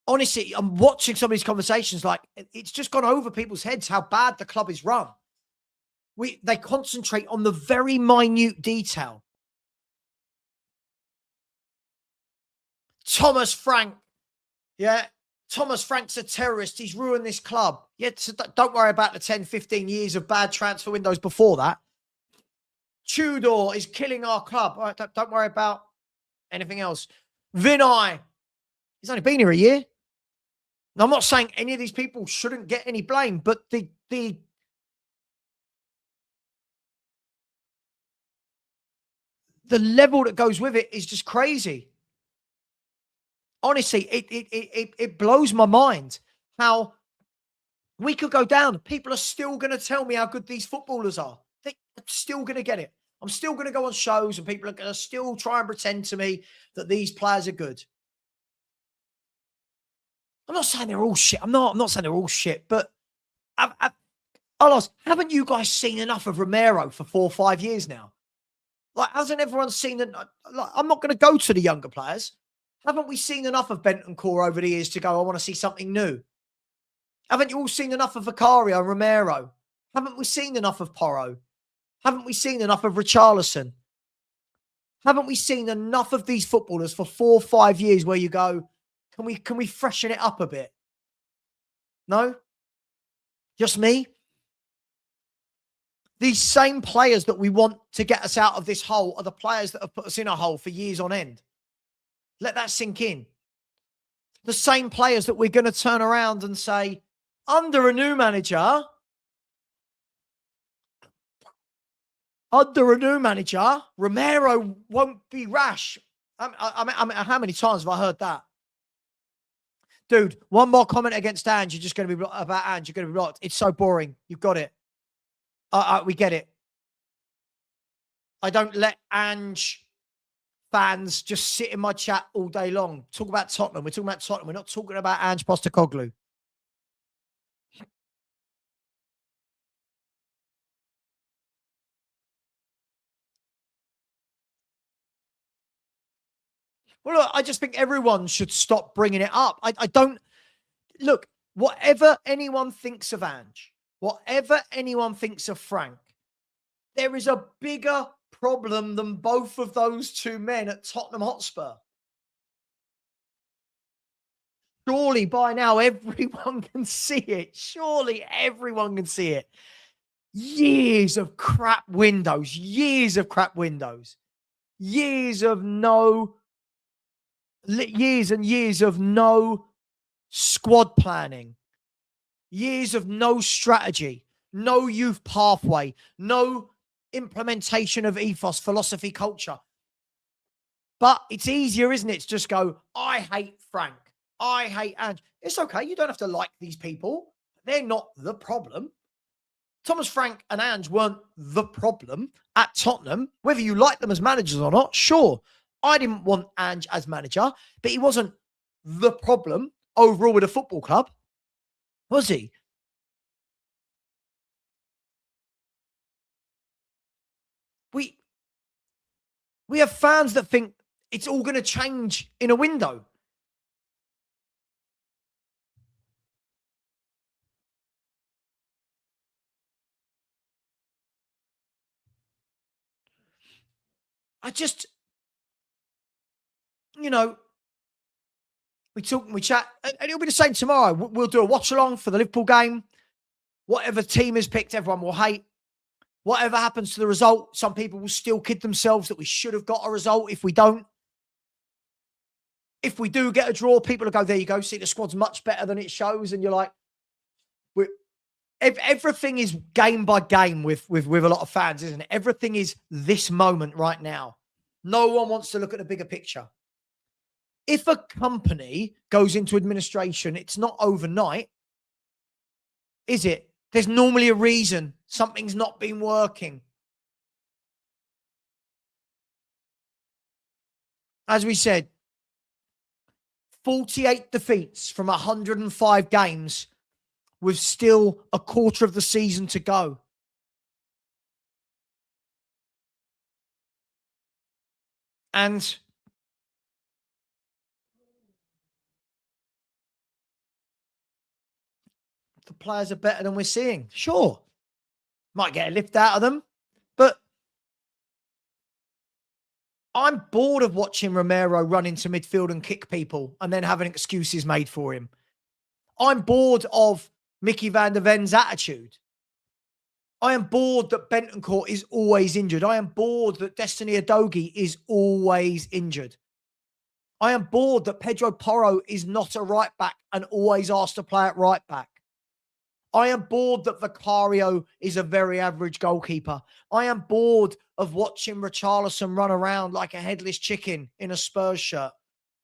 honestly, I'm watching some of these conversations like it's just gone over people's heads how bad the club is run. They concentrate on the very minute detail. Thomas Frank. Yeah. Thomas Frank's a terrorist. He's ruined this club. Yeah. So don't worry about the 10, 15 years of bad transfer windows before that. Tudor is killing our club. All right, don't worry about anything else. Vinay, he's only been here a year. Now, I'm not saying any of these people shouldn't get any blame, but the level that goes with it is just crazy. Honestly, it blows my mind how we could go down. People are still going to tell me how good these footballers are. They're still going to get it. I'm still going to go on shows and people are going to still try and pretend to me that these players are good. I'm not saying they're all shit. I'm not saying they're all shit, but haven't you guys seen enough of Romero for 4 or 5 years now? Like, hasn't everyone seen that? Like, I'm not going to go to the younger players. Haven't we seen enough of Bentancur over the years to go, I want to see something new? Haven't you all seen enough of Vicario and Romero? Haven't we seen enough of Porro? Haven't we seen enough of Richarlison? Haven't we seen enough of these footballers for 4 or 5 years where you go, can we freshen it up a bit? No? Just me? These same players that we want to get us out of this hole are the players that have put us in a hole for years on end. Let that sink in. The same players that we're going to turn around and say, under a new manager, Romero won't be rash. I mean, how many times have I heard that? Dude, one more comment against Ange, you're just going to be about Ange, you're going to be blocked. It's so boring. You've got it. We get it. I don't let Ange fans just sit in my chat all day long. Talk about Tottenham. We're talking about Tottenham. We're not talking about Ange Postecoglou. Well, look, I just think everyone should stop bringing it up. I don't... Look, whatever anyone thinks of Ange, whatever anyone thinks of Frank, there is a bigger problem than both of those two men at Tottenham Hotspur. Surely by now everyone can see it. Surely everyone can see it. Years of crap windows. Years of crap windows. Years and years of no squad planning. Years of no strategy. No youth pathway. No implementation of ethos, philosophy, culture. But it's easier, isn't it, to just go, I hate Frank. I hate Ange. It's okay. You don't have to like these people. They're not the problem. Thomas Frank and Ange weren't the problem at Tottenham. Whether you like them as managers or not, sure. I didn't want Ange as manager, but he wasn't the problem overall with a football club, was he? We have fans that think it's all going to change in a window. I just, we talk and we chat, and it'll be the same tomorrow. We'll do a watch along for the Liverpool game. Whatever team is picked, everyone will hate. Whatever happens to the result, some people will still kid themselves that we should have got a result if we don't. If we do get a draw, people will go, there you go. See, the squad's much better than it shows. And you're like, everything is game by game with a lot of fans, isn't it? Everything is this moment right now. No one wants to look at the bigger picture. If a company goes into administration, it's not overnight, is it? There's normally a reason. Something's not been working. As we said, 48 defeats from 105 games with still a quarter of the season to go. And the players are better than we're seeing. Sure. Might get a lift out of them. But I'm bored of watching Romero run into midfield and kick people and then having excuses made for him. I'm bored of Mickey van der Ven's attitude. I am bored that Bentancur is always injured. I am bored that Destiny Udogie is always injured. I am bored that Pedro Porro is not a right back and always asked to play at right back. I am bored that Vicario is a very average goalkeeper. I am bored of watching Richarlison run around like a headless chicken in a Spurs shirt.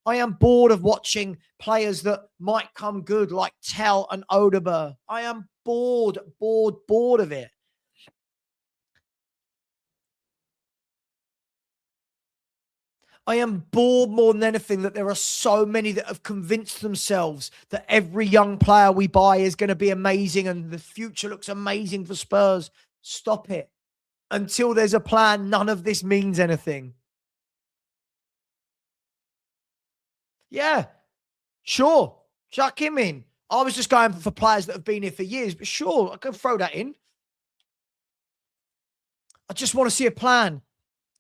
I am bored of watching players that might come good like Tell and Odeberg. I am bored of it. I am bored more than anything that there are so many that have convinced themselves that every young player we buy is going to be amazing and the future looks amazing for Spurs. Stop it. Until there's a plan, none of this means anything. Yeah, sure. Chuck him in. I was just going for players that have been here for years, but sure, I can throw that in. I just want to see a plan.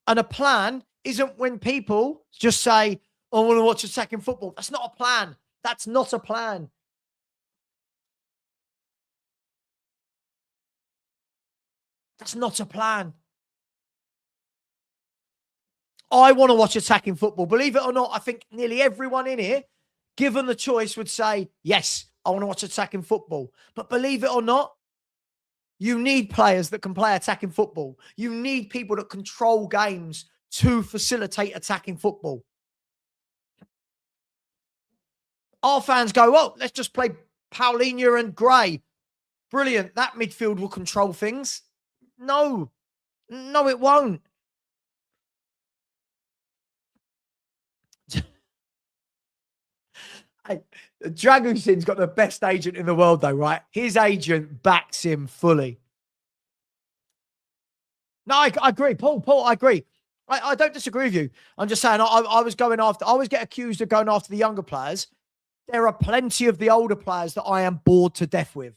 And a plan isn't when people just say, oh, I want to watch attacking football. That's not a plan. That's not a plan. That's not a plan. I want to watch attacking football. Believe it or not, I think nearly everyone in here given the choice, would say, yes, I want to watch attacking football. But believe it or not, you need players that can play attacking football. You need people that control games to facilitate attacking football. Our fans go, well, let's just play Paulinho and Gray. Brilliant. That midfield will control things. No, it won't. Hey, Dragusin's got the best agent in the world, though, right? His agent backs him fully. No, I agree. Paul, I agree. I don't disagree with you. I'm just saying I always get accused of going after the younger players. There are plenty of the older players that I am bored to death with.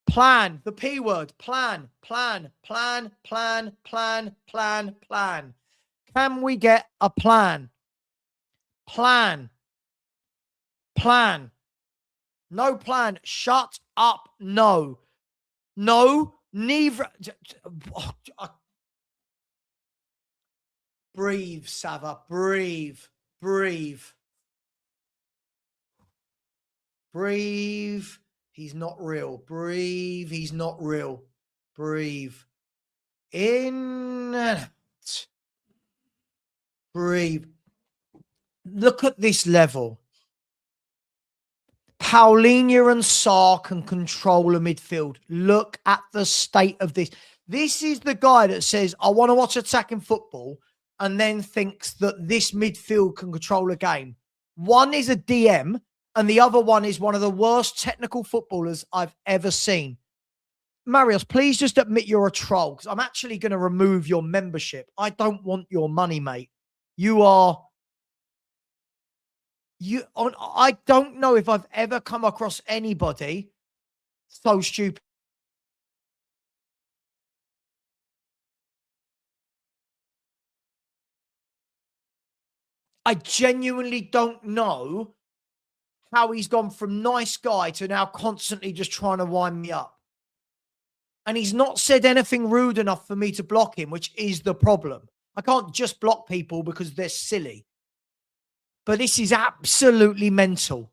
Plan, the P word, plan. Can we get a plan? Plan. No plan. Shut up. No, neither. Breathe, Sava. Breathe. He's not real. Breathe. He's not real. Breathe. In and out. Breathe. Look at this level. Paulinho and Sarr can control a midfield. Look at the state of this. This is the guy that says, I want to watch attacking football, and then thinks that this midfield can control a game. One is a DM, and the other one is one of the worst technical footballers I've ever seen. Marius, please just admit you're a troll, because I'm actually going to remove your membership. I don't want your money, mate. I don't know if I've ever come across anybody so stupid. I genuinely don't know how he's gone from nice guy to now constantly just trying to wind me up. And he's not said anything rude enough for me to block him, which is the problem. I can't just block people because they're silly. But this is absolutely mental.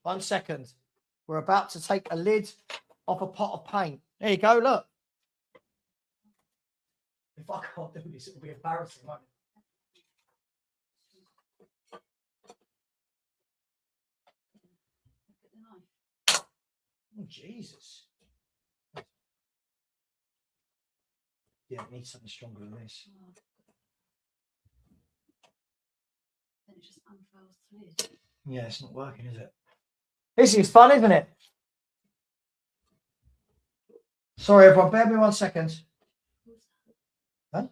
One second. We're about to take a lid off a pot of paint. There you go, look. If I can't do this, it'll be embarrassing, won't it? Oh, Jesus. Yeah, it needs something stronger than this. Then it just unfurls the lid. Yeah, it's not working, is it? This is fun, isn't it? Sorry, everyone. Bear with me 1 second. Huh?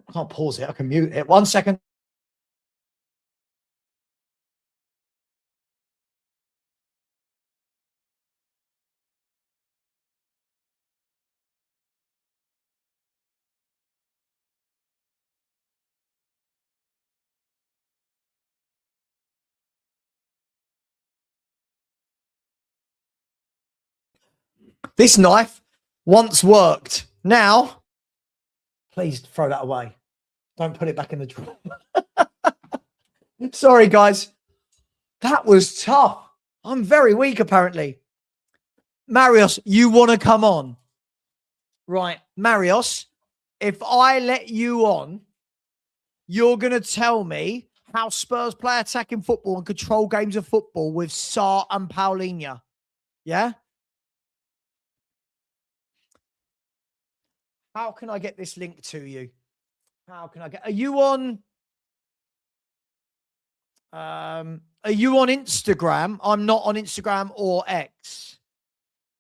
I can't pause it. I can mute it. 1 second. This knife once worked. Now, please throw that away. Don't put it back in the drawer. Sorry, guys. That was tough. I'm very weak, apparently. Marius, you want to come on? Right. Marius, if I let you on, you're going to tell me how Spurs play attacking football and control games of football with Sarr and Paulinho. Yeah? How can I get this link to you? How can I get... Are you on Instagram? I'm not on Instagram or X.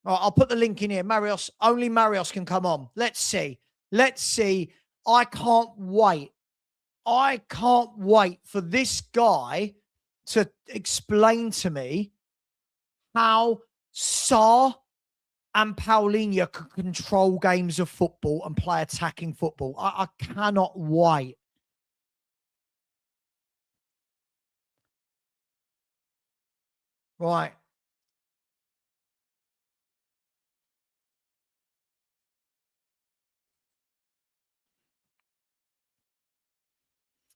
All right, I'll put the link in here. Marius, only Marius can come on. Let's see. I can't wait. For this guy to explain to me how Sarr and Paulinho can control games of football and play attacking football. I cannot wait. Right.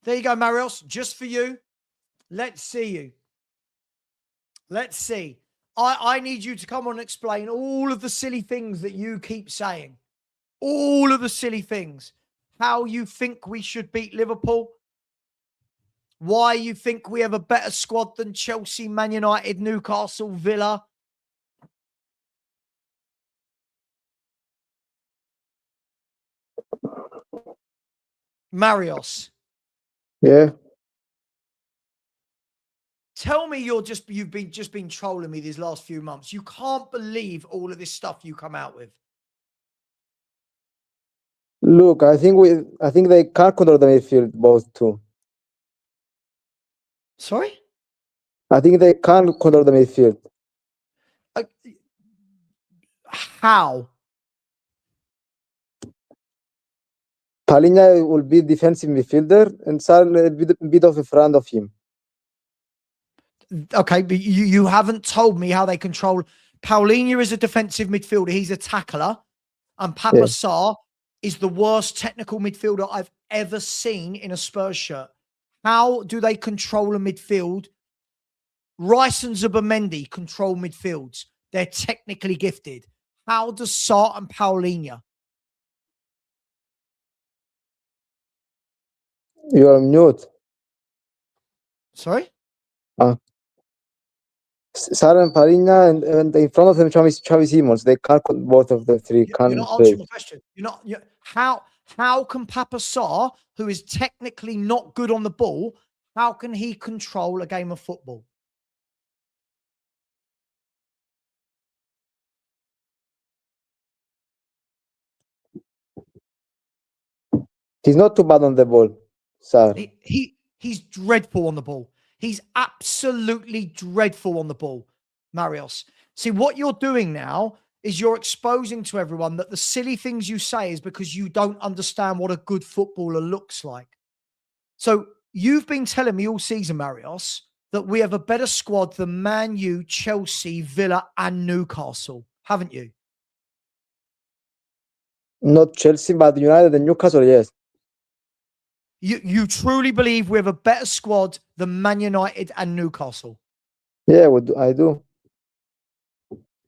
There you go, Marios. Just for you. Let's see you. Let's see. I need you to come on and explain all of the silly things that you keep saying. All of the silly things. How you think we should beat Liverpool. Why you think we have a better squad than Chelsea, Man United, Newcastle, Villa. Marios. Yeah. Tell me you've been trolling me these last few months. You can't believe all of this stuff you come out with. Look, I think they can't control the midfield both too. Sorry? I think they can't control the midfield. How? Palhinha will be defensive midfielder and Sar a bit of a front of him. Okay, but you haven't told me how they control. Palhinha is a defensive midfielder. He's a tackler. And Papa Sarr is the worst technical midfielder I've ever seen in a Spurs shirt. How do they control a midfield? Rice and Zubimendi control midfields. They're technically gifted. How does Sarr and Palhinha? You're on mute. Sorry? Sarr and Palhinha and in front of them Xavi Simons. They can't both of the three. You're not answering the question. How can Papa Sarr, who is technically not good on the ball, how can he control a game of football? He's not too bad on the ball, Sarr. He's dreadful on the ball. He's absolutely dreadful on the ball, Marios. See, what you're doing now is you're exposing to everyone that the silly things you say is because you don't understand what a good footballer looks like. So you've been telling me all season, Marios, that we have a better squad than Man U, Chelsea, Villa, and Newcastle, haven't you? Not Chelsea, but United and Newcastle, yes. You truly believe we have a better squad than Man United and Newcastle? Yeah, I do.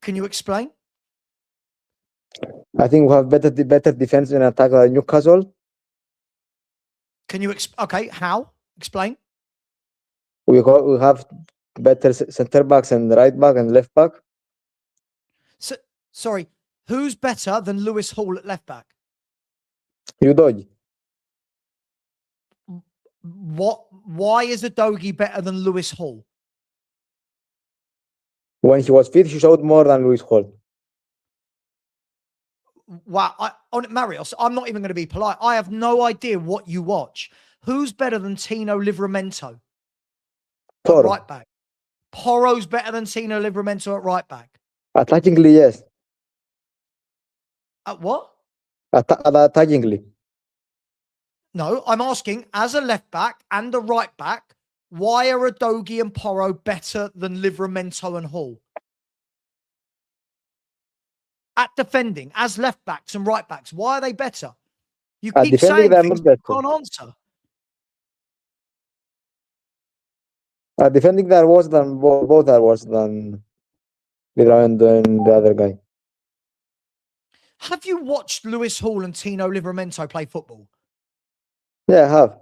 Can you explain? I think we have better defense and attack than Newcastle. Can you okay? How? Explain. We have better center backs and right back and left back. So, sorry, who's better than Lewis Hall at left back? Udogi. What? Why is Udogi better than Lewis Hall? When he was fit, he showed more than Lewis Hall. Wow, on Marios, I'm not even going to be polite. I have no idea what you watch. Who's better than Tino Livramento at right back? Porro's better than Tino Livramento at right back. Attackingly, yes. At what? Attackingly. No, I'm asking, as a left back and a right back, why are Udogi and Porro better than Livramento and Hall? At defending, as left backs and right backs, why are they better? You keep saying things you can't answer. Defending, there was than both are worse than Livramento and the other guy. Have you watched Lewis Hall and Tino Livramento play football? Yeah, I have.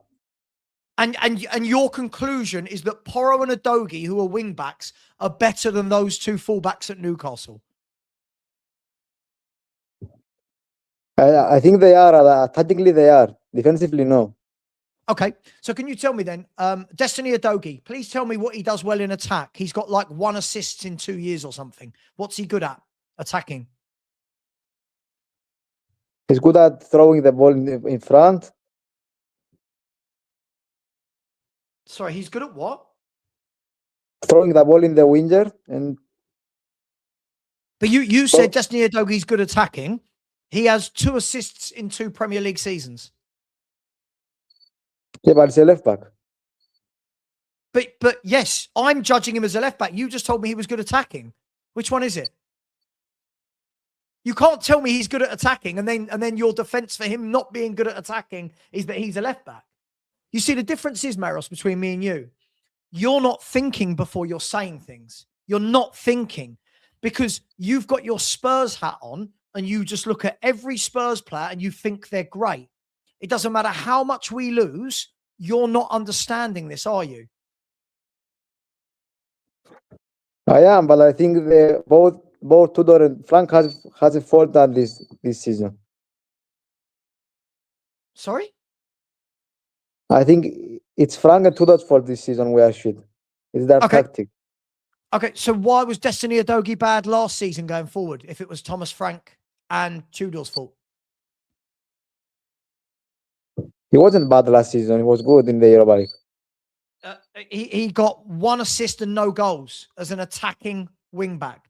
And your conclusion is that Porro and Udogi, who are wing backs, are better than those two fullbacks at Newcastle? I think they are. Tactically, they are. Defensively, no. Okay. So can you tell me then, Destiny Udogi, please tell me what he does well in attack. He's got like 1 assist in 2 years or something. What's he good at? Attacking. He's good at throwing the ball in front. Sorry, he's good at what? Throwing the ball in the winger. But you said Destiny Udogi's good attacking. He has 2 assists in 2 Premier League seasons. Yeah, but it's a left back. But yes, I'm judging him as a left back. You just told me he was good attacking. Which one is it? You can't tell me he's good at attacking and then your defense for him not being good at attacking is that he's a left back. You see, the difference is, Maros, between me and you. You're not thinking before you're saying things. You're not thinking because you've got your Spurs hat on and you just look at every Spurs player and you think they're great. It doesn't matter how much we lose. You're not understanding this, are you? I am, but I think both Tudor and Frank has a fault done this season. Sorry? I think it's Frank and Tudor's fault this season. We are shit. It's their tactic. Okay, so why was Destiny Udogie bad last season going forward if it was Thomas Frank and Tudor's fault? He wasn't bad last season. He was good in the Europa League. He got 1 assist and no goals as an attacking wing back.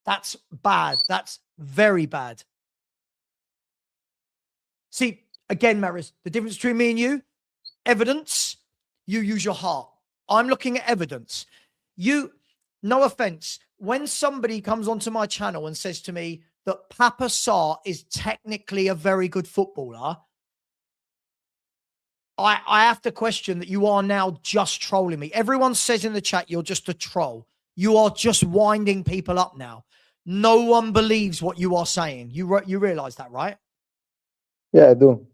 That's bad. That's very bad. See, again, Maris, the difference between me and you, evidence, you use your heart. I'm looking at evidence. No offense, when somebody comes onto my channel and says to me that Papa Sarr is technically a very good footballer, I have to question that you are now just trolling me. Everyone says in the chat, you're just a troll. You are just winding people up now. No one believes what you are saying. You realize that, right? Yeah, I do.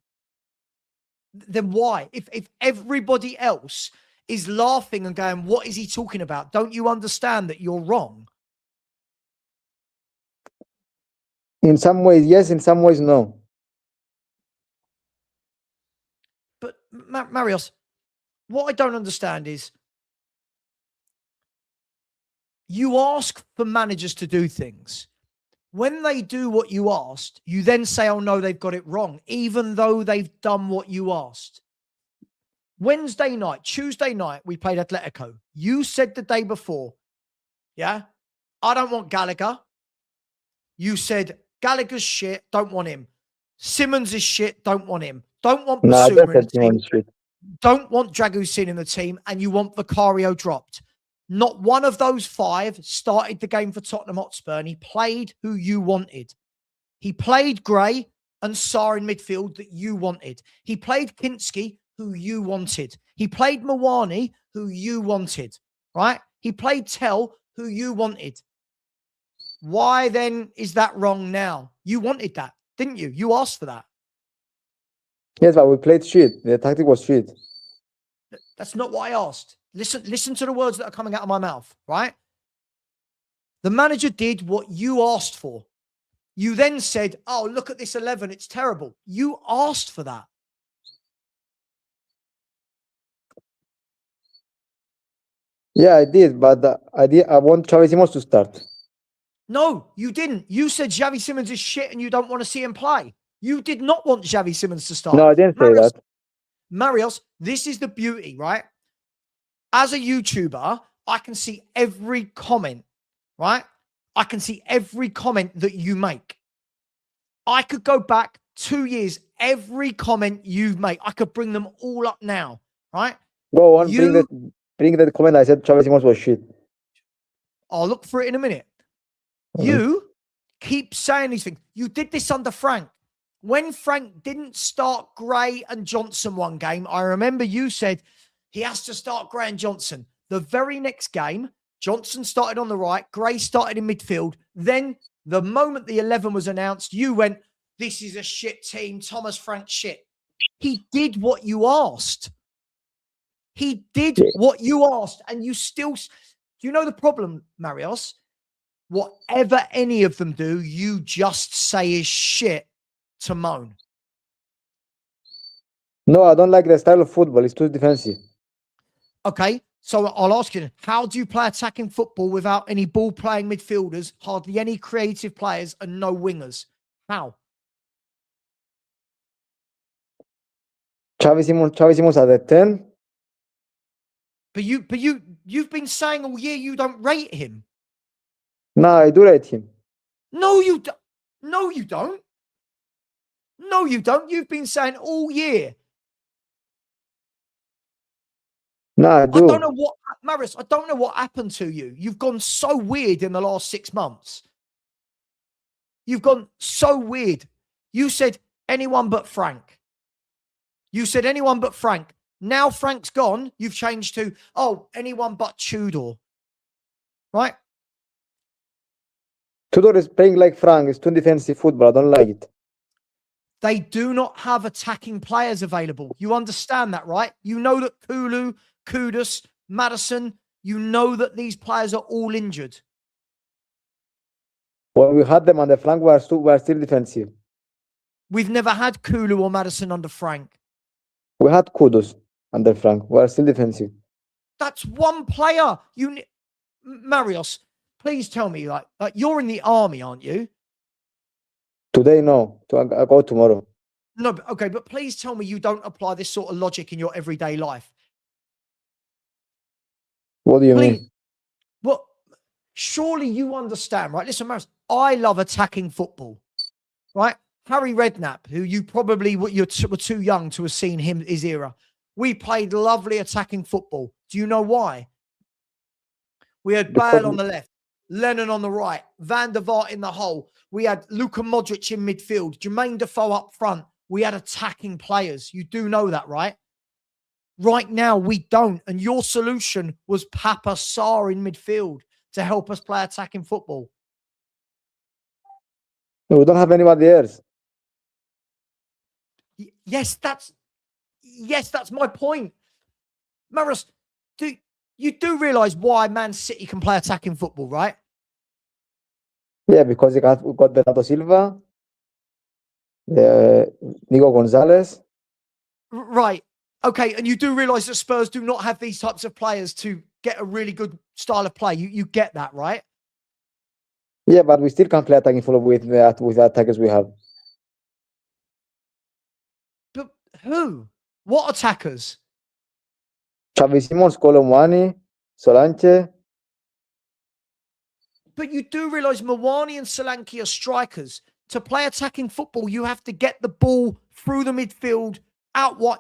Then why? If everybody else is laughing and going, what is he talking about? Don't you understand that you're wrong? In some ways, yes. In some ways, no. But Marios, what I don't understand is you ask for managers to do things. When they do what you asked, you then say, oh no, they've got it wrong, even though they've done what you asked. Wednesday night, Tuesday night, we played Atletico. You said the day before, yeah, I don't want Gallagher. You said Gallagher's shit, don't want him. Simmons is shit, don't want him. Don't want Basuma in the team. Don't want Dragusin in the team, and you want Vicario dropped. Not one of those 5 started the game for Tottenham Hotspur, and he played who you wanted. He played Gray and Sarr in midfield that you wanted. He played Kinski, who you wanted. He played Mawani, who you wanted, right? He played Tell, who you wanted. Why then is that wrong now? You wanted that, didn't you? You asked for that. Yes, but we played shit. The tactic was shit. That's not what I asked. Listen to the words that are coming out of my mouth, right? The manager did what you asked for. You then said, oh, look at this 11. It's terrible. You asked for that. Yeah, I did, but I want Xavi Simons to start. No, you didn't. You said Xavi Simons is shit and you don't want to see him play. You did not want Xavi Simons to start. No, I didn't say that. Marios, this is the beauty, right? As a YouTuber, I can see every comment, right? I can see every comment that you make. I could go back 2 years, every comment you've made. I could bring them all up now, right? Go on, bring that comment. I said Xavi Simons was shit. I'll look for it in a minute. You keep saying these things. You did this under Frank. When Frank didn't start Gray and Johnson one game, I remember you said he has to start Gray and Johnson. The very next game, Johnson started on the right, Gray started in midfield. Then the moment the 11 was announced, you went, this is a shit team, Thomas Frank shit. He did what you asked. He did what you asked, and you still... Do you know the problem, Marios? Whatever any of them do, you just say is shit to moan. No, I don't like the style of football. It's too defensive. Okay, so I'll ask you, how do you play attacking football without any ball-playing midfielders, hardly any creative players, and no wingers? How? Xavi Simons at the 10. But you've been saying all year you don't rate him. No, I do rate him. No, you don't. No, you don't. No, you don't. You've been saying all year. No, I do. I don't know what, Maris, I don't know what happened to you. You've gone so weird in the last 6 months. You've gone so weird. You said anyone but Frank. You said anyone but Frank. Now Frank's gone, you've changed to, oh, anyone but Tudor. Right? Tudor is playing like Frank. It's too defensive football. I don't like it. They do not have attacking players available. You understand that, right? You know that Kulu, Kudus, Madison, you know that these players are all injured. When we had them on the flank, we are still defensive. We've never had Kulu or Madison under Frank. We had Kudus under Frank. We are still defensive. That's one player. Marios, please tell me, like you're in the army, aren't you? Today, no. I go tomorrow. No, okay, but please tell me you don't apply this sort of logic in your everyday life. What do you mean? Well, surely you understand, right? Listen, Marius, I love attacking football, right? Harry Redknapp, who you probably were too young to have seen his era. We played lovely attacking football. Do you know why? We had Bale on the left, Lennon on the right, Van der Vaart in the hole. We had Luka Modric in midfield, Jermaine Defoe up front. We had attacking players. You do know that, right? Right now, we don't. And your solution was Papa Sarr in midfield to help us play attacking football. We don't have anybody else. Yes, that's my point. Maris, you do realise why Man City can play attacking football, right? Yeah, because we got Bernardo Silva, Nico Gonzalez. Right. Okay, and you do realise that Spurs do not have these types of players to get a really good style of play. You get that, right? Yeah, but we still can play attacking football with the attackers we have. But who? What attackers? Xavi Simons, Colomwani, Solanke. But you do realise Mwani and Solanke are strikers. To play attacking football, you have to get the ball through the midfield, out wide.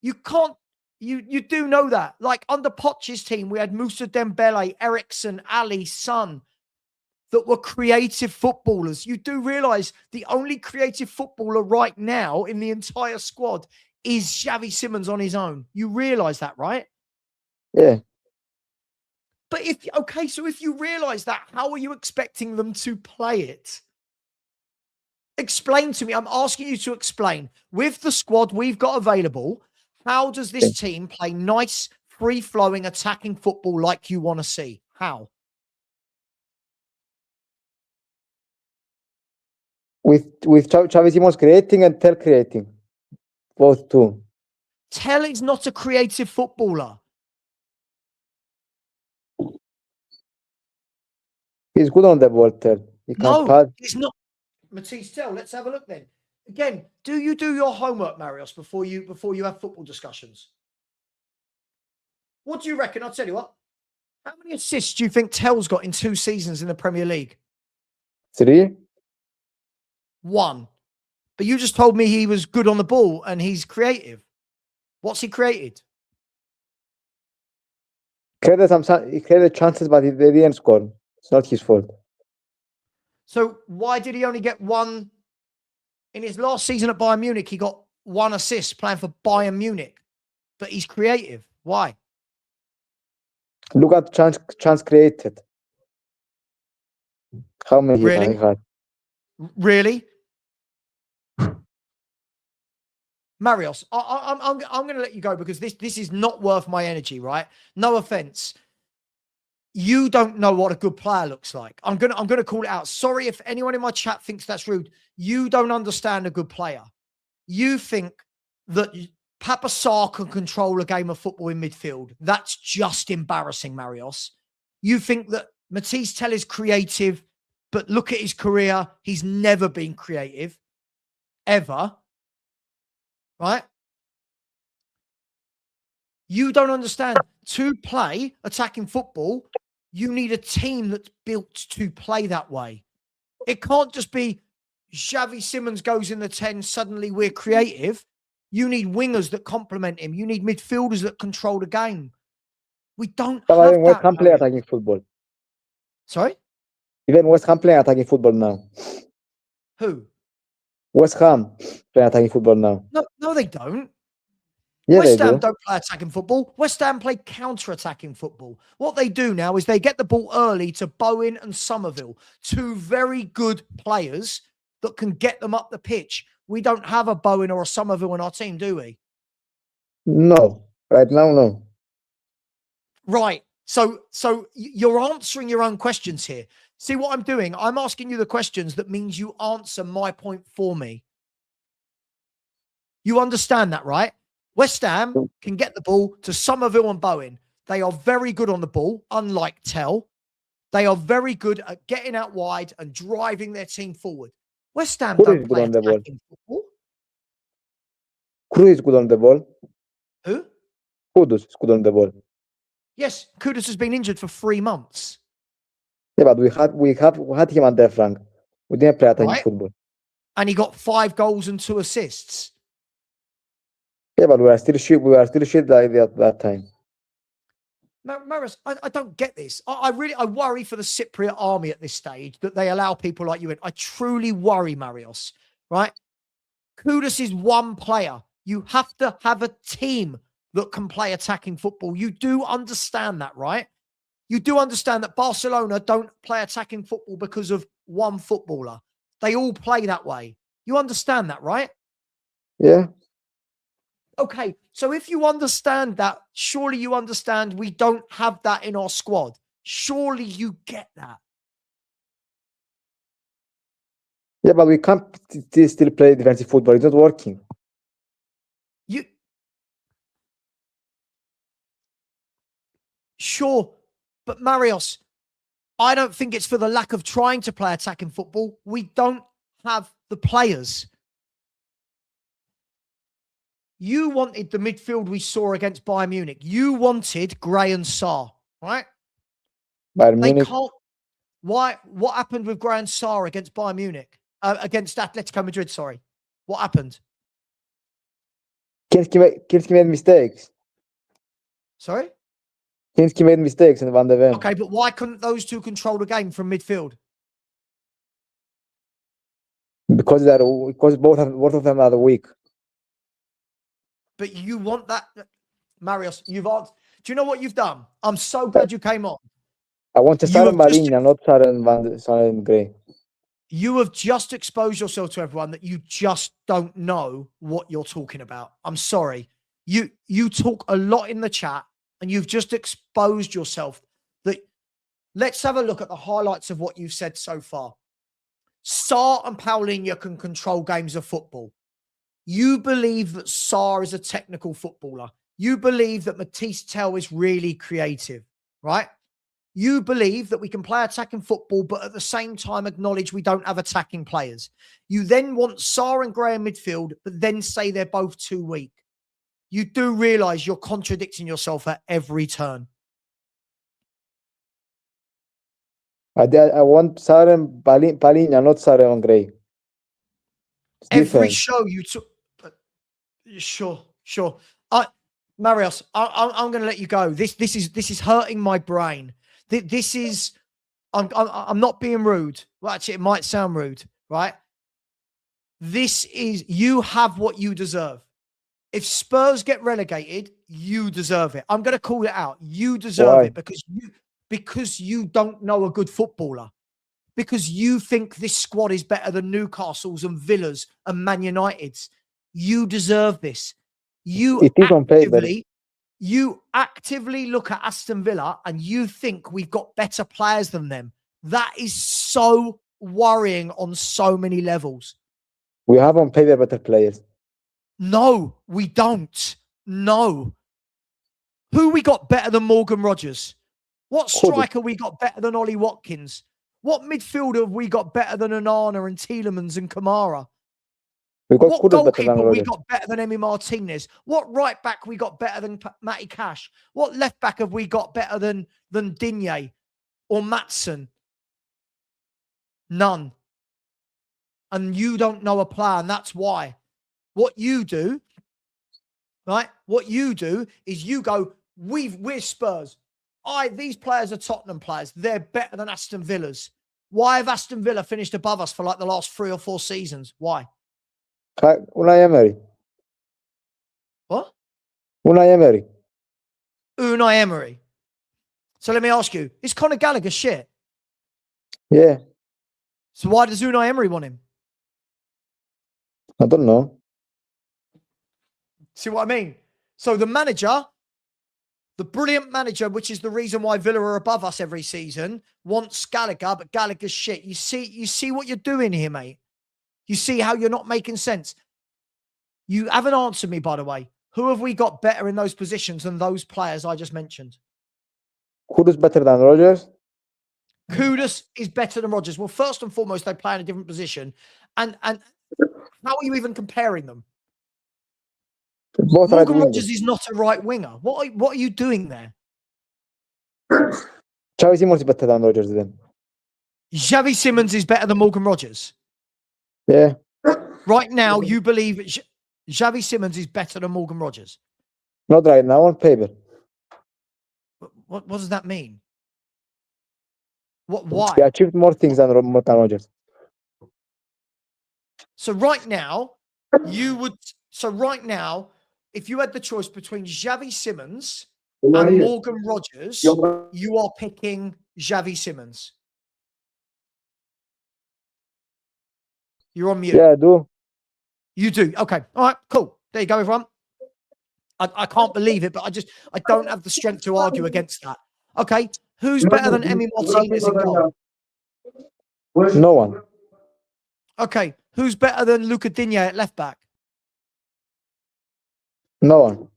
You can't, you do know that. Like under Poch's team, we had Moussa Dembele, Eriksson, Ali, Son, that were creative footballers. You do realise the only creative footballer right now in the entire squad is Xavi Simons on his own. You realise that, right? Yeah. But so if you realise that, how are you expecting them to play it? Explain to me. I'm asking you to explain. With the squad we've got available, how does this team play nice, free-flowing, attacking football like you want to see? How? With Xavi Simons creating and Tel creating. Both two. Tel is not a creative footballer. He's good on the ball, Tel. No, he's not. Matisse Tel, let's have a look then. Again, do you do your homework, Marios, before you have football discussions? What do you reckon? I'll tell you what. How many assists do you think Tel's got in 2 seasons in the Premier League? 3. 1. But you just told me he was good on the ball and he's creative. What's he created? He created chances, but they didn't score. It's not his fault. So why did he only get 1? In his last season at Bayern Munich, he got 1 assist playing for Bayern Munich. But he's creative. Why? Look at chance created. How many he had? Really? Marios, I'm going to let you go because this is not worth my energy, right? No offense. You don't know what a good player looks like. I'm gonna call it out. Sorry if anyone in my chat thinks that's rude. You don't understand a good player. You think that Papa Sarr can control a game of football in midfield. That's just embarrassing, Marios. You think that Matisse Tel is creative, but look at his career. He's never been creative, ever. Right? You don't understand. To play attacking football, you need a team that's built to play that way. It can't just be Xavi Simons goes in the 10, suddenly we're creative. You need wingers that complement him. You need midfielders that control the game. We don't have that. West Ham play attacking football. Sorry? Even West Ham play attacking football now. Who? West Ham play attacking football now. No, they don't. Yeah, they West Ham do. don't play attacking football. West Ham play counter-attacking football. What they do now is they get the ball early to Bowen and Somerville, two very good players that can get them up the pitch. We don't have a Bowen or a Somerville in our team, do we? No, right now, no. Right. So you're answering your own questions here. See what I'm doing? I'm asking you the questions that means you answer my point for me. You understand that, right? West Ham can get the ball to Somerville and Bowen. They are very good on the ball, unlike Tell. They are very good at getting out wide and driving their team forward. West Ham Who don't is good play on the ball? attacking football. Who is good on the ball? Who? Kudus is good on the ball. Yes, Kudus has been injured for 3 months. Yeah, but we had him under Frank. We didn't play attacking Right. football. And he got 5 goals and 2 assists. Yeah, but we are still shit. We are still shit like at that time. Maris, I don't get this. I worry for the Cypriot army at this stage that they allow people like you in. I truly worry, Marios, right? Kudus is one player. You have to have a team that can play attacking football. You do understand that, right? You do understand that Barcelona don't play attacking football because of one footballer. They all play that way. You understand that, right? Yeah. Okay, so if you understand that, surely you understand we don't have that in our squad. Surely you get that. Yeah, but we can't still play defensive football. It's not working. Sure, but Marios, I don't think it's for the lack of trying to play attacking football. We don't have the players. You wanted the midfield we saw against Bayern Munich. You wanted Gray and Sarr, right? Bayern They Munich. can't. Why? What happened with Gray and Sarr against Bayern Munich? Against Atletico Madrid, sorry. What happened? Kinski made mistakes. Sorry? Kinski made mistakes and Van de Ven. Okay, but why couldn't those two control the game from midfield? Because both of them are weak. But you want that, Marios? You've asked. Do you know what you've done? I'm so glad you came on. I want to You Saren have just- Maligna, not Saren Gray. You have just exposed yourself to everyone that you just don't know what you're talking about. I'm sorry. You talk a lot in the chat and you've just exposed yourself. Let's have a look at the highlights of what you've said so far. Sarr and Paulinho can control games of football. You believe that Sarr is a technical footballer. You believe that Matisse Tell is really creative, right? You believe that we can play attacking football, but at the same time acknowledge we don't have attacking players. You then want Sarr and Gray in midfield, but then say they're both too weak. You do realise you're contradicting yourself at every turn. I want Saren Paligna, not Saren Gray. Every show you took. Sure. Marios, I'm going to let you go. This is hurting my brain. This is. I'm not being rude. Well, actually, it might sound rude, right? This is, you have what you deserve. If Spurs get relegated, you deserve it. I'm going to call it out. You deserve it because you don't know a good footballer. Because you think this squad is better than Newcastle's and Villa's and Man United's. You deserve this. You actively look at Aston Villa and you think we've got better players than them. That is so worrying on so many levels. We have on paper better players. No, we don't. No. Who we got better than Morgan Rogers? What striker we got better than Ollie Watkins? What midfielder have we got better than Onana and Tielemans and Kamara? What goalkeeper we got better than Emi Martinez? What right back we got better than Matty Cash? What left back have we got better than Digne or Matson? None. And you don't know a player, and that's why. What you do, right? What you do is you go, we're Spurs. These players are Tottenham players. They're better than Aston Villa's. Why have Aston Villa finished above us for like the last 3 or 4 seasons? Why? Unai Emery. What? Unai Emery. Unai Emery. So let me ask you, is Conor Gallagher shit? Yeah, So why does Unai Emery want him? I don't know. See what I mean? So the manager, the brilliant manager, which is the reason why Villa are above us every season, wants Gallagher, but Gallagher's shit. You see what you're doing here, mate? You see how you're not making sense? You haven't answered me, by the way. Who have we got better in those positions than those players I just mentioned? Who is better than Rodgers? Kudus is better than Rodgers. Well, first and foremost, they play in a different position. And how are you even comparing them? Both right Morgan Rodgers wingers. is not a right winger. What are you doing there? Xavi Simons is better than Rodgers then. Xavi Simons is better than Morgan Rodgers. Yeah. Right now, you believe Xavi Simons is better than Morgan Rodgers. Not right now, on paper. What does that mean? Why? He achieved more things than Rodgers. So right now, if you had the choice between Xavi Simons and Morgan Rodgers, you are picking Xavi Simons. You're on mute. Yeah, I do. You do. Okay. All right. Cool. There you go, everyone. I can't believe it, but I don't have the strength to argue against that. Okay. Who's better than Emi Martinez in goal? No one. Okay. Who's better than Luca Digne at left back? No one.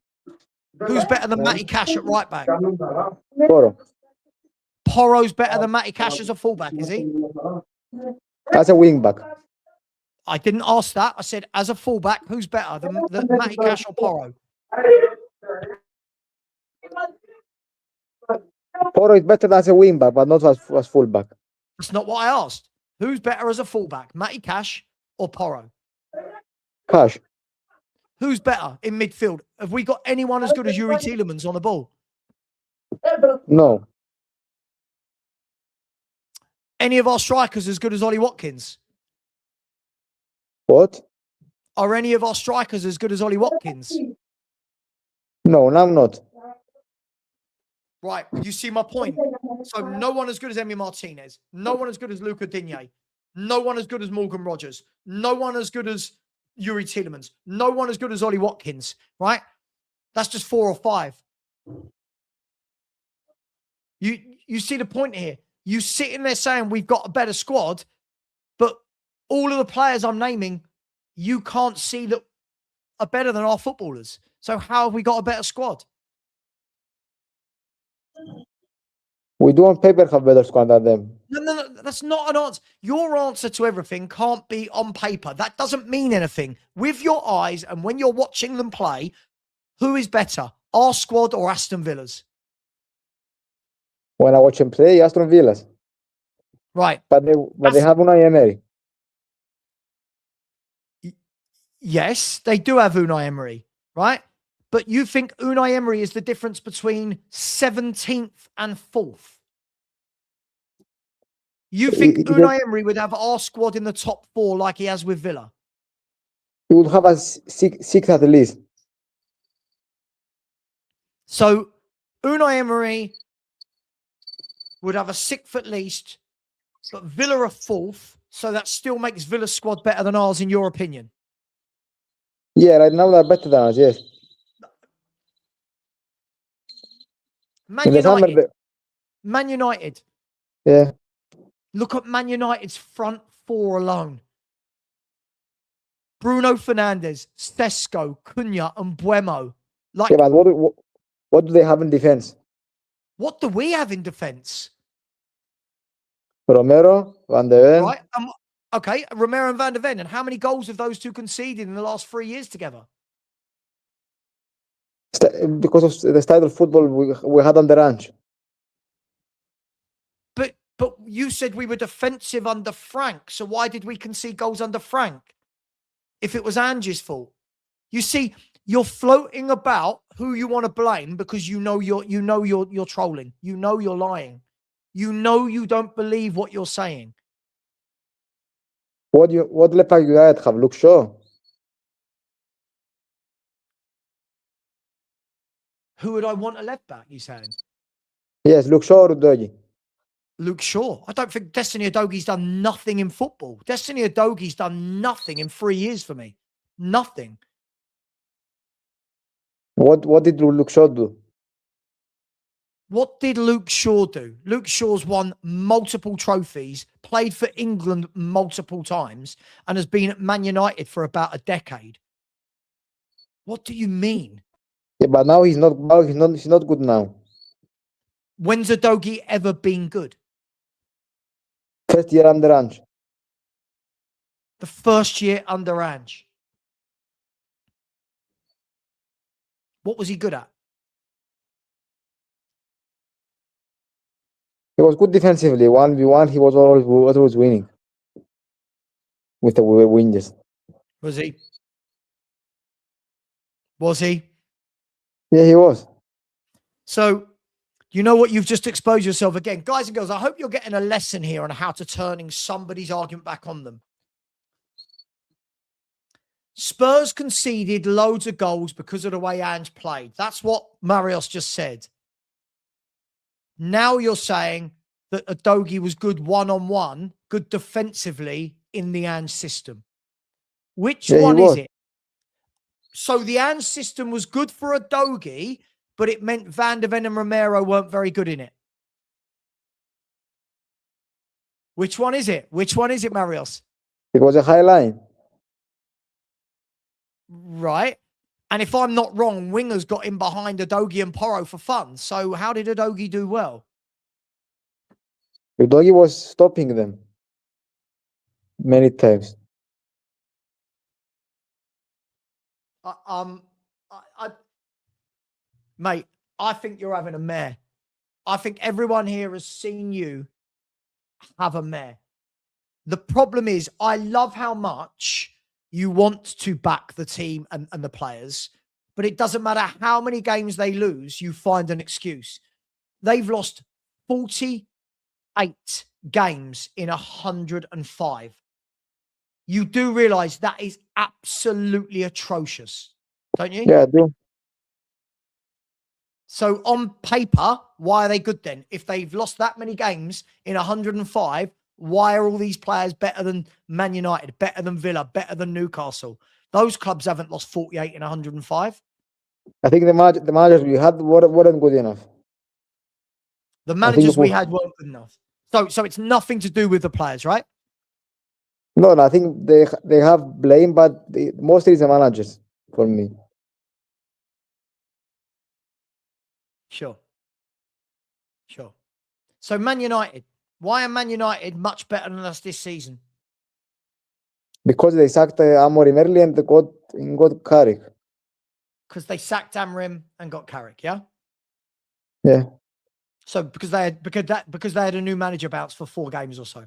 Who's better than Matty Cash at right back? Porro. Porro's better than Matty Cash as a fullback, is he? As a wing back. I didn't ask that. I said, as a fullback, who's better than Matty Cash or Porro? Porro is better as a wing back, but not as fullback. That's not what I asked. Who's better as a fullback, Matty Cash or Porro? Cash. Who's better in midfield? Have we got anyone as good as Yuri Tielemans on the ball? No. Any of our strikers as good as Ollie Watkins? What? Are any of our strikers as good as Ollie Watkins? No, I'm not. Right. You see my point? So no one as good as Emi Martinez. No one as good as Luca Digne. No one as good as Morgan Rodgers. No one as good as Yuri Tielemans. No one as good as Ollie Watkins. Right? That's just 4 or 5. You see the point here? You sitting there saying we've got a better squad, but all of the players I'm naming, you can't see that are better than our footballers. So how have we got a better squad? We do on paper have better squad than them. No, that's not an answer. Your answer to everything can't be on paper. That doesn't mean anything. With your eyes and when you're watching them play, who is better, our squad or Aston Villa's? When I watch them play, Aston Villa's. Right. But they have Unai Emery. Yes, they do have Unai Emery, right? But you think Unai Emery is the difference between 17th and 4th? You think Unai Emery would have our squad in the top 4 like he has with Villa? He would have us six at least. So Unai Emery would have a 6th at least, but Villa are 4th. So that still makes Villa's squad better than ours, in your opinion. Yeah, right now they're better than us, yes. Man United. Yeah. Look at Man United's front 4 alone. Bruno Fernandes, Sesko, Cunha, and Buemo. Yeah, but what do they have in defense? What do we have in defense? Romero, Van de Ven. Right. Okay, Romero and Van de Ven. And how many goals have those two conceded in the last 3 years together? Because of the style of football we had on the ranch. But you said we were defensive under Frank. So why did we concede goals under Frank? If it was Angie's fault. You see, you're floating about who you want to blame because you know you're trolling. You know you're lying. You know you don't believe what you're saying. What left back United have? Luke Shaw. Who would I want a left back, you saying? Yes, Luke Shaw or Udogie. Luke Shaw. I don't think Destiny Udogi's done nothing in football. Destiny Udogi's done nothing in 3 years for me. Nothing. What did Luke Shaw do? What did Luke Shaw do? Luke Shaw's won multiple trophies, played for England multiple times, and has been at Man United for about a decade. What do you mean? Yeah, but now he's not. Now he's not good now. When's Udogie ever been good? First year under Ange. The first year under Ange. What was he good at? He was good defensively. 1v1, he was always winning with the wingers. Was he? Was he? Yeah, he was. So, you know what? You've just exposed yourself again. Guys and girls, I hope you're getting a lesson here on how to turning somebody's argument back on them. Spurs conceded loads of goals because of the way Ange played. That's what Marios just said. Now you're saying that Udogie was good one-on-one, good defensively in the Ange system. Which one is it? So the Ange system was good for Udogie, but it meant Van der Ven and Romero weren't very good in it. Which one is it? Which one is it, Marios? It was a high line. Right. And if I'm not wrong, wingers got in behind Udogie and Porro for fun. So how did Udogie do well? Udogie was stopping them many times. Mate, I think you're having a mare. I think everyone here has seen you have a mare. The problem is, I love how much you want to back the team and the players, but it doesn't matter how many games they lose, you find an excuse. They've lost 48 games in 105. You do realize that is absolutely atrocious, don't you? Yeah, I do. So on paper, why are they good then? If they've lost that many games in 105, why are all these players better than Man United, better than Villa, better than Newcastle? Those clubs haven't lost 48 in 105. I think the managers we had weren't good enough. The managers we had weren't good enough. So it's nothing to do with the players, right? No, I think they have blame, but mostly it's the managers for me. Sure. So Man United. Why are Man United much better than us this season? Because they sacked Amorim early and got Carrick. Because they sacked Amorim and got Carrick, yeah? Yeah. So because they had a new manager bounce for 4 games or so.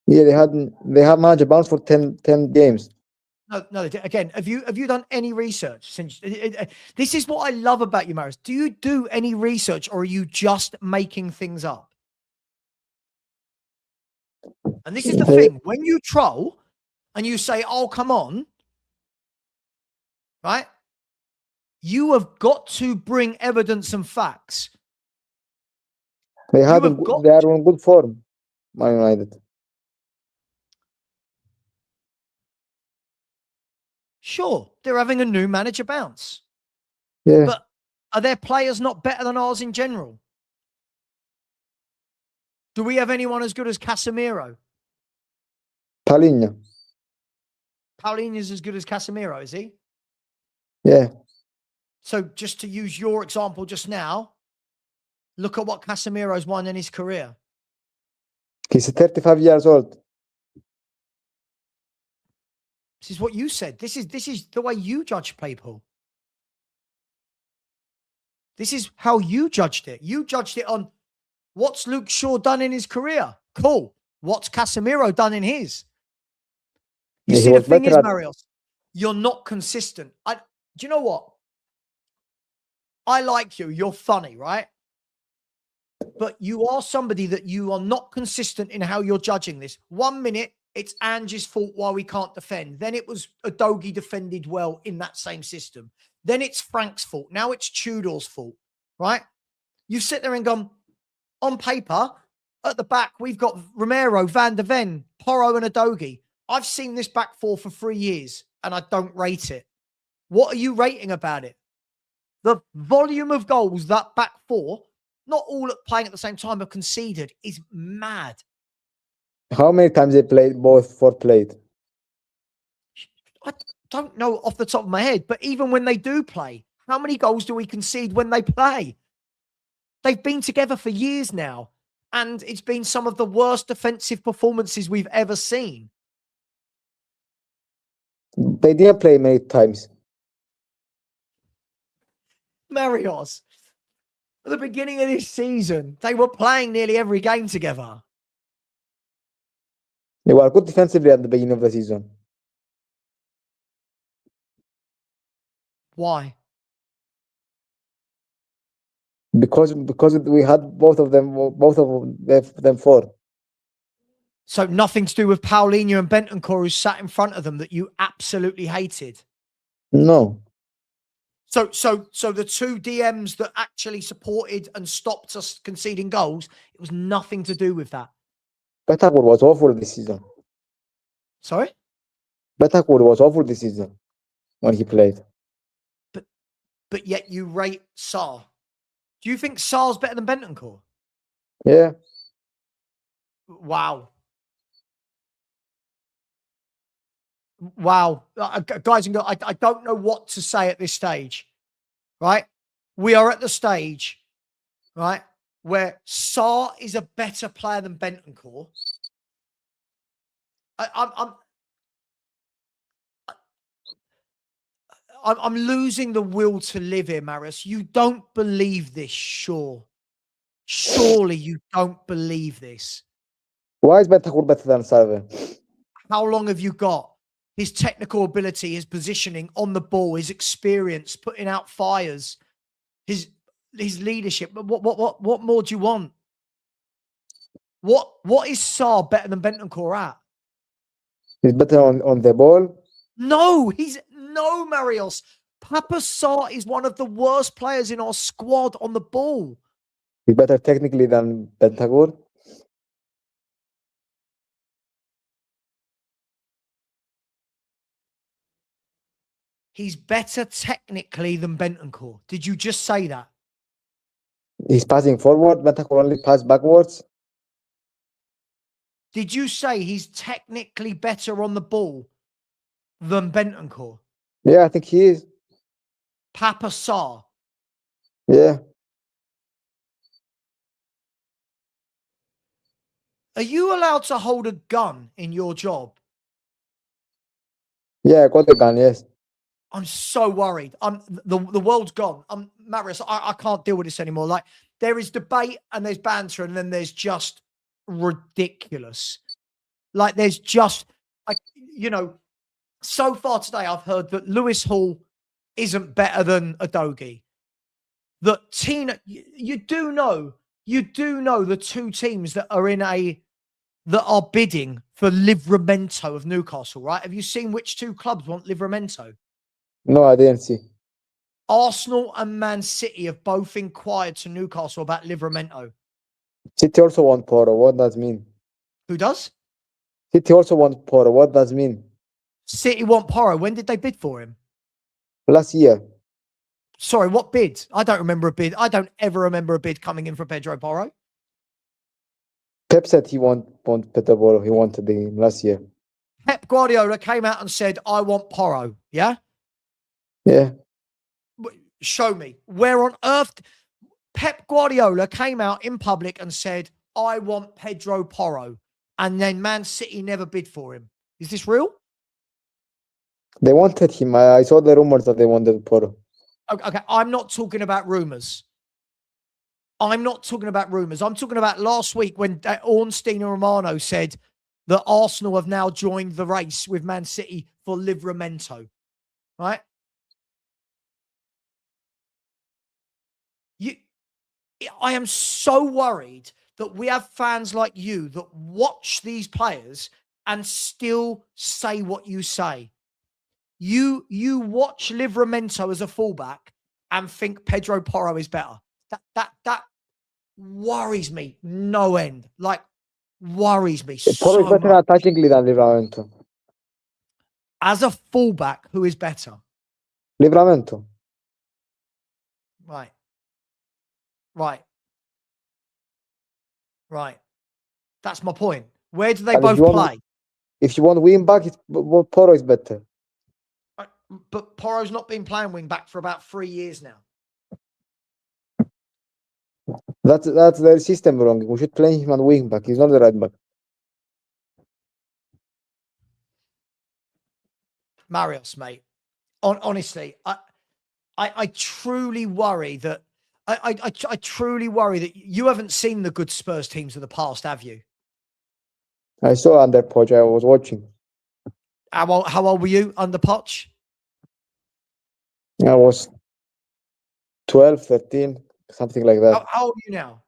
Yeah, they had manager bounce for 10 games. No. Again, have you done any research since? This is what I love about you, Maris. Do you do any research, or are you just making things up? And this is the thing: when you troll and you say, "Oh, come on," right? You have got to bring evidence and facts. They are in good form, Man United. Sure, they're having a new manager bounce. Yeah. But are their players not better than ours in general? Do we have anyone as good as Casemiro? Paulinho. Paulinho's as good as Casemiro, is he? Yeah. So just to use your example just now, look at what Casemiro's won in his career. He's 35 years old. This is what you said. This is the way you judge people. This is how you judged it. You judged it on what's Luke Shaw done in his career. Cool. What's Casemiro done in his? You see, the thing is, Marios, you're not consistent. Do you know what? I like you. You're funny, right? But you are somebody that you are not consistent in how you're judging this. 1 minute, it's Ange's fault why we can't defend. Then it was Udogie defended well in that same system. Then it's Frank's fault. Now it's Tudor's fault, right? You sit there and gone, on paper, at the back, we've got Romero, Van der Ven, Porro and Udogie. I've seen this back four for 3 years and I don't rate it. What are you rating about it? The volume of goals that back four, not all playing at the same time, have conceded is mad. How many times they played both for played? I don't know off the top of my head, but even when they do play, how many goals do we concede when they play? They've been together for years now, and it's been some of the worst defensive performances we've ever seen. They didn't play many times. Marios, at the beginning of this season, they were playing nearly every game together. They were good defensively at the beginning of the season. Why? Because we had both of them four. So nothing to do with Paulinho and Bentancur, who sat in front of them, that you absolutely hated? No. So the two DMs that actually supported and stopped us conceding goals, it was nothing to do with that. Bentancur was awful this season. Sorry? Bentancur was awful this season when he played. But yet you rate Sarr. Do you think Sarr's better than Bentancur? Yeah. Wow. Wow. Guys and girls, I don't know what to say at this stage, right? We are at the stage, right, where Sarr is a better player than Bentancur. I'm losing the will to live here, Marius. You don't believe this, sure. Surely you don't believe this. Why is Bentancur better than Sarr? How long have you got? His technical ability, his positioning on the ball, his experience, putting out fires, his leadership. What more do you want? What is Sarr better than Bentancur at? He's better on the ball. No, Marios. Papa Sarr is one of the worst players in our squad on the ball. He's better technically than Bentancur. He's better technically than Bentancur. Did you just say that? He's passing forward. Bentancur only pass backwards. Did you say he's technically better on the ball than Bentancur? Yeah, I think he is. Papa Sarr. Yeah. Are you allowed to hold a gun in your job? Yeah, I got the gun, yes. I'm so worried. The world's gone. Marius, I can't deal with this anymore. Like, there is debate and there's banter, and then there's just ridiculous. Like, there's just, like, you know, so far today I've heard that Lewis Hall isn't better than Udogie. That Tina, you do know the two teams that are bidding for Livramento of Newcastle, right? Have you seen which two clubs want Livramento? No, I didn't see. Arsenal and Man City have both inquired to Newcastle about Livramento. City also want Porro. What does mean? Who does? City also want Porro. What does mean? City want Porro. When did they bid for him? Last year. Sorry, what bid? I don't remember a bid. I don't ever remember a bid coming in for Pedro Porro. Pep said he want Pedro Porro. He wanted him last year. Pep Guardiola came out and said, I want Porro. Yeah? Yeah. Show me. Where on earth? Pep Guardiola came out in public and said, I want Pedro Porro. And then Man City never bid for him. Is this real? They wanted him. I saw the rumors that they wanted Porro. Okay, I'm not talking about rumors. I'm talking about last week when Ornstein and Romano said that Arsenal have now joined the race with Man City for Livramento. Right? I am so worried that we have fans like you that watch these players and still say what you say. You watch Livramento as a fullback and think Pedro Porro is better. That worries me no end. Like, worries me Porro is so better much. attackingly than Livramento. As a fullback, who is better? Livramento. Right. That's my point. Where do they But both play? If you want wing back, Porro is better. But Porro's not been playing wing back for about 3 years now. That's their system wrong. We should play him on wing back. He's not the right back. Marius, mate. Honestly, I truly worry that I truly worry that you haven't seen the good Spurs teams of the past, have you? I saw under Poch. I was watching. How old were you under Poch? I was 12, 13, something like that. How old are you now?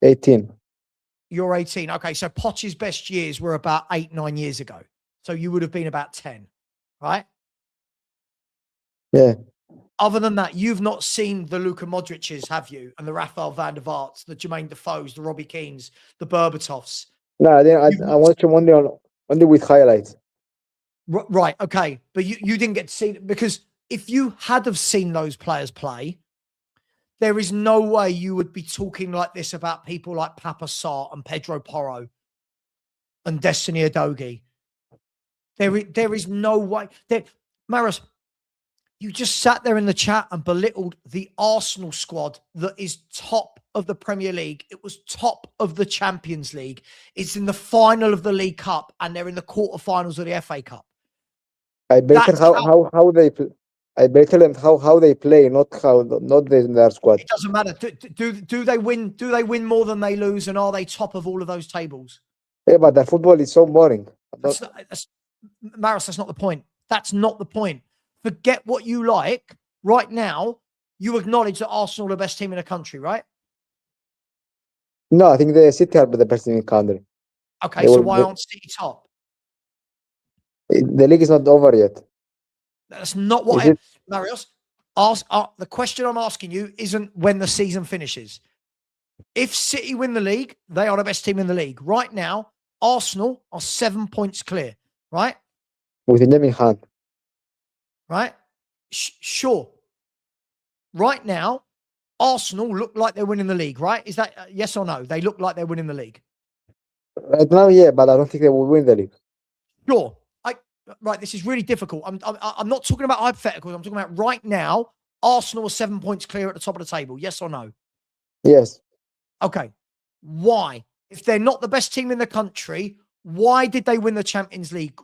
18. You're 18. Okay, so Poch's best years were about 8, 9 years ago. So you would have been about 10, right? Yeah. Other than that, you've not seen the Luka Modric's, have you? And the Rafael van der Vaarts, the Jermaine Defoes, the Robbie Keanes, the Berbatovs. No, I didn't. I watched him only with highlights. Right. Okay. But you didn't get to see it, because if you had have seen those players play, there is no way you would be talking like this about people like Papa Sarr and Pedro Porro and Destiny Udogie. There is no way. Maris, you just sat there in the chat and belittled the Arsenal squad that is top of the Premier League. It was top of the Champions League. It's in the final of the League Cup, and they're in the quarterfinals of the FA Cup. I better how they play. I better them how they play, not their squad. It doesn't matter. Do they win? Do they win more than they lose? And are they top of all of those tables? Yeah, but the football is so boring. Maris, that's not the point. That's not the point. Forget what you like. Right now, you acknowledge that Arsenal are the best team in the country, right? No, I think the City are the best team in the country. Okay, so why aren't City top? The league is not over yet. That's not what Marius, the question I'm asking you isn't when the season finishes. If City win the league, they are the best team in the league. Right now, Arsenal are 7 points clear, right? With the name in hand. Right? Sure. Right now, Arsenal look like they're winning the league, right? Is that yes or no? They look like they're winning the league. Right now, yeah, but I don't think they will win the league. Sure. Right, this is really difficult. I'm not talking about hypotheticals. I'm talking about right now, Arsenal are 7 points clear at the top of the table. Yes or no? Yes. Okay. Why? If they're not the best team in the country, why did they win the Champions League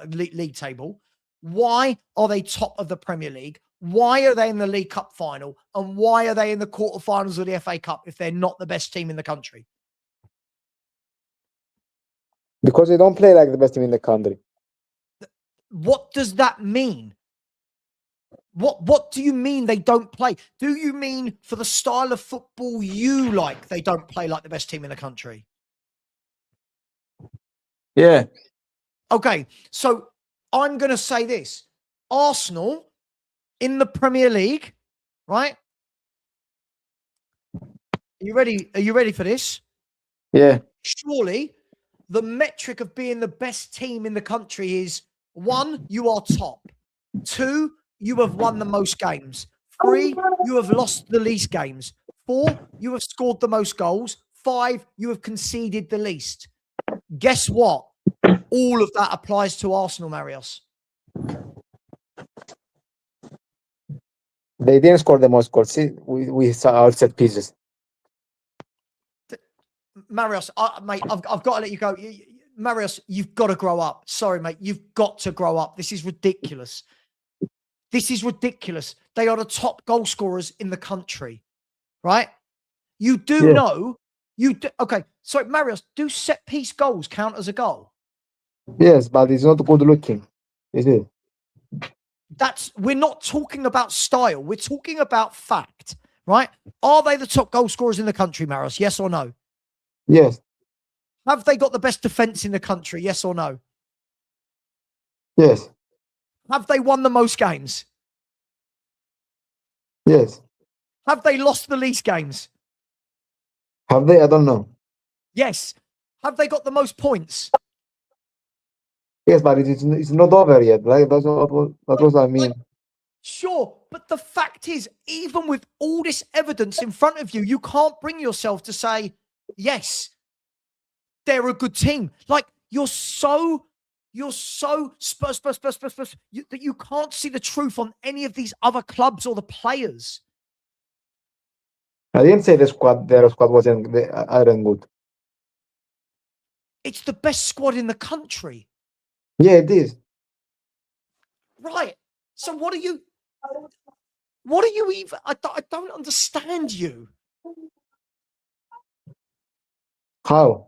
league table? Why are they top of the Premier League? Why are they in the League Cup final? And why are they in the quarterfinals of the FA Cup if they're not the best team in the country? Because they don't play like the best team in the country. What does that mean? What do you mean they don't play? Do you mean for the style of football you like, they don't play like the best team in the country? Yeah. Okay, so I'm going to say this. Arsenal in the Premier League, right? Are you ready? Are you ready for this? Yeah. Surely the metric of being the best team in the country is 1, you are top. 2, you have won the most games. 3, you have lost the least games. 4, you have scored the most goals. 5, you have conceded the least. Guess what? All of that applies to Arsenal, Marius. They didn't score the most goals. See, we saw our set pieces. Marius, mate, I've got to let you go. Marius, you've got to grow up. Sorry, mate. You've got to grow up. This is ridiculous. This is ridiculous. They are the top goal scorers in the country, right? You do know. Okay, so Marius, do set piece goals count as a goal? Yes, but it's not good looking, is it? We're not talking about style. We're talking about fact, right? Are they the top goal scorers in the country, Marius? Yes or no? Yes. Have they got the best defense in the country? Yes or no? Yes. Have they won the most games? Yes. Have they lost the least games? Have they? I don't know. Yes. Have they got the most points? Yes, but it's not over yet. Right? That's what I mean. Sure, but the fact is, even with all this evidence in front of you, you can't bring yourself to say, yes, they're a good team. Like, you're so Spurs, that you can't see the truth on any of these other clubs or the players. I didn't say their squad wasn't aren't good. It's the best squad in the country. Yeah, it is. Right. So what are you even, I don't understand you. How?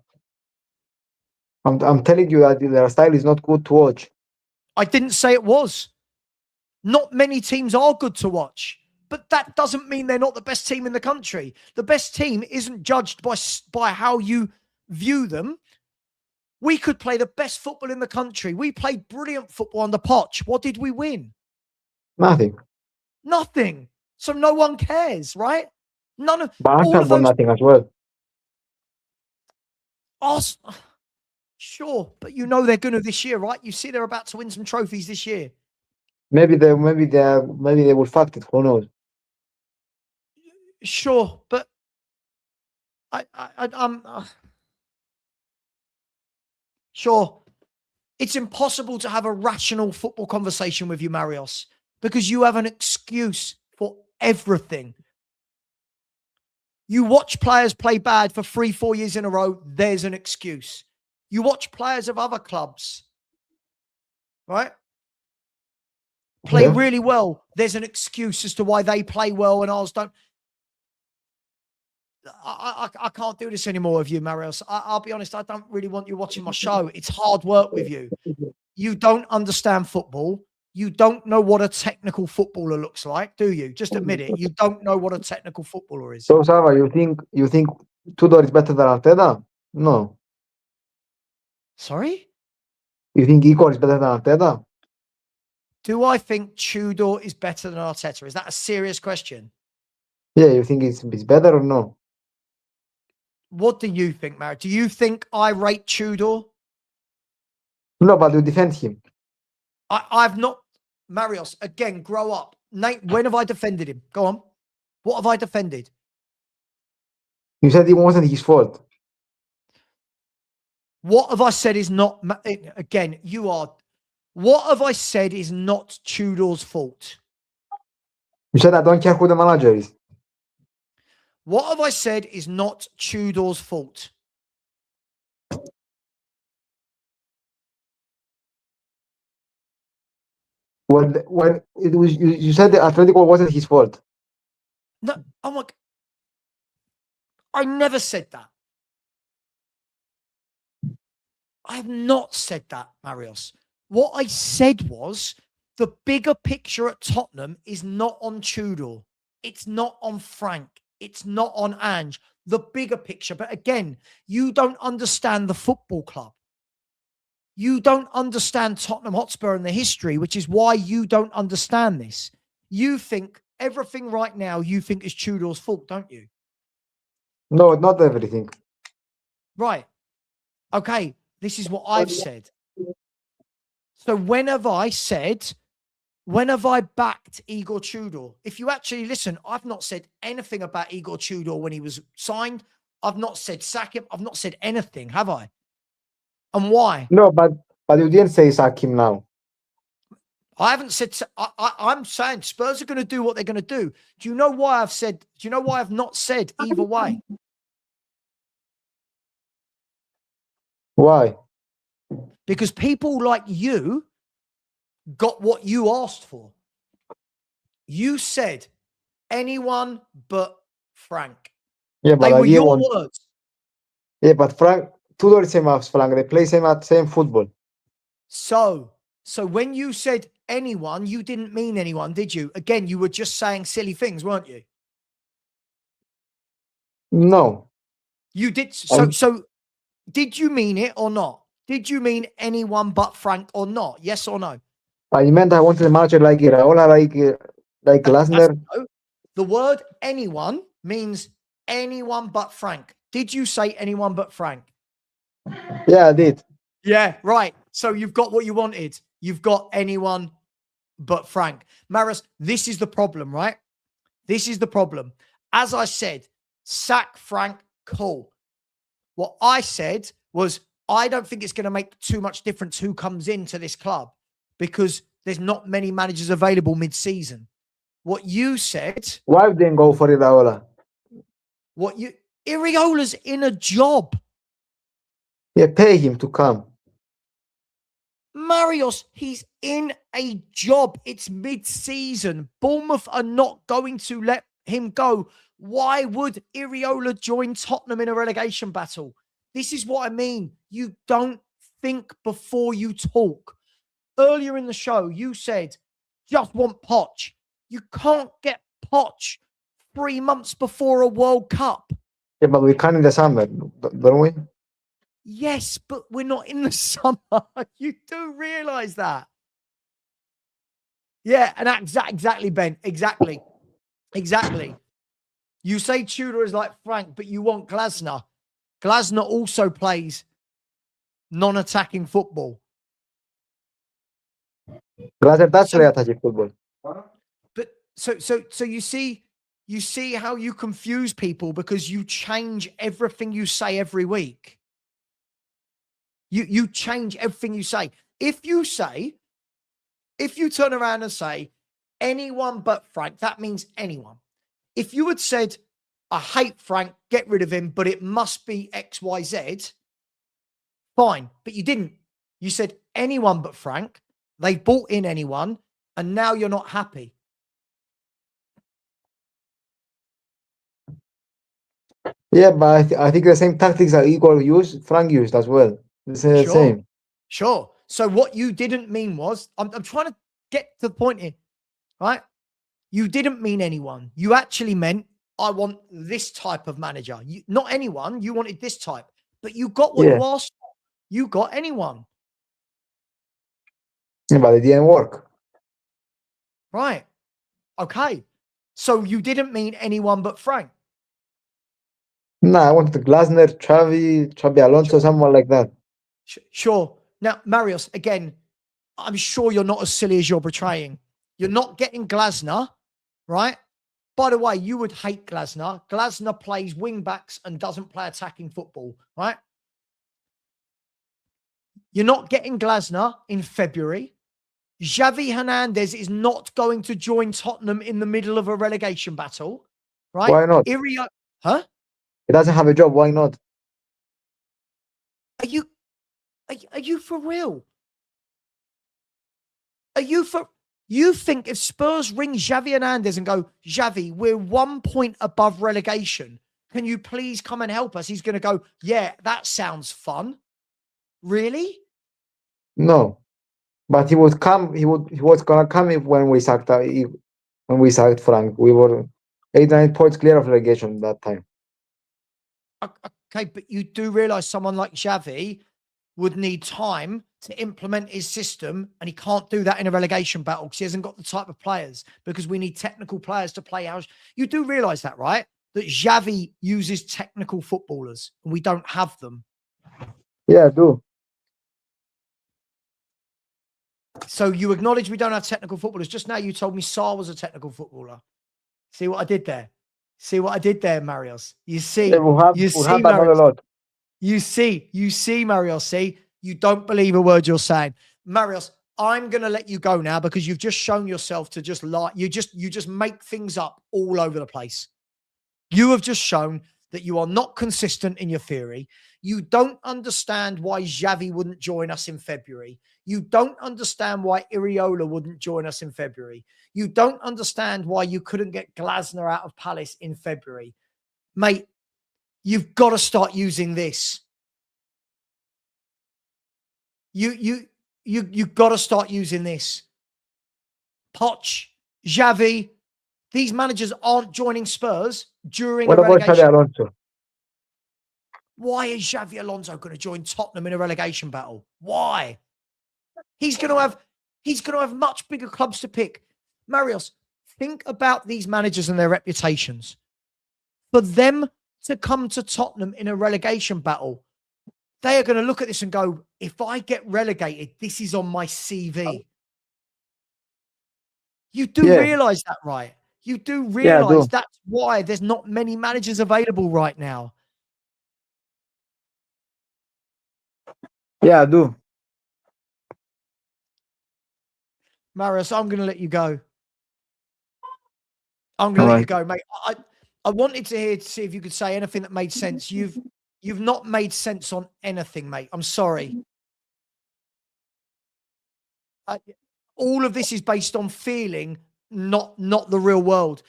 I'm telling you that their style is not good to watch. I didn't say it was. Not many teams are good to watch, but that doesn't mean they're not the best team in the country. The best team isn't judged by how you view them. We could play the best football in the country. We played brilliant football on the pitch. What did we win? Nothing. Nothing. So no one cares, right? None of But all Arsenal of won those. nothing as well. Sure, but you know they're going to this year, right? You see they're about to win some trophies this year. Maybe they will fact it. Who knows? Sure, but I'm sure. It's impossible to have a rational football conversation with you, Marios, because you have an excuse for everything. You watch players play bad for 3-4 years in a row, there's an excuse. You watch players of other clubs, right? Play really well, there's an excuse as to why they play well and ours don't. I can't do this anymore with you, Marios. I'll be honest, I don't really want you watching my show. It's hard work with you. You don't understand football. You don't know what a technical footballer looks like, do you? Just admit it. You don't know what a technical footballer is. So, Sava, you think Tudor is better than Arteta? No. Sorry? You think Igor is better than Arteta? Do I think Tudor is better than Arteta? Is that a serious question? Yeah, you think it's better or no? What do you think, Mary? Do you think I rate Tudor? No, but you defend him. I've not. Marios, again, grow up. Nate, when have I defended him? Go on. What have I defended? You said it wasn't his fault. What have I said is not, again, you are, what have I said is not Tudor's fault? You said I don't care who the manager is. What have I said is not Tudor's fault? When it was, you said the Atletico wasn't his fault. No, I'm like, I never said that. I have not said that, Marios. What I said was the bigger picture at Tottenham is not on Tudor. It's not on Frank. It's not on Ange. The bigger picture. But again, you don't understand the football club. You don't understand Tottenham Hotspur and the history, which is why you don't understand this. You think everything right now you think is Tudor's fault, don't you? No, not everything. Right. Okay. This is what I've said. So when have I backed Igor Tudor? If you actually listen, I've not said anything about Igor Tudor when he was signed. I've not said sack him. I've not said anything, have I? And why? No, but you didn't say sack him now. I haven't said. I'm saying Spurs are going to do what they're going to do. Do you know why I've said? Do you know why I've not said either way? Why? Because people like you got what you asked for. You said anyone but Frank. Yeah, but they were your words. Yeah, but Frank Tudor is same as Frank. They play same football. So when you said anyone, you didn't mean anyone, did you? Again, you were just saying silly things, weren't you? No. You did. So did you mean it or not? Did you mean anyone but Frank or not? Yes or no? I meant I wanted a manager like Iraola, like Glasner. No. The word anyone means anyone but Frank. Did you say anyone but Frank? Yeah, I did. Yeah, right. So you've got what you wanted. You've got anyone but Frank. Maris, this is the problem, right? This is the problem. As I said, sack Frank, cool. What I said was, I don't think it's going to make too much difference who comes into this club because there's not many managers available mid-season. What you said, Why didn't go for Iraola? Iriola's in a job. Yeah, pay him to come. Marios, he's in a job. It's mid-season. Bournemouth are not going to let him go. Why would Iriola join Tottenham in a relegation battle? This is what I mean. You don't think before you talk. Earlier in the show, you said, just want Poch. You can't get Poch 3 months before a World Cup. Yeah, but we can in the summer, don't we? Yes, but we're not in the summer. You do realize that. Yeah, and exactly, Ben. Exactly. You say Tudor is like Frank, but you want Glasner. Glasner also plays non-attacking football. Glasner does play attacking football. But so you see how you confuse people because you change everything you say every week. You change everything you say. If you turn around and say anyone but Frank, that means anyone. If you had said, I hate Frank, get rid of him, but it must be XYZ, fine. But you didn't. You said anyone but Frank. They bought in anyone, and now you're not happy. Yeah, but I think the same tactics that Igor used, Frank used as well. It's the same. Sure. So what you didn't mean was, I'm trying to get to the point here, right? You didn't mean anyone. You actually meant, I want this type of manager. Not anyone. You wanted this type. But you got what you asked for. You got anyone. Yeah, but it didn't work. Right. Okay. So you didn't mean anyone but Frank. No, I wanted Glasner, Xabi Alonso, someone like that. Sure. Now, Marius, again, I'm sure you're not as silly as you're portraying. You're not getting Glasner, right? By the way, you would hate Glasner. Glasner plays wing backs and doesn't play attacking football, right? You're not getting Glasner in February. Xavi Hernandez is not going to join Tottenham in the middle of a relegation battle, right? Why not? Huh? He doesn't have a job. Why not? Are you for real? You think if Spurs ring Xavi Hernandez and go, Xavi, we're 1 point above relegation. Can you please come and help us? He's going to go, yeah, that sounds fun. Really? No, but he would come. He was gonna come when we sacked Frank. We were 8-9 points clear of relegation that time. Okay, but you do realize someone like Xavi would need time to implement his system, and he can't do that in a relegation battle because he hasn't got the type of players, because we need technical players to play out. You do realize that, right? That Xavi uses technical footballers and we don't have them. Yeah, I do. So you acknowledge we don't have technical footballers. Just now you told me Sarr was a technical footballer. See what I did there? See what I did there, Marios? You see, we'll have that a lot. You see, Marios, see? You don't believe a word you're saying. Marios, I'm going to let you go now because you've just shown yourself to just lie. You just make things up all over the place. You have just shown that you are not consistent in your theory. You don't understand why Xavi wouldn't join us in February. You don't understand why Iriola wouldn't join us in February. You don't understand why you couldn't get Glasner out of Palace in February. Mate, you've got to start using this. You got to start using this. Poch, Xavi, these managers aren't joining Spurs during a relegation. Xabi Alonso? Why is Xavi Alonso going to join Tottenham in a relegation battle? Why? He's going to have He's going to have much bigger clubs to pick. Marios, think about these managers and their reputations. For them to come to Tottenham in a relegation battle, they are going to look at this and go, if I get relegated, this is on my CV. You do realise that, right? You do realise that's why there's not many managers available right now. Yeah, I do. Marius, I'm going to let you go. I'm going to let you go, mate. I wanted to hear to see if you could say anything that made sense. You've not made sense on anything, mate. I'm sorry. All of this is based on feeling, not the real world.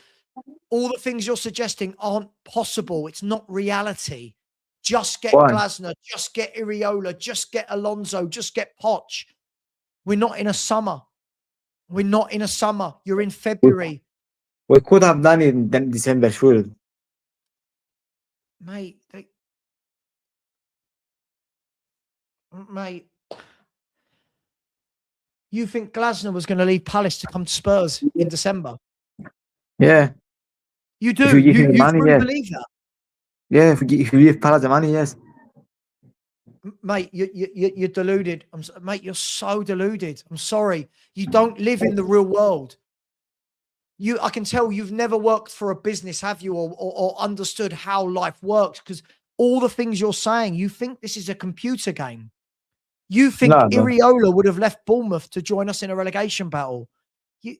All the things you're suggesting aren't possible. It's not reality. Just get Glasner, just get Iriola, just get Alonso, just get Poch. We're not in a summer. We're not in a summer. You're in February. We could have done it in December, sure. Mate, you think Glasner was going to leave Palace to come to Spurs in December? Yeah. You do. You truly believe that? Yeah, if you give Palace the money, yes. Mate, you're deluded. Mate, you're so deluded. I'm sorry. You don't live in the real world. I can tell you've never worked for a business, have you, or understood how life works, because all the things you're saying, you think this is a computer game. You think Iriola would have left Bournemouth to join us in a relegation battle.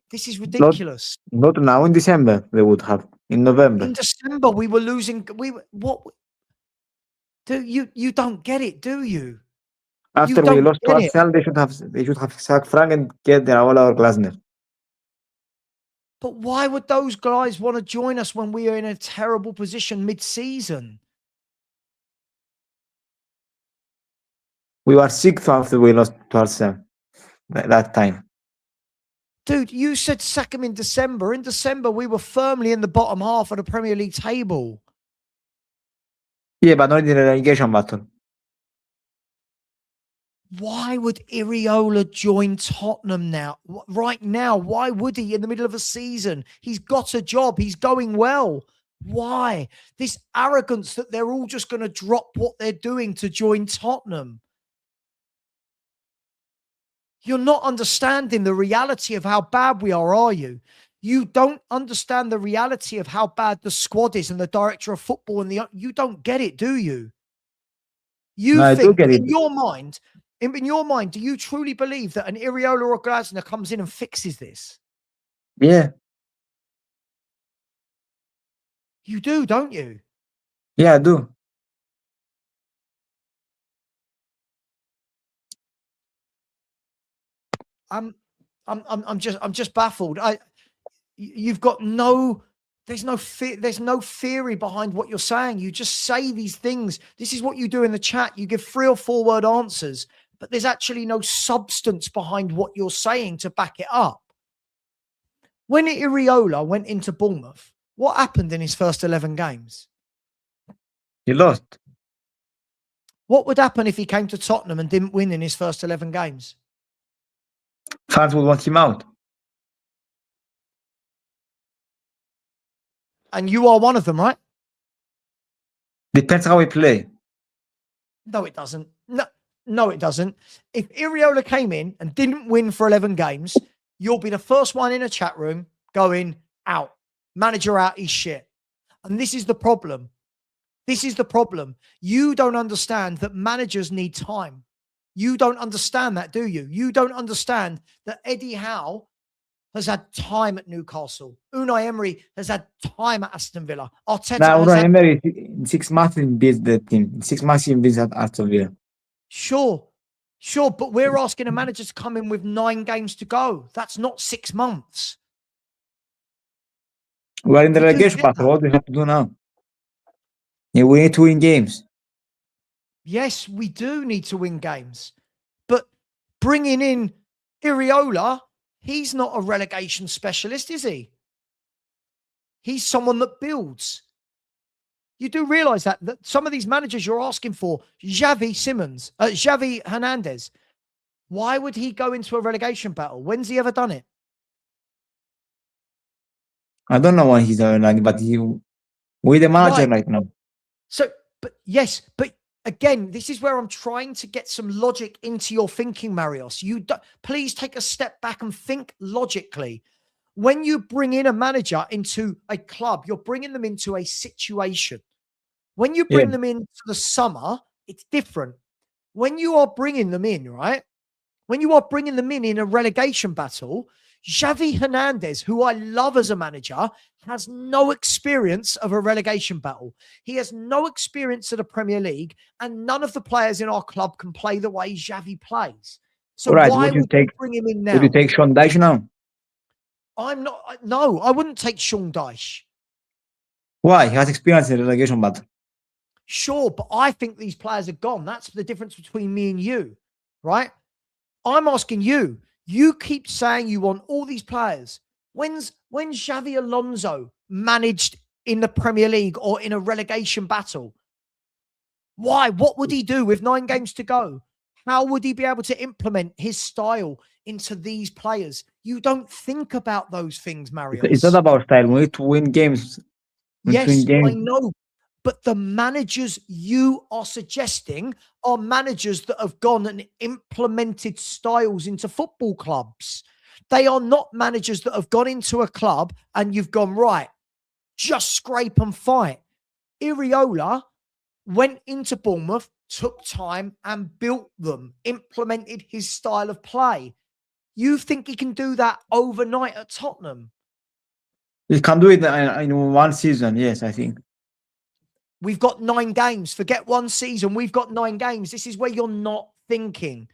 This is ridiculous. Not now, in December, they would have. In November. In December, we were losing. You don't get it, do you? After we lost to Arsenal, they should have sacked Frank and get Raola or Glasner. But why would those guys want to join us when we are in a terrible position mid-season? We were sixth after we lost to Arsenal that time. Dude, you said sack him in December. In December, we were firmly in the bottom half of the Premier League table. Yeah, but not in the relegation battle. Why would Iriola join Tottenham now? Right now, why would he in the middle of a season? He's got a job. He's going well. Why? This arrogance that they're all just going to drop what they're doing to join Tottenham. You're not understanding the reality of how bad we are you? You don't understand the reality of how bad the squad is and the director of football and you don't get it, do you? You think in your mind, do you truly believe that an Iriola or Glasner comes in and fixes this? Yeah. You do, don't you? Yeah, I do. I'm just baffled. There's no theory behind what you're saying. You just say these things. This is what you do in the chat. You give 3 or 4 word answers, but there's actually no substance behind what you're saying to back it up. When Iriola went into Bournemouth, what happened in his first 11 games? He lost. What would happen if he came to Tottenham and didn't win in his first 11 games? Fans would want him out. And you are one of them, right? Depends how we play. No, it doesn't. No, it doesn't. If Iriola came in and didn't win for 11 games, you'll be the first one in a chat room going, out. Manager out, he's shit. And this is the problem. This is the problem. You don't understand that managers need time. You don't understand that, do you? You don't understand that Eddie Howe has had time at Newcastle. Unai Emery has had time at Aston Villa. Unai Emery in 6 months he beats the team. In 6 months he beats at Aston Villa. Sure, but we're asking a manager to come in with 9 games to go. That's not 6 months. We're in the relegation battle. What do we have to do now? Yeah, we need to win games. Yes, we do need to win games. But bringing in Iriola, he's not a relegation specialist, is he? He's someone that builds. You do realise that some of these managers you're asking for, Xavi Hernandez, Why would he go into a relegation battle? When's he ever done it? I don't know why he's like, but we're the manager Right. right now. So, but yes, but again, this is where I'm trying to get some logic into your thinking, Marios. Please take a step back and think logically. When you bring in a manager into a club, you're bringing them into a situation. When you bring them into the summer, it's different. When you are bringing them in, right? When you are bringing them in a relegation battle, Xavi Hernandez, who I love as a manager, has no experience of a relegation battle. He has no experience of the Premier League, and none of the players in our club can play the way Xavi plays. So Right, why would you bring him in now? Would you take Sean Dyche now? No, I wouldn't take Sean Dyche. Why? He has experience in relegation battle. Sure, but I think these players are gone. That's the difference between me and you, right? I'm asking you. You keep saying you want all these players. When Xavi Alonso managed in the Premier League or in a relegation battle? Why? What would he do with 9 games to go? How would he be able to implement his style into these players? You don't think about those things, Mario. It's not about style. We need to win games. Yes, I know. But the managers you are suggesting are managers that have gone and implemented styles into football clubs. They are not managers that have gone into a club and you've gone, right, just scrape and fight. Iriola went into Bournemouth, took time and built them, implemented his style of play. You think he can do that overnight at Tottenham? He can do it in one season, yes, I think. We've got 9 games. Forget one season. We've got 9 games. This is where you're not thinking.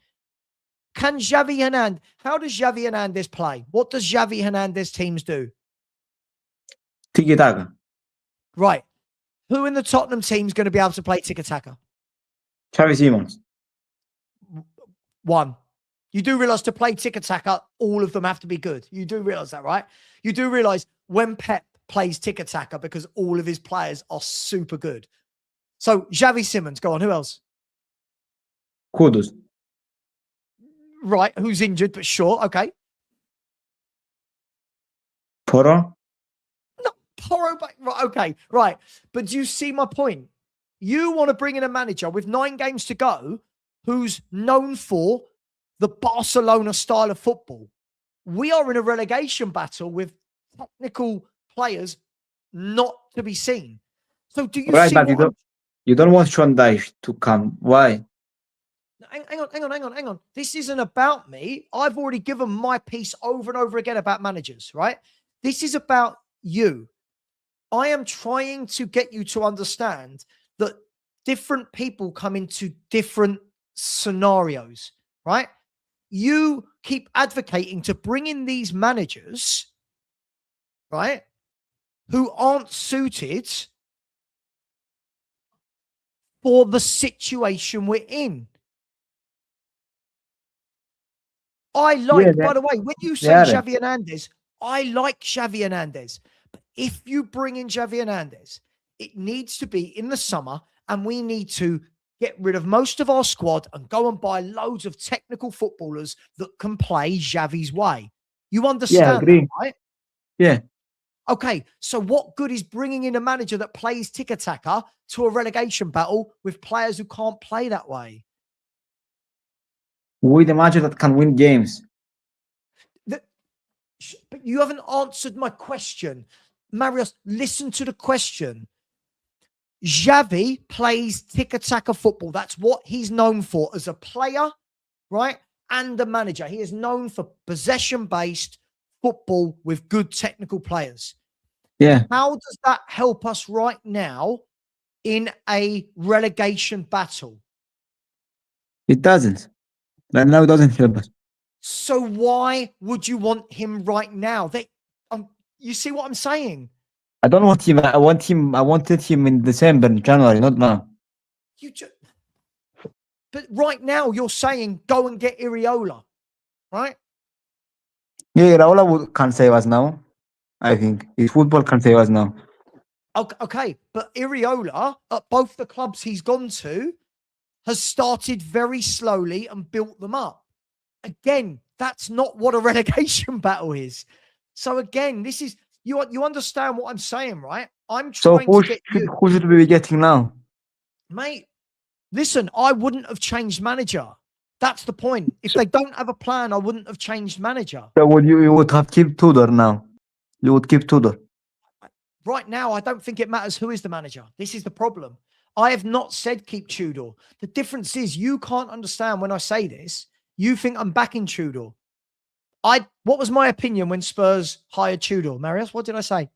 Can Xavi Hernandez, how does Xavi Hernandez play? What does Xavi Hernandez teams do? Tiki-taka. Right. Who in the Tottenham team is going to be able to play tiki-taka? Xavi Simons. 1. You do realize to play tiki-taka, all of them have to be good. You do realize that, right? You do realize when Pep plays tiki-taka because all of his players are super good. So Xavi Simons, go on. Who else? Kudus. Right. Who's injured, but sure. Okay. Poro. No, Poro. Right. Okay. Right. But do you see my point? You want to bring in a manager with 9 games to go who's known for the Barcelona style of football. We are in a relegation battle with technical players not to be seen. So do you see but you don't want Sean Dyche to come. Why? Hang on. This isn't about me. I've already given my piece over and over again about managers, right? This is about you. I am trying to get you to understand that different people come into different scenarios, right? You keep advocating to bring in these managers, right, who aren't suited for the situation we're in. By the way, when you say Xavi Hernandez, I like Xavi Hernandez. But if you bring in Xavi Hernandez, it needs to be in the summer, and we need to get rid of most of our squad and go and buy loads of technical footballers that can play Xavi's way. You understand that, right? Yeah. Okay, so what good is bringing in a manager that plays tiki-taka to a relegation battle with players who can't play that way? With a manager that can win games. But you haven't answered my question. Marius, listen to the question. Xavi plays tiki-taka football. That's what he's known for as a player, right? And a manager. He is known for possession-based football with good technical players. Yeah. How does that help us right now in a relegation battle? It doesn't. Right now, it doesn't help us. So why would you want him right now? You see what I'm saying? I don't want him. I wanted him in December, January, not now. But right now, you're saying go and get Iriola, right? Yeah, Iraola can save us now. I think his football can save us now. Okay, but Iriola at both the clubs he's gone to has started very slowly and built them up. again, that's not what a relegation battle is. So again, this is you understand what I'm saying, right? I'm So trying to get you, who should we be getting now? mate. Listen, I wouldn't have changed manager. That's the point. If So, they don't have a plan, I wouldn't have changed manager. would you would have kept Tudor now? You would keep Tudor. Right now, I don't think it matters who is the manager. This is the problem. I have not said keep Tudor. The difference is you can't understand when I say this. You think I'm backing Tudor. What was my opinion when Spurs hired Tudor? Marius, what did I say?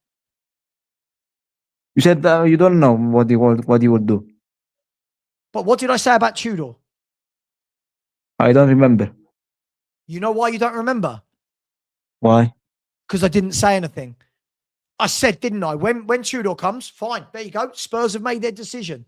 You said you don't know what you would do. But what did I say about Tudor? I don't remember. You know why you don't remember? Why? Because I didn't say anything. I said, didn't I? When Tudor comes, fine. There you go. Spurs have made their decision.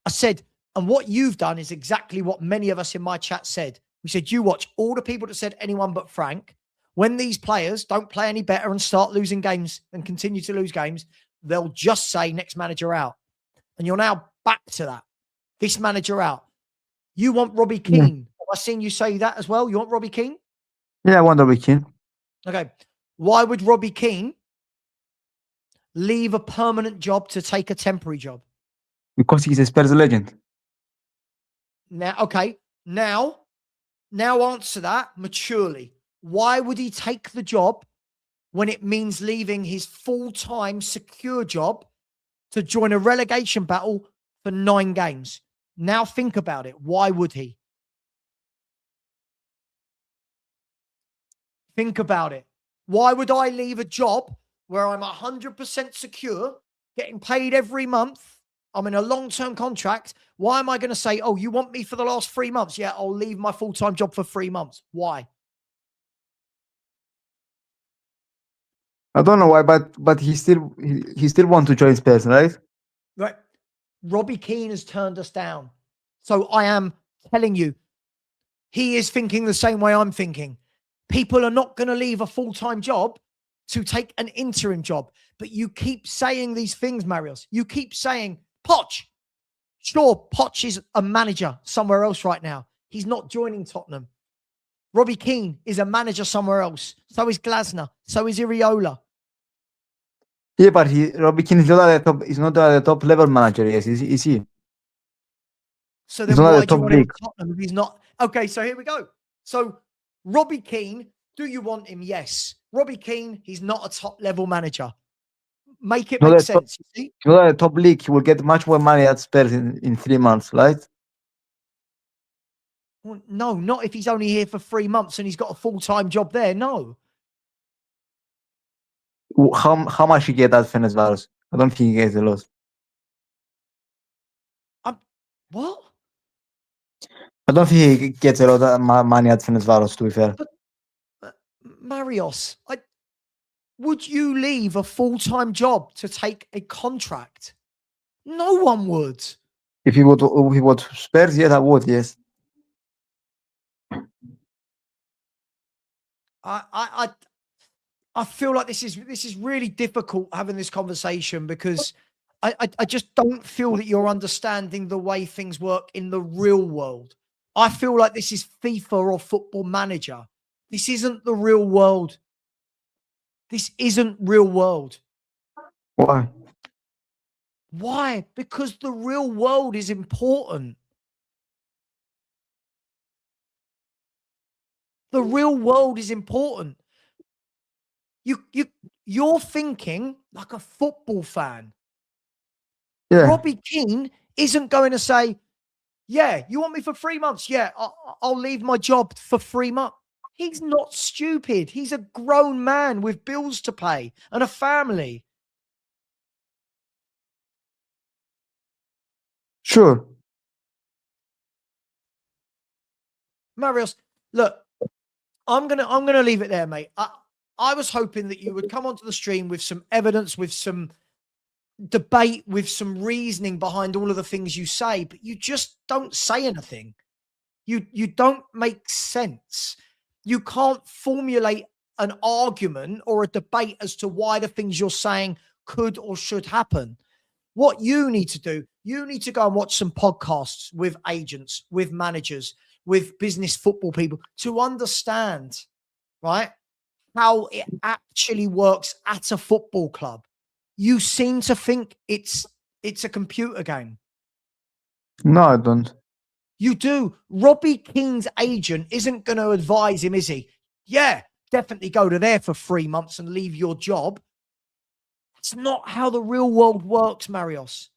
I said, and what you've done is exactly what many of us in my chat said. We said, you watch all the people that said anyone but Frank. When these players don't play any better and start losing games and continue to lose games, they'll just say next manager out. And you're now back to that. This manager out. You want Robbie Keane. Have I seen you say that as well? You want Robbie Keane? Yeah, I want Robbie Keane. Okay. Why would Robbie Keane leave a permanent job to take a temporary job? Because he's a Spurs legend. Now, okay. Now answer that maturely. Why would he take the job when it means leaving his full-time secure job to join a relegation battle for 9 games? Now think about it. Why would he? Think about it. Why would I leave a job where I'm 100% secure, getting paid every month? I'm in a long-term contract. Why am I going to say, oh, you want me for the last 3 months? Yeah, I'll leave my full-time job for 3 months. Why? I don't know why, but he still want to join Spurs, right? Right. Robbie Keane has turned us down. So I am telling you, he is thinking the same way I'm thinking. People are not going to leave a full-time job to take an interim job. But you keep saying these things, Marius. You keep saying, Poch. Sure, Poch is a manager somewhere else right now. He's not joining Tottenham. Robbie Keane is a manager somewhere else. So is Glasner. So is Iriola. Yeah, but Robbie Keane is not at the top. He's not at the top level manager. Yes, is he? So then why do you want him at Tottenham if he's not? Okay, so here we go. So Robbie Keane, do you want him? Yes. Robbie Keane, he's not a top level manager. Make it make sense. You see? If you're at the top league, he will get much more money at Spurs in 3 months, right? Well, no, not if he's only here for 3 months and he's got a full-time job there. No. How much he get at Fenerbahce? I don't think he gets a lot. What? I don't think he gets a lot of money at Fenerbahce, to be fair. But, Marios, would you leave a full-time job to take a contract? No one would. If he would Spurs, yes, I would, yes. I feel like this is really difficult having this conversation because I just don't feel that you're understanding the way things work in the real world. I feel like this is FIFA or Football Manager. This isn't the real world. This isn't real world. Why? Why? Because the real world is important. The real world is important. You're thinking like a football fan. Yeah. Robbie Keane isn't going to say, yeah, you want me for 3 months? Yeah, I'll leave my job for 3 months. He's not stupid. He's a grown man with bills to pay and a family. Sure. Marius, look, I'm gonna leave it there, mate. I was hoping that you would come onto the stream with some evidence, with some debate, with some reasoning behind all of the things you say, but you just don't say anything. You don't make sense. You can't formulate an argument or a debate as to why the things you're saying could or should happen. What you need to do, you need to go and watch some podcasts with agents, with managers, with business football people to understand, right, how it actually works at a football club. You seem to think it's a computer game. No, I don't. You do. Robbie Keane's agent isn't going to advise him, is he? Yeah, definitely go to there for 3 months and leave your job. That's not how the real world works, Marios.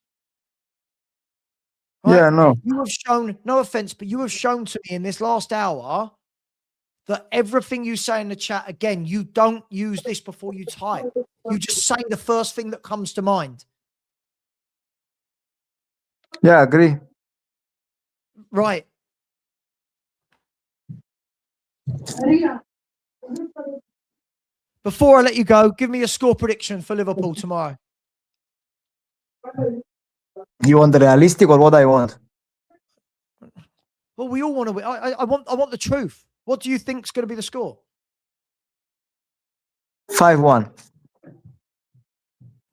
Right? Yeah, no. You have shown, no offense, but you have shown to me in this last hour that everything you say in the chat, again, you don't use this before you type. You just say the first thing that comes to mind. Yeah, I agree. Right. Before I let you go, give me a score prediction for Liverpool tomorrow. You want the realistic or what I want? Well, we all want to win. I want the truth. What do you think is going to be the score? 5-1.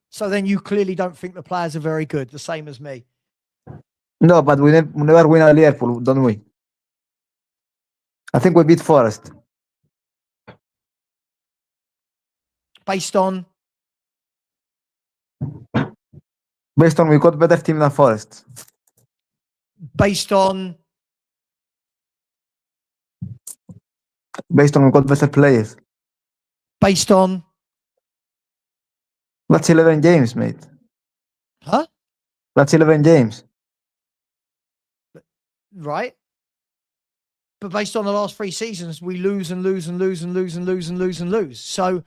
So then you clearly don't think the players are very good, the same as me. No, but we never win at Liverpool, don't we? I think we beat Forest. Based on We got better team than Forest. based on We got better players. based on That's 11 games, mate. huh? That's 11 games. Right. But based on the last 3 seasons, we lose and lose and lose and lose and lose and lose and lose. So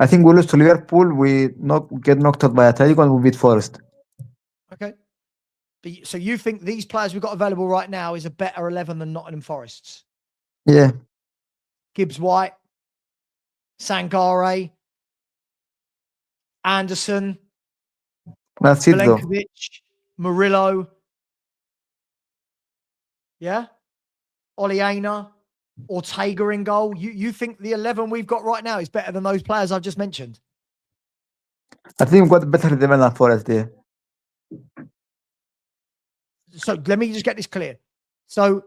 I think we lose to Liverpool. We get knocked out by Atletico and we beat Forest. okay. But so you think these players we've got available right now is a better 11 than Nottingham Forest's? Yeah. Gibbs White, Sangare, Anderson, That's it, though. Milenkovic, Murillo. Yeah? Oleana, Ortega in goal. You think the 11 we've got right now is better than those players I've just mentioned? I think we got better than Forest, yeah. So let me just get this clear. So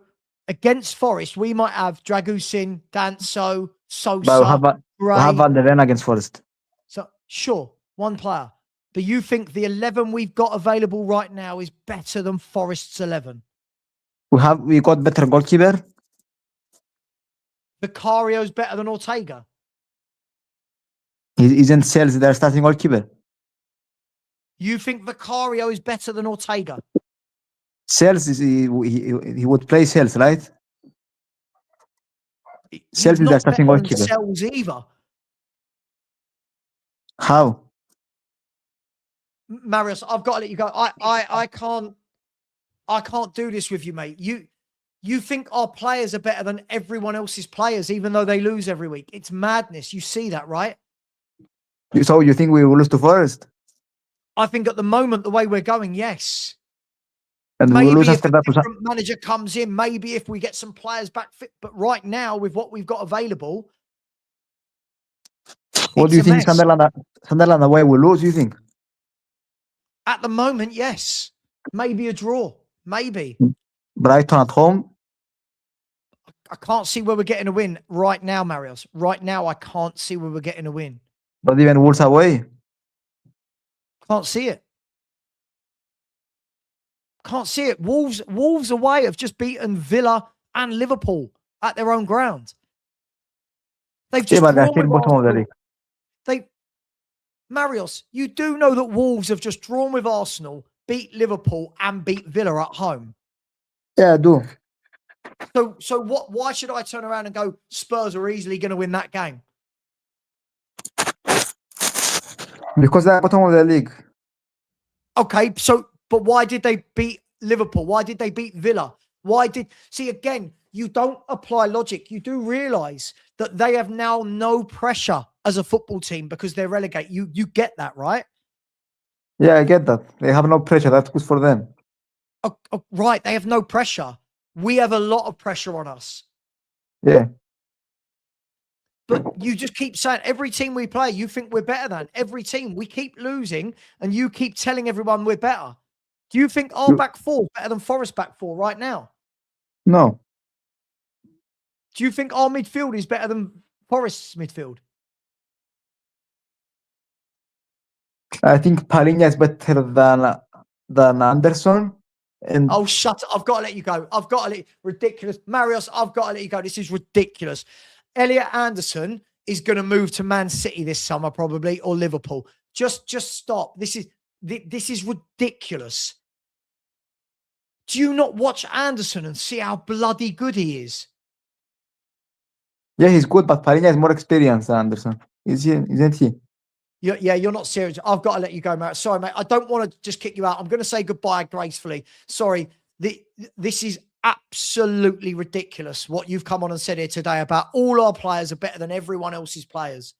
against Forest, we might have Dragusin, Danso, Sosa, But we Gray. have Van de Ven against Forest. So sure, one player. But you think the 11 we've got available right now is better than Forest's 11? We got better goalkeeper. Vicario's better than Ortega? He isn't Sales their starting goalkeeper. You think Vicario is better than Ortega? Sales is he would play Sales, right? He's Sales is their not starting better than goalkeeper. Sells either. How? Marius, I've got to let you go. I can't do this with you, mate. You think our players are better than everyone else's players, even though they lose every week. It's madness. You see that, right? So you think we will lose to Forest? I think at the moment, the way we're going, yes. And we will lose Maybe if after a that. different manager comes in, maybe if we get some players back fit. But right now, with what we've got available, What do you it's a think mess. Sunderland away will lose, you think? At the moment, yes. Maybe a draw. Maybe. Brighton at home? I can't see where we're getting a win right now, Marius. Right now, I can't see where we're getting a win. Not even Wolves away? Can't see it. Can't see it. Wolves away have just beaten Villa and Liverpool at their own ground. They've just but they're drawn still with bottom of the Arsenal. league. Marius, you do know that Wolves have just drawn with Arsenal, beat Liverpool and beat Villa at home. Yeah, I do. So what? Why should I turn around and go, Spurs are easily going to win that game? Because they're bottom of the league. Okay, but why did they beat Liverpool? Why did they beat Villa? See, again, you don't apply logic. You do realize that they have now no pressure as a football team because they're relegated. You get that, right? Yeah, I get that. They have no pressure. That's good for them. Right, they have no pressure. We have a lot of pressure on us. Yeah. But you just keep saying every team we play, you think we're better than. Every team. We keep losing and you keep telling everyone we're better. Do you think our back four is better than Forest back four right now? No. Do you think our midfield is better than Forest's midfield? I think Palinya is better than Anderson. And Oh, shut up. I've got to let you go. I've got to let you, ridiculous. Marius, I've got to let you go. This is ridiculous. Elliot Anderson is going to move to Man City this summer, probably, or Liverpool. Just stop. This is ridiculous. Do you not watch Anderson and see how bloody good he is? yeah, he's good, but Palinya is more experienced than Anderson. Isn't he? Yeah, you're not serious. I've got to let you go, mate. Sorry, mate. I don't want to just kick you out. I'm going to say goodbye gracefully. Sorry. This is absolutely ridiculous what you've come on and said here today about all our players are better than everyone else's players.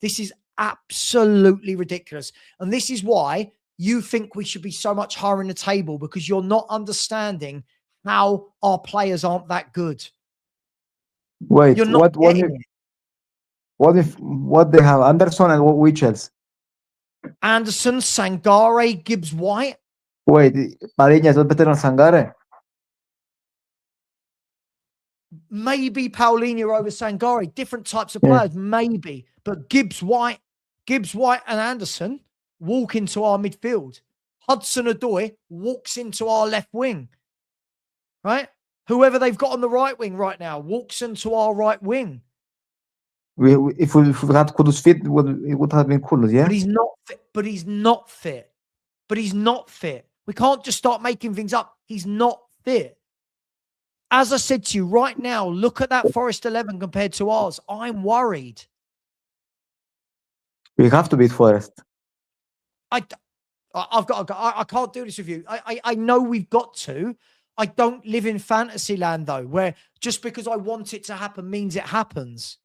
This is absolutely ridiculous. And this is why you think we should be so much higher in the table, because you're not understanding how our players aren't that good. Wait, You're not getting it. What they have? Anderson and which else? Anderson, Sangare, Gibbs White. Wait, Palinya is not better than Sangare. Maybe Paulinho over Sangare, different types of players, maybe. But Gibbs White and Anderson walk into our midfield. Hudson-Odoi walks into our left wing, right? Whoever they've got on the right wing right now walks into our right wing. If we had Kudus fit, it would have been Kudus, yeah? But he's not fit. But he's not fit. We can't just start making things up. He's not fit. As I said to you right now, look at that Forest 11 compared to ours. I'm worried. We have to beat Forest. I've got to go. I can't do this with you. I know we've got to. I don't live in fantasy land, though, where just because I want it to happen means it happens.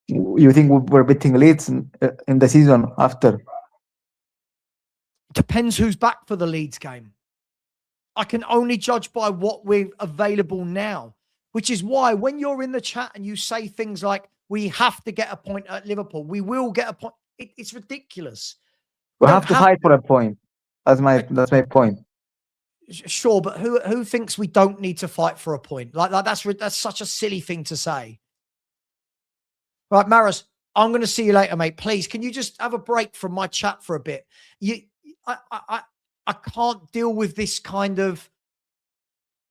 You think we're beating Leeds in the season after? Depends who's back for the Leeds game. I can only judge by what we're available now, which is why when you're in the chat and you say things like, we have to get a point at Liverpool, we will get a point. It's ridiculous. We have to fight for a point. That's my point. Sure, but who thinks we don't need to fight for a point? Like that's such a silly thing to say. Right, Maris, I'm going to see you later, mate. Please, can you just have a break from my chat for a bit? I can't deal with this kind of.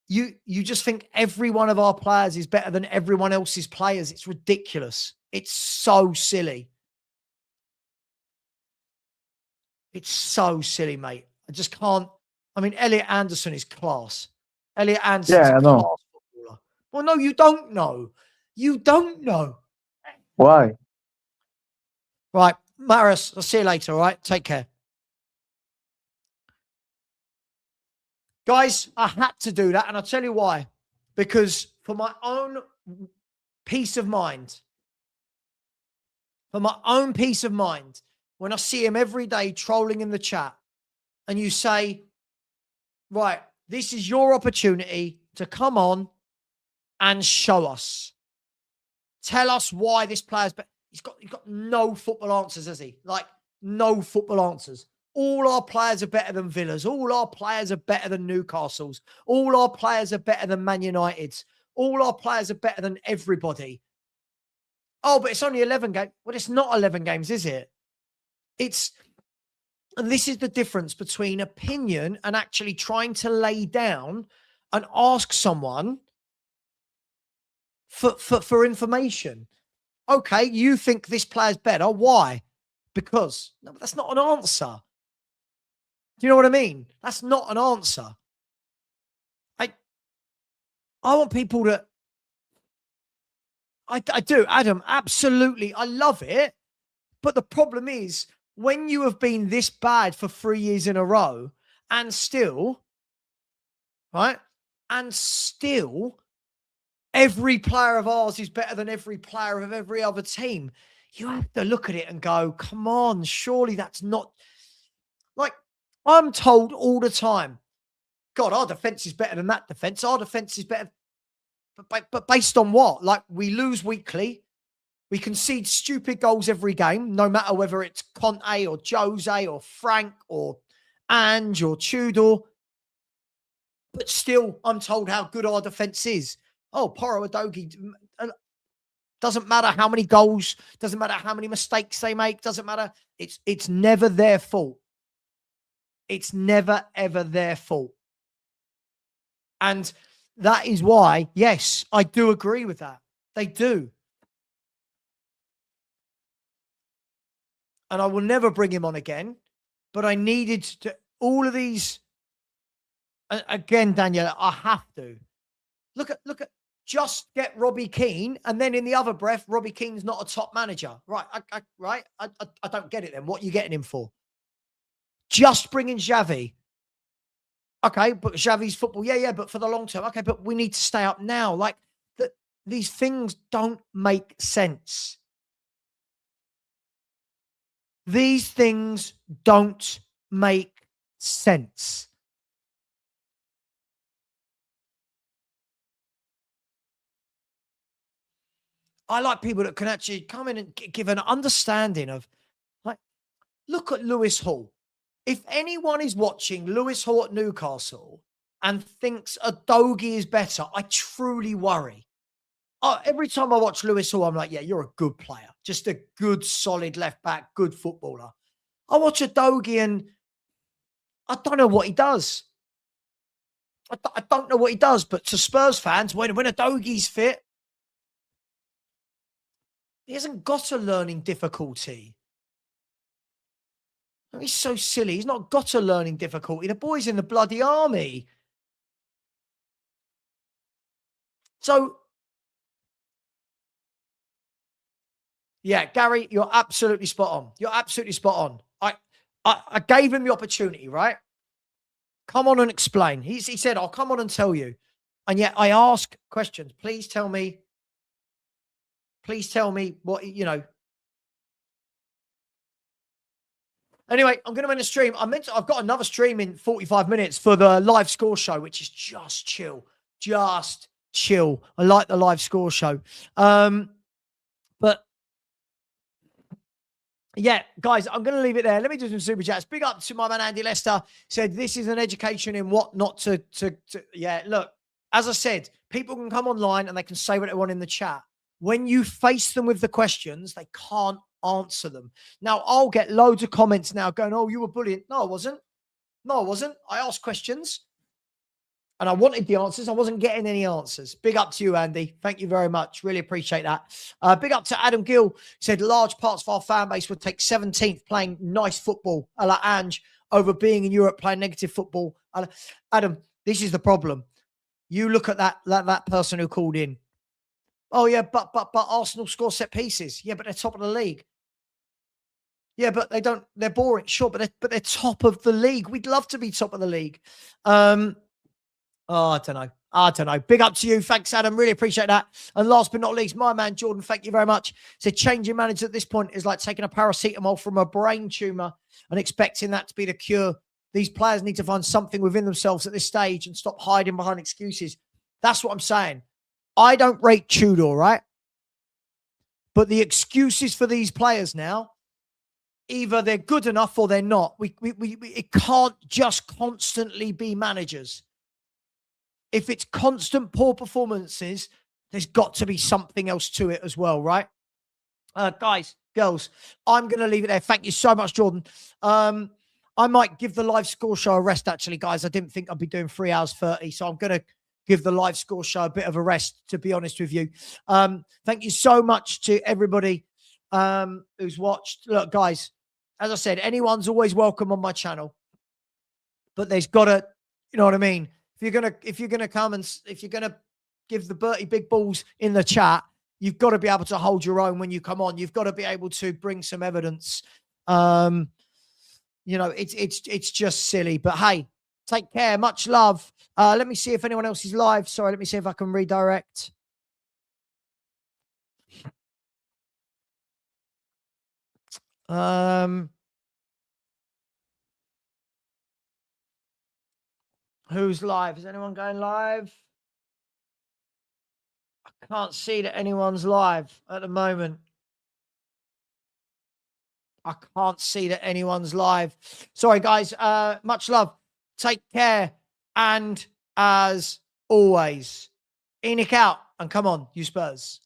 You just think every one of our players is better than everyone else's players. It's ridiculous. It's so silly. It's so silly, mate. I just can't. I mean, Elliot Anderson is class. Elliot Anderson's a class footballer. Well, no, you don't know. You don't know. Why? Right, Maris, I'll see you later, all right? Take care. Guys, I had to do that, and I'll tell you why. Because for my own peace of mind, when I see him every day trolling in the chat, and you say, right, this is your opportunity to come on and show us. Tell us why this player's better. He's got no football answers, has he? Like, no football answers. All our players are better than Villa's. All our players are better than Newcastle's. All our players are better than Man United's. All our players are better than everybody. Oh, but it's only 11 games. Well, it's not 11 games, is it? And this is the difference between opinion and actually trying to lay down and ask someone for information. Okay, you think this player's better. Why? Because. No, but that's not an answer. Do you know what I mean? That's not an answer. I want people to. I do, Adam, absolutely. I love it. But the problem is, when you have been this bad for 3 years in a row and still, right? And still, every player of ours is better than every player of every other team. You have to look at it and go, come on, surely that's not. Like, I'm told all the time, God, our defense is better than that defense. Our defense is better. But based on what? Like, we lose weekly. We concede stupid goals every game, no matter whether it's Conte or Jose or Frank or Ange or Tudor. But still, I'm told how good our defence is. Oh, Porro Udogie, doesn't matter how many goals, doesn't matter how many mistakes they make, doesn't matter. It's never their fault. It's never, ever their fault. And that is why, yes, I do agree with that. They do. And I will never bring him on again. But I needed to, all of these, again, Daniel, I have to. Look at, just get Robbie Keane, and then in the other breath, Robbie Keane's not a top manager. Right, I don't get it then. What are you getting him for? Just bring in Xavi. Okay, but Xavi's football, yeah, but for the long term. Okay, but we need to stay up now. Like, these things don't make sense. These things don't make sense. I like people that can actually come in and give an understanding of, like, look at Lewis Hall. If anyone is watching Lewis Hall at Newcastle and thinks Udogie is better, I truly worry. Every time I watch Lewis Hall, I'm like, yeah, you're a good player. Just a good, solid left back, good footballer. I watch Udogie and I don't know what he does. I don't know what he does, but to Spurs fans, when Udogie's fit, he hasn't got a learning difficulty. He's so silly. He's not got a learning difficulty. The boy's in the bloody army. So, yeah, Gary, you're absolutely spot on. You're absolutely spot on. I gave him the opportunity, right? Come on and explain. He said, I'll come on and tell you. And yet I ask questions. Please tell me what, you know. Anyway, I'm going to end a stream. I've got another stream in 45 minutes for the live score show, which is just chill. Just chill. I like the live score show. But yeah, guys, I'm going to leave it there. Let me do some super chats. Big up to my man, Andy Lester. Said, this is an education in what not to. Yeah, look, as I said, people can come online and they can say what they want in the chat. When you face them with the questions, they can't answer them. Now, I'll get loads of comments now going, oh, you were bullying. No, I wasn't. I asked questions and I wanted the answers. I wasn't getting any answers. Big up to you, Andy. Thank you very much. Really appreciate that. Big up to Adam Gill. Said large parts of our fan base would take 17th playing nice football, a la Ange, over being in Europe playing negative football. Adam, this is the problem. You look at that person who called in. Oh yeah, but Arsenal score set pieces. Yeah, but they're top of the league. Yeah, but they're boring. Sure, but they're top of the league. We'd love to be top of the league. I don't know. Big up to you. Thanks, Adam. Really appreciate that. And last but not least, my man, Jordan, thank you very much. Said changing manager at this point is like taking a paracetamol from a brain tumor and expecting that to be the cure. These players need to find something within themselves at this stage and stop hiding behind excuses. That's what I'm saying. I don't rate Tudor, right? But the excuses for these players now, either they're good enough or they're not. It can't just constantly be managers. If it's constant poor performances, there's got to be something else to it as well, right? Guys, girls, I'm going to leave it there. Thank you so much, Jordan. I might give the live score show a rest, actually, guys. I didn't think I'd be doing 3 hours 30, so I'm going to give the live score show a bit of a rest, to be honest with you. Thank you so much to everybody who's watched. Look, guys, as I said, anyone's always welcome on my channel, but there's got to, you know what I mean? If you're gonna come and if you're gonna give the Bertie big balls in the chat, you've got to be able to hold your own when you come on. You've got to be able to bring some evidence. You know, it's just silly. But hey, take care. Much love. Let me see if anyone else is live. Sorry, let me see if I can redirect. Who's live? Is anyone going live? I can't see that anyone's live at the moment. I can't see that anyone's live. Sorry, guys. Much love. Take care and as always. Enoch out, and come on, you Spurs.